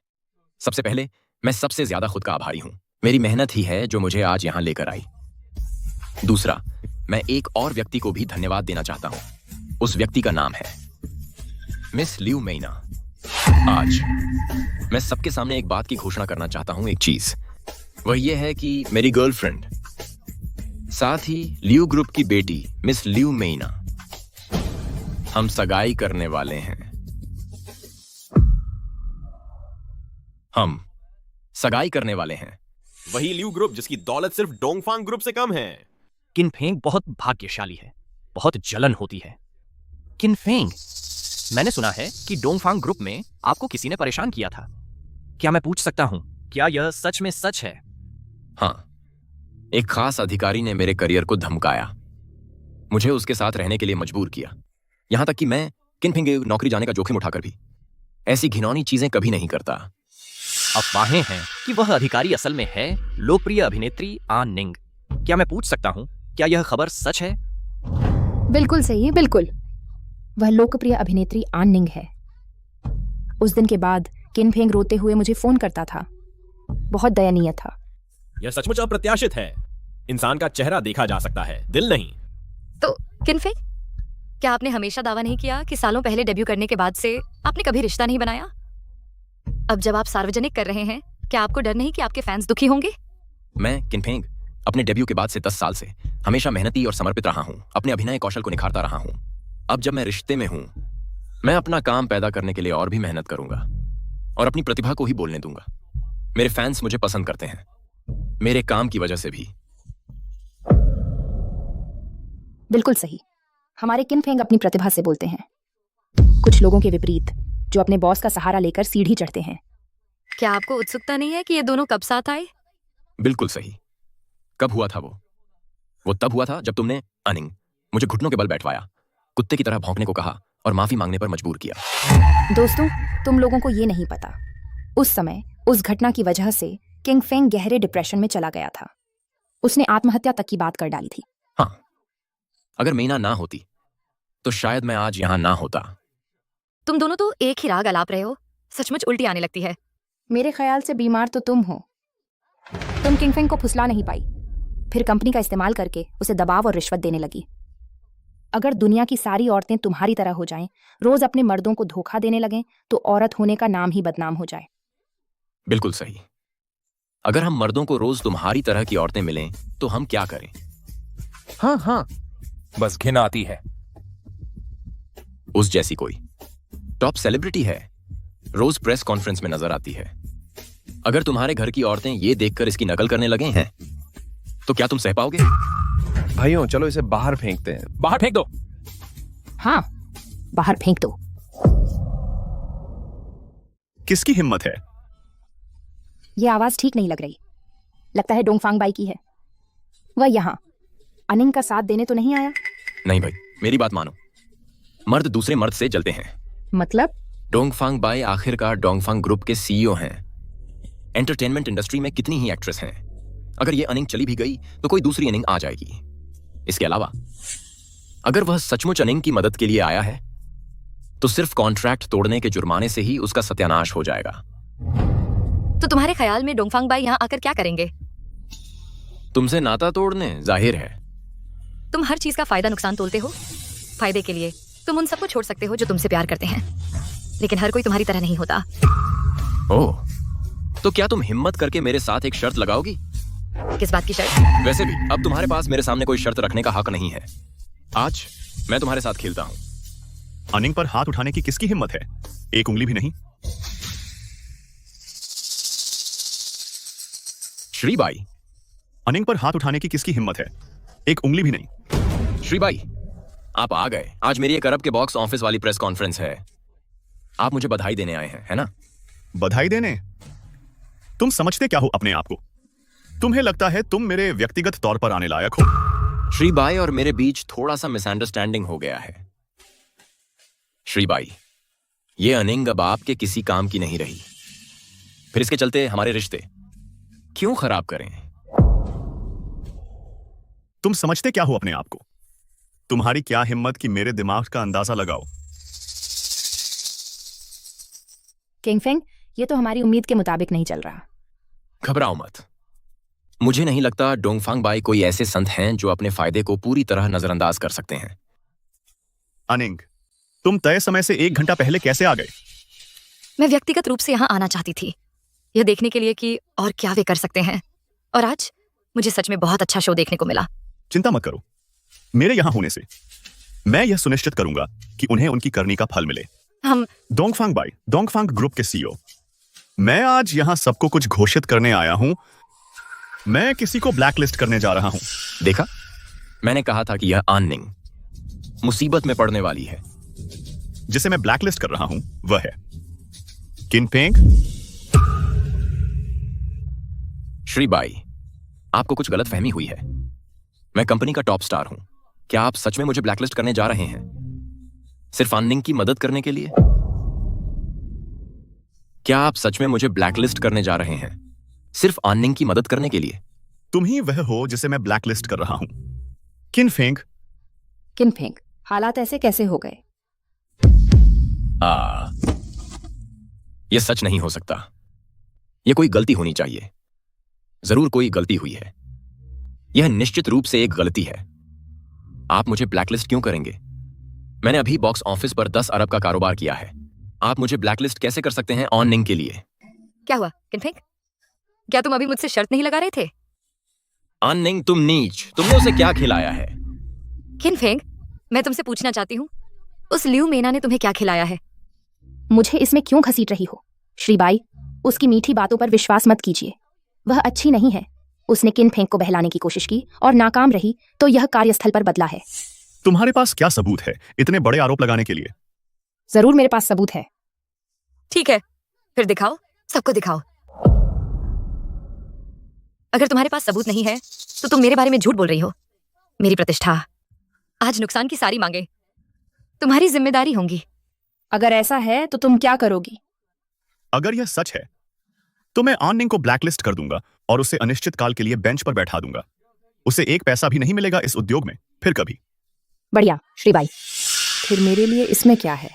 सबसे पहले मैं सबसे ज्यादा खुद का आभारी हूं। मेरी मेहनत ही है जो मुझे आज यहां लेकर आई। दूसरा, मैं एक और व्यक्ति को भी धन्यवाद देना चाहता हूं। उस व्यक्ति का नाम है मिस लियू मेना। आज मैं सबके सामने एक बात की घोषणा करना चाहता हूं, एक चीज। वह यह है कि मेरी गर्लफ्रेंड, साथ ही लियू ग्रुप की बेटी मिस लियू मेना, हम सगाई करने वाले हैं। हम सगाई करने वाले हैं। वही लियू ग्रुप जिसकी दौलत सिर्फ डोंगफांग ग्रुप से कम है। किनफेंग बहुत भाग्यशाली है, बहुत जलन होती है। किनफेंग, मैंने सुना है कि डोंगफांग ग्रुप में आपको किसी ने परेशान किया था। क्या मैं पूछ सकता हूं, क्या यह सच में सच है? हाँ, एक खास अधिकारी ने मेरे करियर को धमकाया, मुझे उसके साथ रहने के लिए मजबूर किया। यहां तक कि मैं किनफेंग नौकरी जाने का जोखिम उठाकर भी ऐसी घिनौनी चीजें कभी नहीं करता। अफवाहें हैं कि वह अधिकारी असल में है लोकप्रिय अभिनेत्री आन निंग। क्या मैं पूछ सकता हूं, क्या यह खबर सच है? बिल्कुल सही, बिल्कुल। वह लोकप्रिय अभिनेत्री आन निंग है। उस दिन के बाद किनफेंग रोते हुए मुझे फोन करता था। बहुत दयनीय था। यह सचमुच अप्रत्याशित है। इंसान का चेहरा देखा जा सकता है, दिल नहीं। तो किनफेंग, क्या आपने हमेशा दावा नहीं किया कि सालों पहले डेब्यू करने के बाद से आपने कभी रिश्ता नहीं बनाया? अब जब आप सार्वजनिक कर रहे हैं, क्या आपको डर नहीं कि आपके फैंस दुखी होंगे? मैं किनफेंग अपने डेब्यू के बाद से 10 साल से हमेशा मेहनती और समर्पित रहा हूं। अपने अभिनय कौशल को निखारता रहा हूं। अब जब मैं रिश्ते में हूं, मैं अपना काम पैदा करने के लिए और भी मेहनत करूंगा और अपनी प्रतिभा को ही बोलने दूंगा। मेरे फैंस मुझे पसंद करते हैं, मेरे काम की वजह से भी। बिल्कुल सही। हमारे किनफेंग अपनी प्रतिभा से बोलते हैं, कुछ लोगों के विपरीत जो अपने बॉस का सहारा लेकर सीढ़ी चढ़ते हैं। क्या आपको उत्सुकता नहीं है कि ये दोनों कब साथ आए? बिल्कुल सही। कब हुआ था वो? वो तब हुआ था जब तुमने अनिंग मुझे घुटनों के बल बैठवाया, कुत्ते की तरह भौंकने को कहा और माफी मांगने पर मजबूर किया। दोस्तों, तुम लोगों को ये नहीं पता, उस समय उस घटना की वजह से किंग फेंग गहरे डिप्रेशन में चला गया था। उसने आत्महत्या तक की बात कर डाली थी। हाँ, अगर मीना ना होती तो शायद मैं आज यहां ना होता। तुम दोनों तो एक ही राग अलाप रहे हो। सचमुच उल्टी आने लगती है। मेरे ख्याल से बीमार तो तुम हो। तुम किंग फेंग को फुसला नहीं पाई, फिर कंपनी का इस्तेमाल करके उसे दबाव और रिश्वत देने लगी। अगर दुनिया की सारी औरतें तुम्हारी तरह हो जाएं, रोज अपने मर्दों को धोखा देने लगें, तो औरत होने का नाम ही बदनाम हो जाए। बिल्कुल सही। अगर हम मर्दों को रोज तुम्हारी तरह की औरतें मिलें तो हम क्या करें? हाँ, बस घिन आती है। उस जैसी कोई टॉप सेलिब्रिटी है, रोज प्रेस कॉन्फ्रेंस में नजर आती है। अगर तुम्हारे घर की औरतें ये देखकर इसकी नकल करने लगे हैं तो क्या तुम सह पाओगे? भाइयों, चलो इसे बाहर फेंकते हैं। बाहर फेंक दो। हाँ, बाहर फेंक दो। किसकी हिम्मत है? ये आवाज ठीक नहीं लग रही। लगता है डोंगफांग बाई की है। वह यहाँ अनिंग का साथ देने तो नहीं आया? नहीं भाई, मेरी बात मानो। मर्द दूसरे मर्द से जलते हैं। मतलब? डोंगफांग बाई आखिरकार डोंगफांग ग्रुप के सीईओ हैं। एंटरटेनमेंट इंडस्ट्री में कितनी ही एक्ट्रेस हैं। अगर ये अनिंग चली भी गई तो कोई दूसरी अनिंग आ जाएगी। इसके अलावा अगर वह सचमुच अनिंग की मदद के लिए आया है तो सिर्फ कॉन्ट्रैक्ट तोड़ने के जुर्माने से ही उसका सत्यानाश हो जाएगा। तो तुम्हारे ख्याल में डोंगफांग बाई यहाँ आकर क्या करेंगे? तुमसे नाता तोड़ने, जाहिर है। तुम हर चीज का फायदा नुकसान तोलते हो। फायदे के लिए तुम उन सबको छोड़ सकते हो जो तुमसे प्यार करते हैं, लेकिन हर कोई तुम्हारी तरह नहीं होता। ओह, तो क्या तुम हिम्मत करके मेरे साथ एक शर्त लगाओगी? किस बात की शर्त? वैसे भी अब तुम्हारे पास मेरे सामने कोई शर्त रखने का हक नहीं है। आज मैं तुम्हारे साथ खेलता हूं। अनिंग पर हाथ उठाने की किसकी हिम्मत है? एक उंगली भी नहीं। श्रीबाई, अनिंग पर हाथ उठाने की किसकी हिम्मत है? एक उंगली भी नहीं। श्रीबाई, आप आ गए। आज मेरी एक अरब के बॉक्स ऑफिस वाली प्रेस कॉन्फ्रेंस है। आप मुझे बधाई देने आए हैं, है ना? बधाई देने? तुम समझते क्या हो अपने आप को? तुम्हें लगता है तुम मेरे व्यक्तिगत तौर पर आने लायक हो? श्रीबाई और मेरे बीच थोड़ा सा मिसअंडरस्टैंडिंग हो गया है। श्रीबाई, ये अनिंग अब आपके किसी काम की नहीं रही। फिर इसके चलते हमारे रिश्ते क्यों खराब करें? तुम समझते क्या हो अपने आप को? तुम्हारी क्या हिम्मत कि मेरे दिमाग का अंदाजा लगाओ। किंग फेंग, ये तो हमारी उम्मीद के मुताबिक नहीं चल रहा। घबराओ मत। मुझे नहीं लगता डोंगफांग बाई कोई ऐसे संत हैं जो अपने फायदे को पूरी तरह नजरअंदाज कर सकते हैं। अनिंग, तुम तय समय से 1 घंटा पहले कैसे आ गए? मैं व्यक्तिगत रूप से यहाँ आना चाहती थी, यह देखने के लिए कि और क्या वे कर सकते हैं। और आज मुझे सच में बहुत अच्छा शो देखने को मिला। चिंता मत करो, मेरे यहां होने से मैं यह सुनिश्चित करूंगा कि उन्हें उनकी करनी का फल मिले। हम डोंगफांग बाई, डोंगफांग ग्रुप के सीईओ। मैं आज यहां सबको कुछ घोषित करने आया हूं। मैं किसी को ब्लैकलिस्ट करने जा रहा हूं। देखा, मैंने कहा था कि यह अनिंग मुसीबत में पड़ने वाली है। जिसे मैं ब्लैकलिस्ट कर रहा हूं वह है किन फेंग। श्रीबाई, आपको कुछ गलतफहमी हुई है। मैं कंपनी का टॉप स्टार हूं। क्या आप सच में मुझे ब्लैकलिस्ट करने जा रहे हैं सिर्फ अनिंग की मदद करने के लिए? क्या आप सच में मुझे ब्लैकलिस्ट करने जा रहे हैं सिर्फ अनिंग की मदद करने के लिए? तुम ही वह हो जिसे मैं ब्लैकलिस्ट कर रहा हूं। किन फेंग। किन फेंग, हालात ऐसे कैसे हो गए? यह सच नहीं हो सकता। यह कोई गलती होनी चाहिए। जरूर कोई गलती हुई है। यह निश्चित रूप से एक गलती है। आप मुझे ब्लैकलिस्ट क्यों करेंगे? मैंने अभी बॉक्स ऑफिस पर 10 अरब का कारोबार किया है। आप मुझे ब्लैकलिस्ट कैसे कर सकते हैं अनिंग के लिए? क्या हुआ किनफेंग? क्या तुम अभी मुझसे शर्त नहीं लगा रहे थे? अनिंग, तुम नीच। तुमने उसे क्या खिलाया है? किनफेंग, मैं तुमसे पूछना चाहती हूँ, उस लियू मेना ने तुम्हें क्या खिलाया है? मुझे इसमें क्यों घसीट रही हो? श्रीबाई, उसकी मीठी बातों पर विश्वास मत कीजिए। वह अच्छी नहीं है। उसने किन फेंग को बहलाने की कोशिश की और नाकाम रही, तो यह कार्यस्थल पर बदला है। तुम्हारे पास क्या सबूत है इतने बड़े आरोप लगाने के लिए? जरूर मेरे पास सबूत है। ठीक है, फिर दिखाओ, सबको दिखाओ। अगर तुम्हारे पास सबूत नहीं है तो तुम मेरे बारे में झूठ बोल रही हो। मेरी प्रतिष्ठा, आज नुकसान की सारी मांगे तुम्हारी जिम्मेदारी होंगी। अगर ऐसा है तो तुम क्या करोगी? अगर यह सच है तो मैं आननिंग को ब्लैकलिस्ट कर दूंगा और उसे अनिश्चित काल के लिए बेंच पर बैठा दूंगा। उसे एक पैसा भी नहीं मिलेगा इस उद्योग में फिर कभी। बढ़िया श्रीबाई, फिर मेरे लिए इसमें क्या है?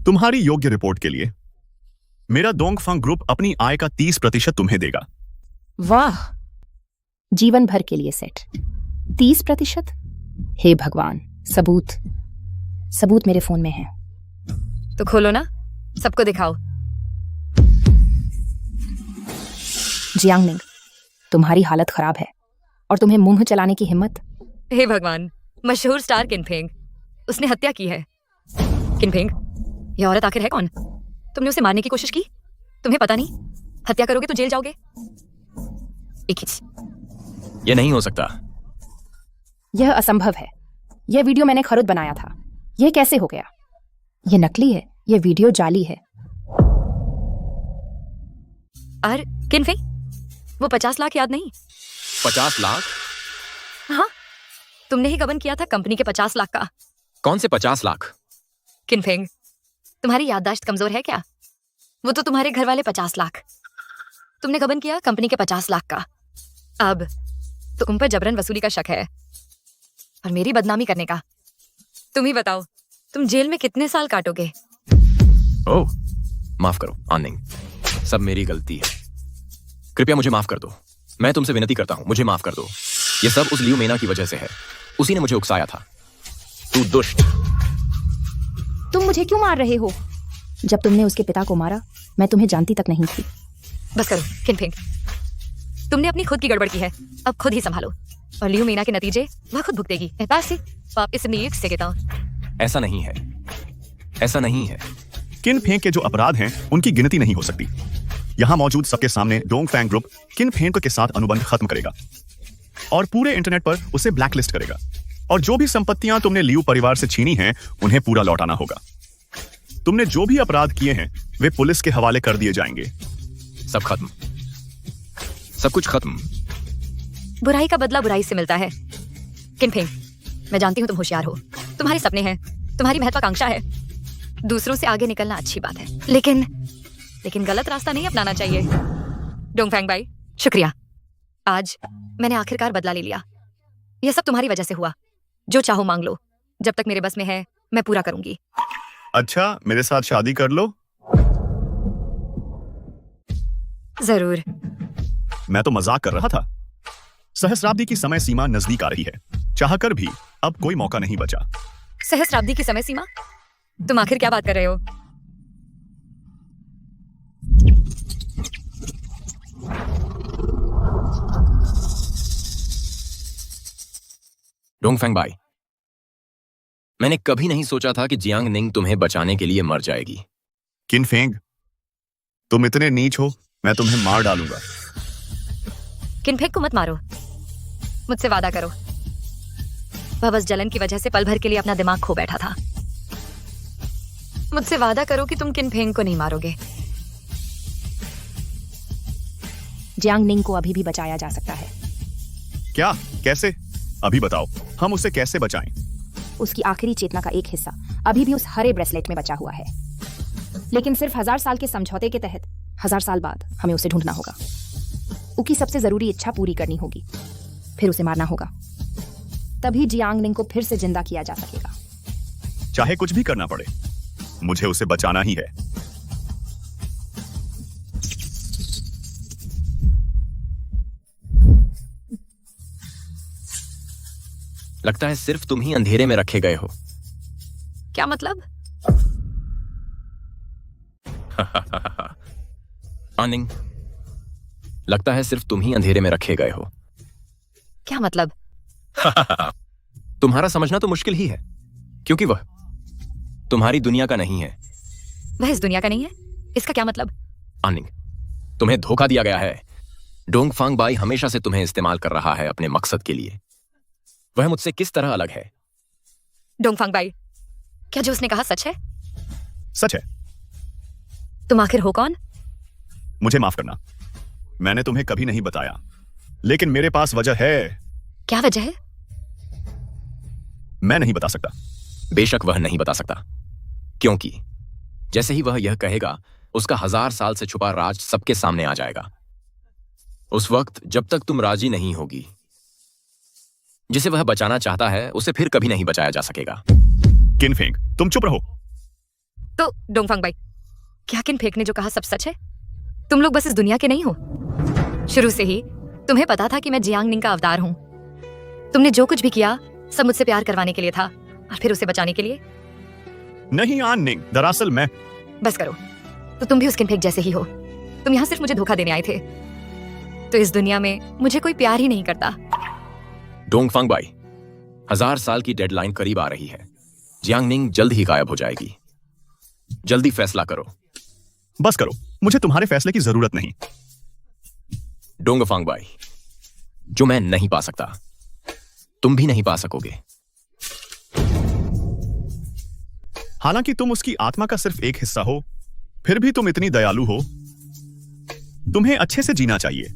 तुम्हारी योग्य रिपोर्ट के लिए मेरा डोंगफांग ग्रुप अपनी आय का 30% तुम्हें देगा। वाह, जीवन भर के लिए सेट। 30%? हे भगवान, सबूत मेरे फोन में है। तो खोलो ना, सबको दिखाओ। जियांगनिंग, तुम्हारी हालत खराब है और तुम्हें मुंह चलाने की हिम्मत। हे भगवान, मशहूर स्टार किनफेंग, उसने हत्या की है। किनफेंग, यह औरत आखिर है कौन? तुमने उसे मारने की कोशिश की? तुम्हें पता नहीं हत्या करोगे तो जेल जाओगे? एक ही। यह नहीं हो सकता। यह असंभव है। यह वीडियो मैंने खुद बनाया था। यह कैसे हो गया? यह नकली है, यह वीडियो जाली है। और किनफेंग, वो 50 लाख याद नहीं? 50 लाख? हाँ, तुमने ही गबन किया था कंपनी के 50 लाख का। कौन से 50 लाख? किनफेंग, तुम्हारी याददाश्त कमजोर है क्या? वो तो तुम्हारे घर वाले 50 लाख। तुमने गबन किया कंपनी के 50 लाख का। अब तो तुम पर जबरन वसूली का शक है और मेरी बदनामी करने का। तुम ही बताओ, तुम जेल में कितने साल काटोगे? ओह, माफ करो आननिंग, सब मेरी गलती है। कृपया मुझे माफ कर दो। मैं तुमसे विनती करता हूं, मुझे माफ कर दो। ये सब उस लियू मेना की वजह से है। उसी ने मुझे उकसाया था। तू दुष्ट। तुम मुझे क्यों मार रहे हो? जब तुमने उसके पिता को मारा, मैं तुम्हें जानती तक नहीं थी। बस करो किनफेंग, तुमने अपनी खुद की गड़बड़ की है, अब खुद ही संभालो। और लियू मीना के नतीजे वह खुद भुगतेगी। एहसास से वापस नीक से कहता हूं। ऐसा नहीं है, ऐसा नहीं है। किनफेंग के जो अपराध हैं उनकी गिनती नहीं हो सकती। यहां मौजूद सबके सामने डोंगफैंग ग्रुप किनफेंग के साथ अनुबंध खत्म करेगा और पूरे इंटरनेट पर उसे ब्लैकलिस्ट करेगा। और जो भी संपत्तियां तुमने लियू परिवार से छीनी हैं उन्हें पूरा लौटाना होगा। तुमने जो भी अपराध किए हैं वे पुलिस के हवाले कर दिए जाएंगे। सब खत्म, सब कुछ खत्म। बुराई का बदला बुराई से मिलता है। किनफेंग, मैं जानती हूं तुम होशियार हो, तुम्हारे सपने हैं, तुम्हारी महत्वाकांक्षा है। दूसरों से आगे निकलना अच्छी बात है, लेकिन गलत रास्ता नहीं अपनाना चाहिए। डोंगफैंग भाई, शुक्रिया। आज मैंने आखिरकार बदला ले लिया। यह सब तुम्हारी वजह से हुआ। जो चाहो मांग लो, जब तक मेरे बस में है मैं पूरा करूंगी। अच्छा, मेरे साथ शादी कर लो। जरूर। मैं तो मजाक कर रहा था। सहस्राब्दी की समय सीमा नजदीक आ रही है। चाहकर भी अब कोई मौका नहीं बचा। सहस्राब्दी की समय सीमा? तुम आखिर क्या बात कर रहे हो? डोंगफैंग भाई, मैंने कभी नहीं सोचा था कि जियांगनिंग तुम्हें बचाने के लिए मर जाएगी। किनफेंग, तुम इतने नीच हो, मैं तुम्हें मार डालूंगा। किनफेंग को मत मारो, मुझसे वादा करो। वह बस जलन की वजह से पल भर के लिए अपना दिमाग खो बैठा था। मुझसे वादा करो कि तुम किनफेंग को नहीं मारोगे। जियांगनिंग को अभी भी बचाया जा सकता है। क्या? कैसे? अभी बताओ, हम उसे कैसे बचाएं? उसकी आखिरी चेतना का एक हिस्सा अभी भी उस हरे ब्रेसलेट में बचा हुआ है, लेकिन सिर्फ 1000 साल के समझौते के तहत 1000 साल बाद हमें उसे ढूंढना होगा। उसकी सबसे जरूरी इच्छा पूरी करनी होगी, फिर उसे मारना होगा। तभी जियांगनिंग को फिर से जिंदा किया जा सकेगा। चाहे कुछ भी करना पड़े, मुझे उसे बचाना ही है। लगता है सिर्फ तुम ही अंधेरे में रखे गए हो। क्या मतलब? आनिंग, लगता है सिर्फ तुम ही अंधेरे में रखे गए हो। क्या मतलब? तुम्हारा समझना तो मुश्किल ही है, क्योंकि वह तुम्हारी दुनिया का नहीं है। वह इस दुनिया का नहीं है? इसका क्या मतलब? आनिंग, तुम्हें धोखा दिया गया है। डोंगफांग बाई हमेशा से तुम्हें इस्तेमाल कर रहा है अपने मकसद के लिए। वह मुझसे किस तरह अलग है? डोंगफांग बाई, क्या जो उसने कहा सच है? सच है। तुम आखिर हो कौन? मुझे माफ करना, मैंने तुम्हें कभी नहीं बताया, लेकिन मेरे पास वजह है। क्या वजह है? मैं नहीं बता सकता। बेशक वह नहीं बता सकता, क्योंकि जैसे ही वह यह कहेगा, उसका 1000 साल से छुपा राज सबके सामने आ जाएगा। उस वक्त जब तक तुम राजी नहीं होगी, जिसे वह बचाना चाहता है उसे फिर कभी नहीं बचाया जा सकेगा। किनफेंग, तुम चुप रहो। तो डोंगफांग भाई, क्या किनफेंग ने जो कहा सब सच है? तुम लोग बस इस दुनिया के नहीं हो। शुरू से ही तुम्हें पता था कि मैं जियांग निंग का अवतार हूं। तुमने जो कुछ भी किया सब मुझसे प्यार करवाने के लिए था और फिर उसे बचाने के लिए। नहीं आन निंग, दरअसल मैं। बस करो, तो तुम भी उस किनफेंग जैसे ही हो। तुम यहाँ सिर्फ मुझे धोखा देने आए थे। तो इस दुनिया में मुझे कोई प्यार ही नहीं करता। डोंगफांग भाई, 1000 साल की डेडलाइन करीब आ रही है। जियांग निंग जल्द ही गायब हो जाएगी। जल्दी फैसला करो। बस करो, मुझे तुम्हारे फैसले की जरूरत नहीं। डोंगफांग भाई, जो मैं नहीं पा सकता, तुम भी नहीं पा सकोगे। हालांकि तुम उसकी आत्मा का सिर्फ एक हिस्सा हो, फिर भी तुम इतनी दयालु हो। तुम्हें अच्छे से जीना चाहिए।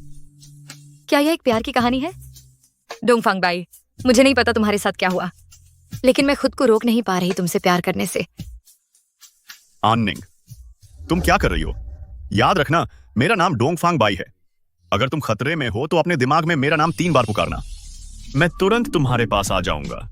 क्या यह एक प्यार की कहानी है? डोंगफांग भाई, मुझे नहीं पता तुम्हारे साथ क्या हुआ, लेकिन मैं खुद को रोक नहीं पा रही तुमसे प्यार करने से। आन निंग, तुम क्या कर रही हो? याद रखना, मेरा नाम डोंगफांग बाई है। अगर तुम खतरे में हो तो अपने दिमाग में मेरा नाम 3 बार पुकारना। मैं तुरंत तुम्हारे पास आ जाऊंगा।